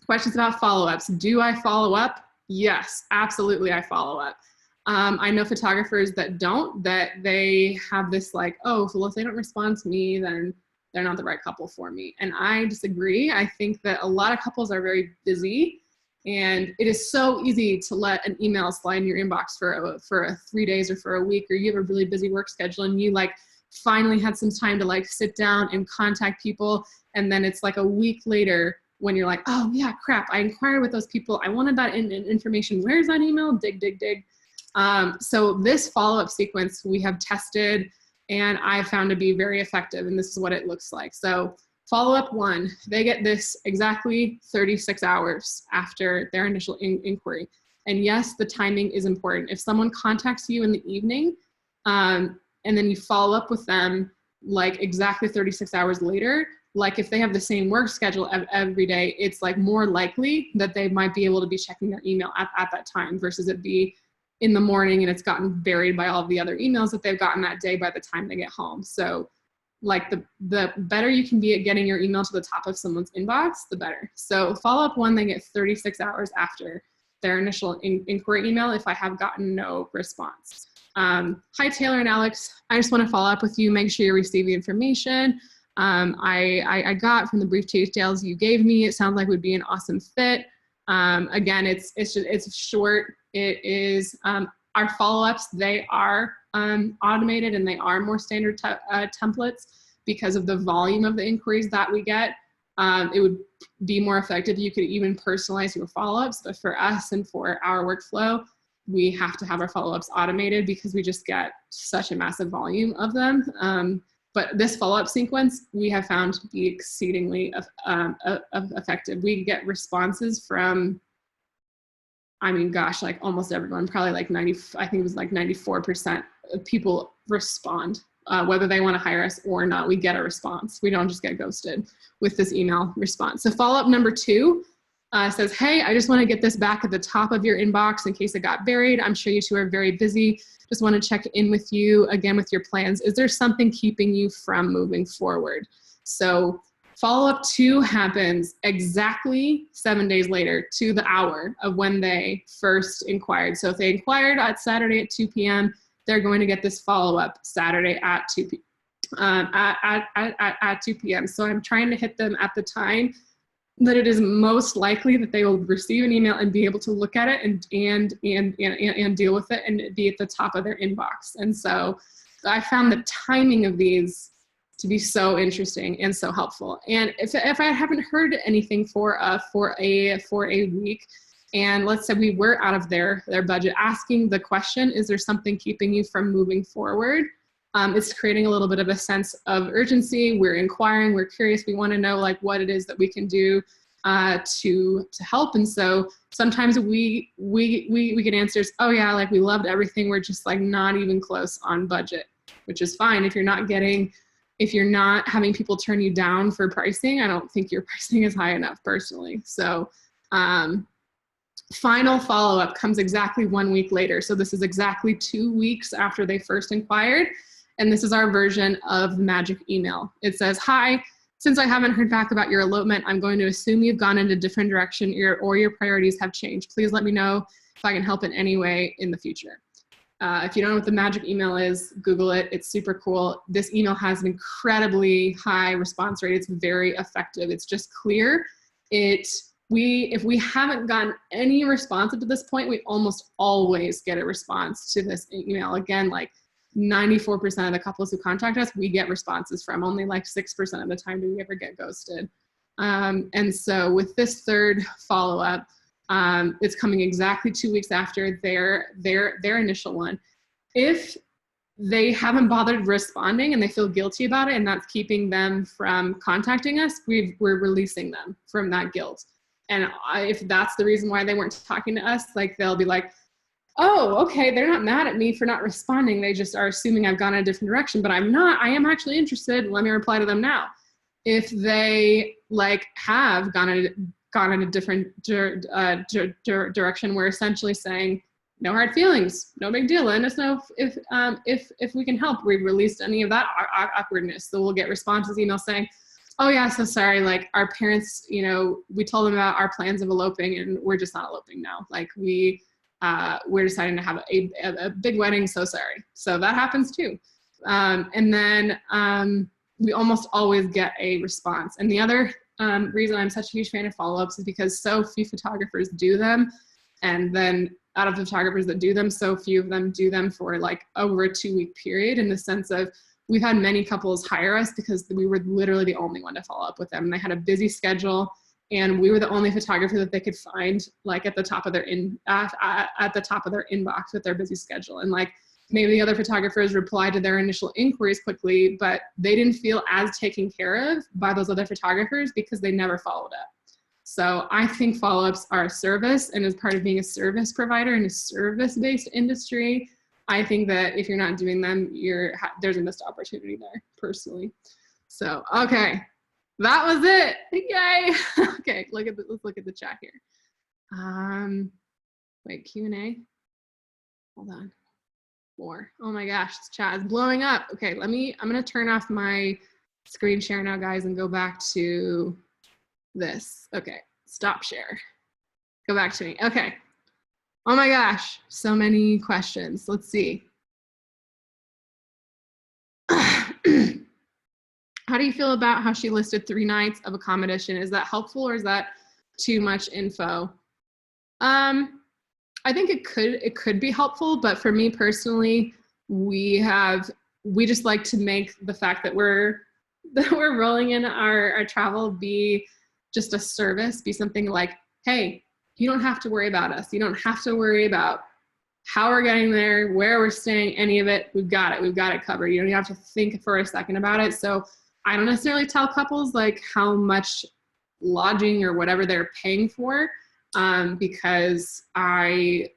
questions about follow-ups. Do I follow up? Yes, absolutely I follow up. I know photographers that don't, that they have this like, oh, well, if they don't respond to me, then they're not the right couple for me. And I disagree. I think that a lot of couples are very busy, and it is so easy to let an email slide in your inbox for 3 days or for a week, or you have a really busy work schedule and you, like, finally had some time to, like, sit down and contact people. And then it's like a week later when you're like, oh yeah, crap, I inquired with those people, I wanted that information, where's that email? Dig. So this follow-up sequence we have tested and I found to be very effective, and this is what it looks like. So follow-up 1, they get this exactly 36 hours after their initial inquiry. And yes, the timing is important. If someone contacts you in the evening, and then you follow up with them like exactly 36 hours later, like if they have the same work schedule every day, it's like more likely that they might be able to be checking their email at that time versus it be in the morning and it's gotten buried by all of the other emails that they've gotten that day by the time they get home. So, like, the better you can be at getting your email to the top of someone's inbox, the better. So follow-up 1, they get 36 hours after their initial inquiry email if I have gotten no response. Hi, Taylor and Alex. I just want to follow up with you, make sure you receive the information I got from the brief details you gave me. It sounds like would be an awesome fit. Again, it's short. It is our follow-ups. They are automated and they are more standard templates because of the volume of the inquiries that we get. It would be more effective. You could even personalize your follow-ups, but for us and for our workflow, we have to have our follow-ups automated because we just get such a massive volume of them. But this follow-up sequence we have found to be exceedingly effective. We get responses from I mean, gosh, like almost everyone, probably like 90, I think it was like 94% of people respond, whether they want to hire us or not. We get a response. We don't just get ghosted with this email response. So follow-up number 2 says, hey, I just want to get this back at the top of your inbox in case it got buried. I'm sure you two are very busy. Just want to check in with you again with your plans. Is there something keeping you from moving forward? So follow-up 2 happens exactly 7 days later to the hour of when they first inquired. So if they inquired at Saturday at 2 p.m., they're going to get this follow-up Saturday at 2 p.m. So I'm trying to hit them at the time that it is most likely that they will receive an email and be able to look at it and deal with it and be at the top of their inbox. And so I found the timing of these to be so interesting and so helpful. And if I haven't heard anything for a week, and let's say we were out of their budget, asking the question, is there something keeping you from moving forward? It's creating a little bit of a sense of urgency. We're inquiring, we're curious, we want to know like what it is that we can do to help. And so sometimes we get answers, oh yeah, like we loved everything, we're just like not even close on budget, which is fine. If you're not having people turn you down for pricing, I don't think your pricing is high enough personally. So final follow-up comes exactly 1 week later. So this is exactly 2 weeks after they first inquired. And this is our version of the magic email. It says, hi, since I haven't heard back about your elopement, I'm going to assume you've gone in a different direction or your priorities have changed. Please let me know if I can help in any way in the future. If you don't know what the magic email is, Google it. It's super cool. This email has an incredibly high response rate. It's very effective. It's just clear. If we haven't gotten any response up to this point, we almost always get a response to this email. Again, like 94% of the couples who contact us, we get responses from. Only like 6% of the time do we ever get ghosted. And so with this third follow-up, it's coming exactly 2 weeks after their initial one. If they haven't bothered responding and they feel guilty about it and that's keeping them from contacting us, we're releasing them from that guilt. And if that's the reason why they weren't talking to us, like they'll be like, oh, okay, they're not mad at me for not responding. They just are assuming I've gone in a different direction, but I'm not. I am actually interested. Let me reply to them now. If they like have gone in a different direction, we're essentially saying, no hard feelings, no big deal. Let us know if we can help. We've released any of that awkwardness. So we'll get responses, emails saying, oh yeah, so sorry, like our parents, you know, we told them about our plans of eloping and we're just not eloping now. Like we're deciding to have a big wedding, so sorry. So that happens too. And then we almost always get a response. And the other reason I'm such a huge fan of follow-ups is because so few photographers do them. And then out of the photographers that do them, so few of them do them for like over a 2 week period, in the sense of we've had many couples hire us because we were literally the only one to follow up with them. And they had a busy schedule and we were the only photographer that they could find like at the top of their inbox with their busy schedule. And like maybe the other photographers replied to their initial inquiries quickly, but they didn't feel as taken care of by those other photographers because they never followed up. So I think follow-ups are a service, and as part of being a service provider in a service-based industry, I think that if you're not doing them, there's a missed opportunity there, personally. So, okay, that was it. Yay. Okay, let's look at the chat here. Wait, Q&A? Hold on. More. Oh my gosh, this chat is blowing up. Okay, I'm gonna turn off my screen share now, guys, and go back to this. Okay, stop share. Go back to me. Okay. Oh my gosh, so many questions. Let's see. How do you feel about how she listed 3 nights of accommodation? Is that helpful or is that too much info? I think it could be helpful, but for me personally, we just like to make the fact that we're rolling in our travel be just a service, be something like, hey, you don't have to worry about us. You don't have to worry about how we're getting there, where we're staying, any of it. We've got it. We've got it covered. You don't have to think for a second about it. So I don't necessarily tell couples like how much lodging or whatever they're paying for. because I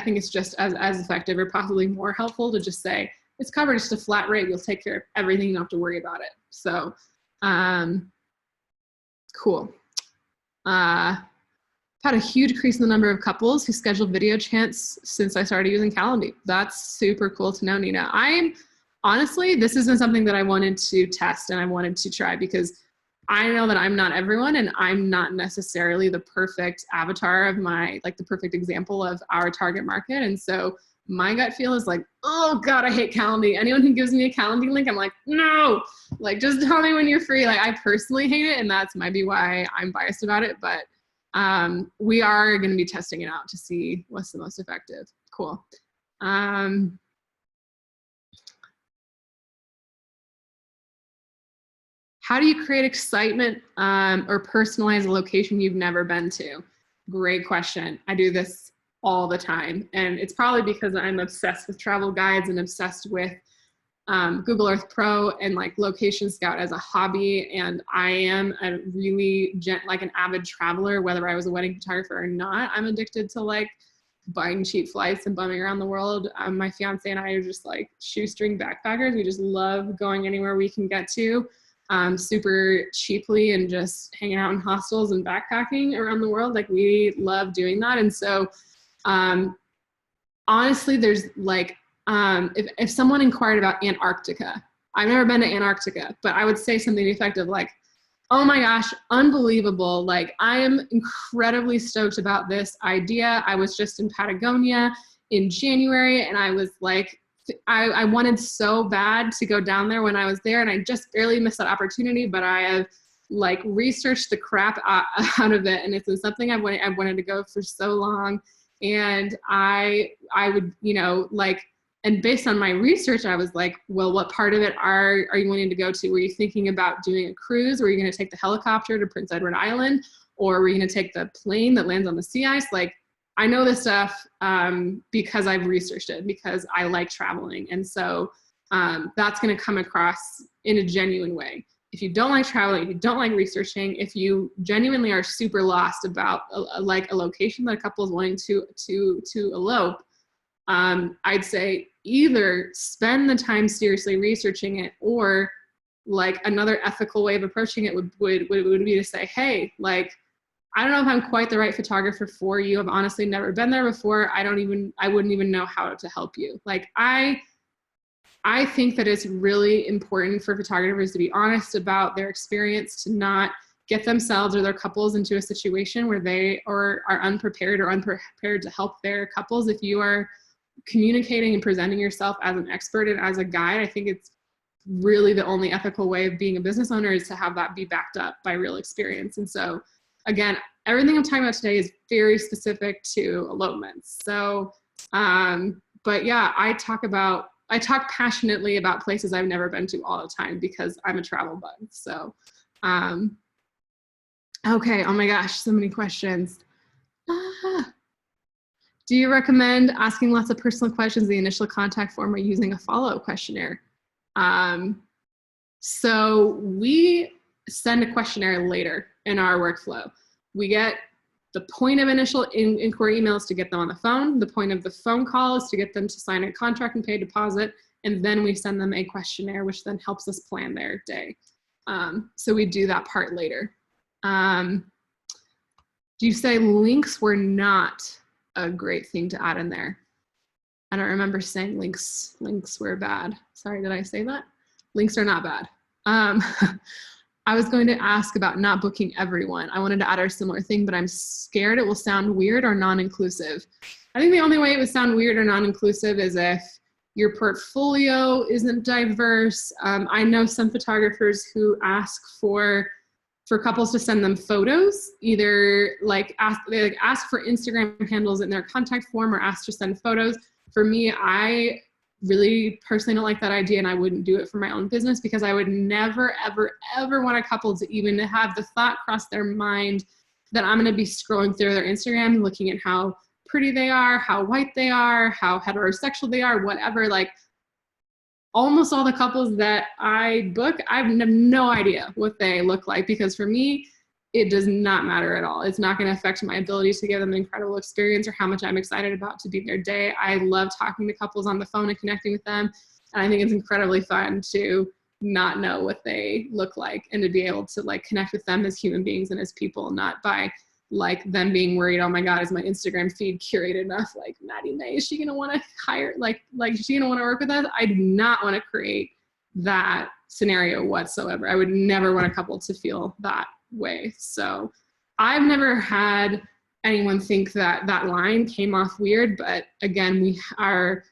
think it's just as effective or possibly more helpful to just say, it's covered, it's just a flat rate, we'll take care of everything, you don't have to worry about it. So, cool. Had a huge increase in the number of couples who scheduled video chats since I started using Calendly. That's super cool to know, Nina. Honestly, this isn't something that I wanted to test and I wanted to try because I know that I'm not everyone and I'm not necessarily the perfect avatar of the perfect example of our target market. And so my gut feel is like, oh God, I hate Calendly. Anyone who gives me a Calendly link, I'm like, no, like just tell me when you're free. Like I personally hate it and that's maybe why I'm biased about it, but we are going to be testing it out to see what's the most effective. Cool. How do you create excitement or personalize a location you've never been to? Great question. I do this all the time. And it's probably because I'm obsessed with travel guides and obsessed with Google Earth Pro and like Location Scout as a hobby. And I am a really an avid traveler, whether I was a wedding photographer or not. I'm addicted to like buying cheap flights and bumming around the world. My fiance and I are just like shoestring backpackers. We just love going anywhere we can get to super cheaply and just hanging out in hostels and backpacking around the world. Like we love doing that. And so honestly, there's like, if someone inquired about Antarctica, I've never been to Antarctica, but I would say something effective like, oh my gosh, unbelievable. Like I am incredibly stoked about this idea. I was just in Patagonia in January and I was like, I wanted so bad to go down there when I was there and I just barely missed that opportunity, but I have like researched the crap out of it. And it's been something I've wanted to go for so long. And I would, and based on my research, I was like, well, what part of it are you wanting to go to? Were you thinking about doing a cruise? Were you going to take the helicopter to Prince Edward Island? Or were you going to take the plane that lands on the sea ice? Like, I know this stuff because I've researched it, because I like traveling. And so that's going to come across in a genuine way. If you don't like traveling, if you don't like researching, if you genuinely are super lost about a location that a couple is wanting to elope, I'd say either spend the time seriously researching it, or like another ethical way of approaching it would be to say, hey, like, I don't know if I'm quite the right photographer for you. I've honestly never been there before. I wouldn't even know how to help you. Like I think that it's really important for photographers to be honest about their experience, to not get themselves or their couples into a situation where they are unprepared to help their couples. If you are communicating and presenting yourself as an expert and as a guide, I think it's really the only ethical way of being a business owner is to have that be backed up by real experience. And so again, everything I'm talking about today is very specific to elopements. So, but yeah, I talk passionately about places I've never been to all the time because I'm a travel bug. So, okay. Oh my gosh, so many questions. Do you recommend asking lots of personal questions in the initial contact form or using a follow-up questionnaire? So we send a questionnaire later in our workflow. We get the point of initial inquiry emails to get them on the phone. The point of the phone call is to get them to sign a contract and pay a deposit. And then we send them a questionnaire, which then helps us plan their day. So we do that part later. Do you say links were not a great thing to add in there? I don't remember saying links were bad. Sorry, did I say that? Links are not bad. I was going to ask about not booking everyone. I wanted to add a similar thing, but I'm scared it will sound weird or non-inclusive. I think the only way it would sound weird or non-inclusive is if your portfolio isn't diverse. I know some photographers who ask for couples to send them photos, either they ask for Instagram handles in their contact form or ask to send photos. For me, I really personally don't like that idea, and I wouldn't do it for my own business because I would never, ever, ever want a couple to even have the thought cross their mind that I'm going to be scrolling through their Instagram, looking at how pretty they are, how white they are, how heterosexual they are, whatever. Like almost all the couples that I book, I have no idea what they look like, because for me, it does not matter at all. It's not going to affect my ability to give them an incredible experience or how much I'm excited about to be their day. I love talking to couples on the phone and connecting with them. And I think it's incredibly fun to not know what they look like and to be able to like connect with them as human beings and as people, not by like them being worried, oh my God, is my Instagram feed curated enough? Like Maddie Mae, is she going to want to hire, like is she going to want to work with us? I do not want to create that scenario whatsoever. I would never want a couple to feel that way. So I've never had anyone think that that line came off weird, but again, our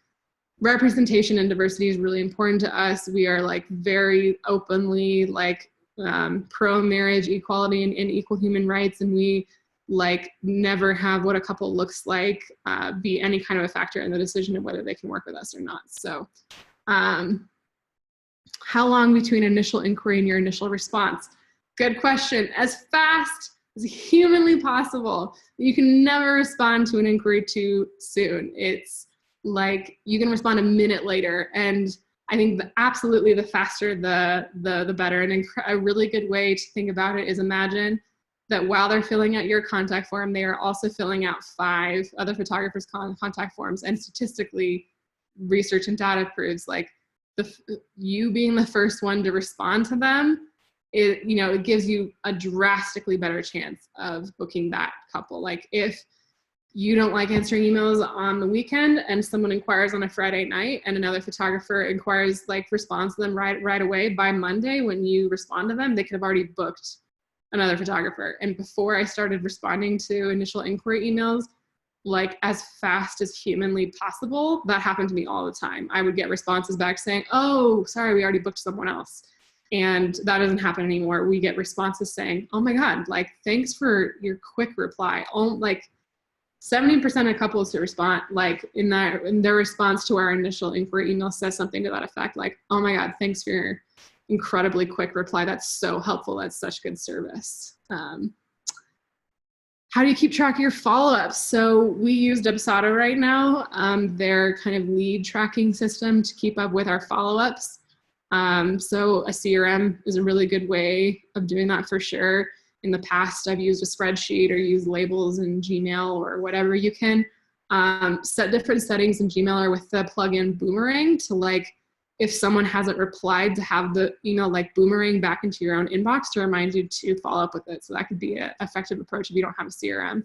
representation and diversity is really important to us. We are like very openly like pro marriage equality and equal human rights, and we like never have what a couple looks like be any kind of a factor in the decision of whether they can work with us or not. So how long between initial inquiry and your initial response? Good question. As fast as humanly possible. You can never respond to an inquiry too soon. It's like you can respond a minute later, and I think absolutely the faster the better. And a really good way to think about it is imagine that while they're filling out your contact form, they are also filling out 5 other photographers' contact forms. And statistically, research and data proves like you being the first one to respond to them, it gives you a drastically better chance of booking that couple. Like if you don't like answering emails on the weekend and someone inquires on a Friday night and another photographer inquires, like responds to them right away, by Monday when you respond to them, they could have already booked another photographer. And before I started responding to initial inquiry emails, like as fast as humanly possible, that happened to me all the time. I would get responses back saying, oh, sorry, we already booked someone else. And that doesn't happen anymore. We get responses saying, oh my God, like, thanks for your quick reply. Like 70% of couples who respond, like in their response to our initial inquiry email says something to that effect, like, oh my God, thanks for your incredibly quick reply. That's so helpful. That's such good service. How do you keep track of your follow-ups? So we use Dubsado right now, their kind of lead tracking system to keep up with our follow-ups. So a CRM is a really good way of doing that for sure. In the past, I've used a spreadsheet or used labels in Gmail or whatever. You can set different settings in Gmail or with the plugin Boomerang to, like, if someone hasn't replied, to have the email like boomerang back into your own inbox to remind you to follow up with it. So that could be an effective approach if you don't have a CRM.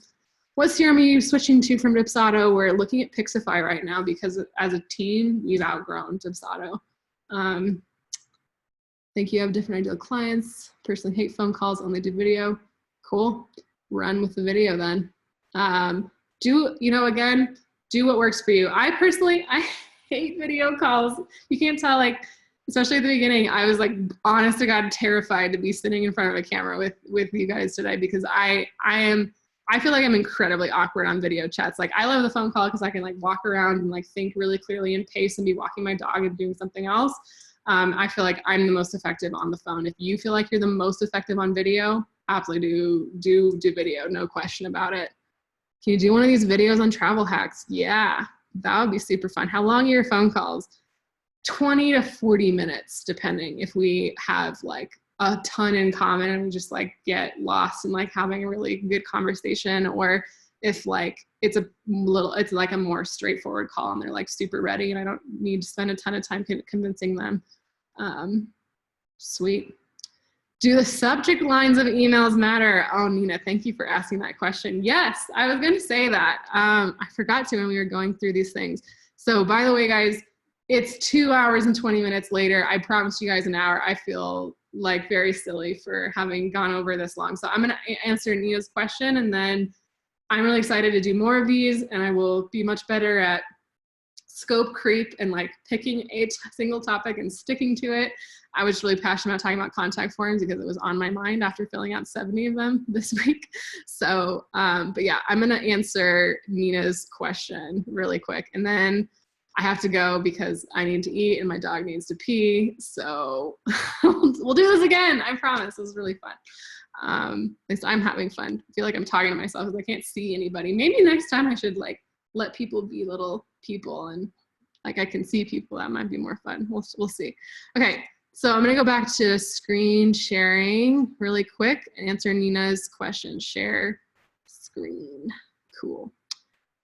What CRM are you switching to from Dubsado? We're looking at Pixify right now because as a team, we've outgrown Dubsado. Think you have different ideal clients. Personally hate phone calls, only do video. Cool. Run with the video then. Again, do what works for you. I hate video calls. You can't tell, like, especially at the beginning, I was like, honest to God, terrified to be sitting in front of a camera with you guys today, because I feel like I'm incredibly awkward on video chats. Like, I love the phone call because I can like walk around and like think really clearly and pace and be walking my dog and doing something else. I feel like I'm the most effective on the phone. If you feel like you're the most effective on video, absolutely do video, no question about it. Can you do one of these videos on travel hacks? Yeah, that would be super fun. How long are your phone calls? 20 to 40 minutes, depending if we have like a ton in common and we just like get lost in like having a really good conversation, or if like it's like a more straightforward call and they're like super ready and I don't need to spend a ton of time convincing them. Sweet. Do the subject lines of emails matter? Oh, Nina, thank you for asking that question. Yes, I was going to say that. I forgot to when we were going through these things. So by the way, guys, it's 2 hours and 20 minutes later. I promised you guys an hour. I feel like very silly for having gone over this long. So I'm going to answer Nina's question, and then I'm really excited to do more of these, and I will be much better at scope creep and like picking a single topic and sticking to it. I was really passionate about talking about contact forms because it was on my mind after filling out 70 of them this week. So, but yeah, I'm gonna answer Nina's question really quick, and then I have to go because I need to eat and my dog needs to pee. So we'll do this again, I promise. It was really fun. At least I'm having fun. I feel like I'm talking to myself because I can't see anybody. Maybe next time I should like let people be little people and like I can see people. That might be more fun. We'll see. Okay, So I'm gonna go back to screen sharing really quick and answer Nina's question. Share screen, cool.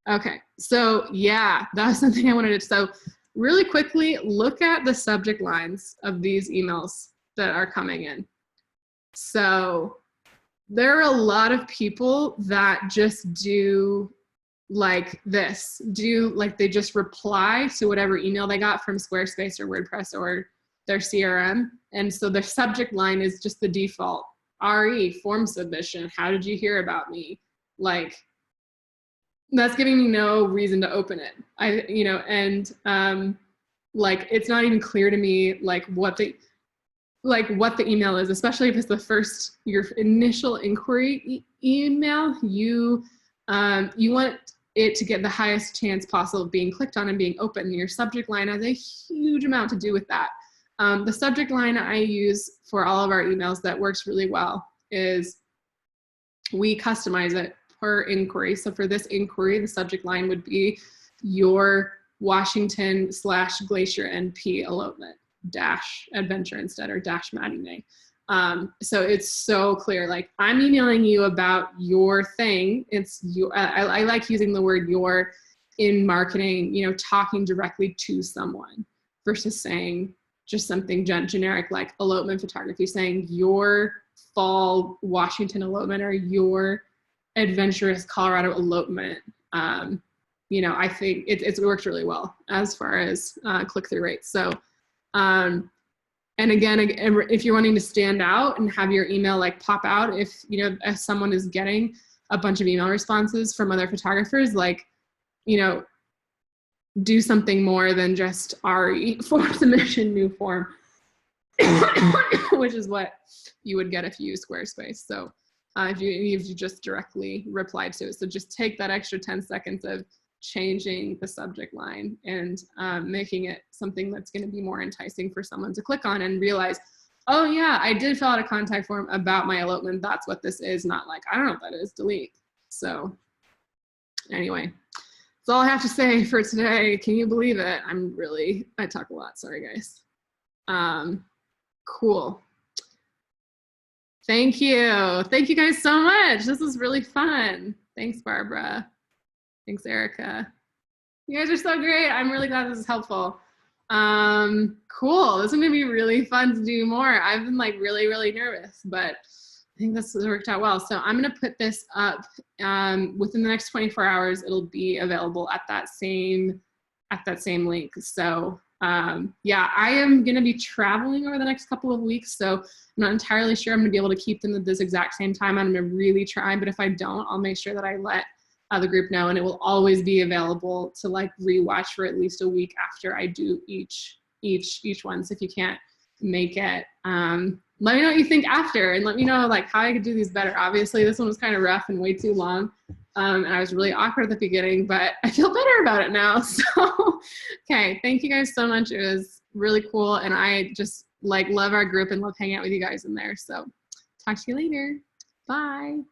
Okay, so yeah, that was something I wanted to, so really quickly, look at the subject lines of these emails that are coming in. So there are a lot of people that just do like this, they just reply to whatever email they got from Squarespace or WordPress or their CRM. And so their subject line is just the default, RE, form submission, how did you hear about me? Like, that's giving me no reason to open it. Like, it's not even clear to me like what the email is, especially if it's your initial inquiry email. You want it to get the highest chance possible of being clicked on and being open. Your subject line has a huge amount to do with that. The subject line I use for all of our emails that works really well is we customize it per inquiry. So for this inquiry, the subject line would be your Washington/Glacier NP elopement -adventure instead, or -Maddie Mae. So it's so clear, like, I'm emailing you about your thing. It's you. I like using the word your in marketing, talking directly to someone versus saying just something generic like elopement photography, saying your fall Washington elopement or your adventurous Colorado elopement. I think it works really well as far as click-through rates. So, and again, if you're wanting to stand out and have your email like pop out, if someone is getting a bunch of email responses from other photographers, like, do something more than just RE, form submission, new form, which is what you would get if you use Squarespace. So if you just directly replied to it. So just take that extra 10 seconds of changing the subject line and making it something that's going to be more enticing for someone to click on and realize, oh yeah, I did fill out a contact form about my elopement. That's what this is, not like, I don't know what that is, delete. So anyway, that's all I have to say for today. Can you believe it? I talk a lot, sorry guys. Cool. Thank you. Thank you guys so much. This was really fun. Thanks, Barbara. Thanks, Erica. You guys are so great. I'm really glad this is helpful. Cool. This is gonna be really fun to do more. I've been like really, really nervous, but I think this has worked out well. So I'm gonna put this up within the next 24 hours. It'll be available at that same link. So yeah, I am gonna be traveling over the next couple of weeks, so I'm not entirely sure I'm gonna be able to keep them at this exact same time. I'm gonna really try, but if I don't, I'll make sure that I let the group know, and it will always be available to like rewatch for at least a week after I do each one. So if you can't make it, let me know what you think after, and let me know like how I could do these better. Obviously this one was kind of rough and way too long, and I was really awkward at the beginning, but I feel better about it now. So okay, thank you guys so much. It was really cool, and I just like love our group and love hanging out with you guys in there. So talk to you later. Bye.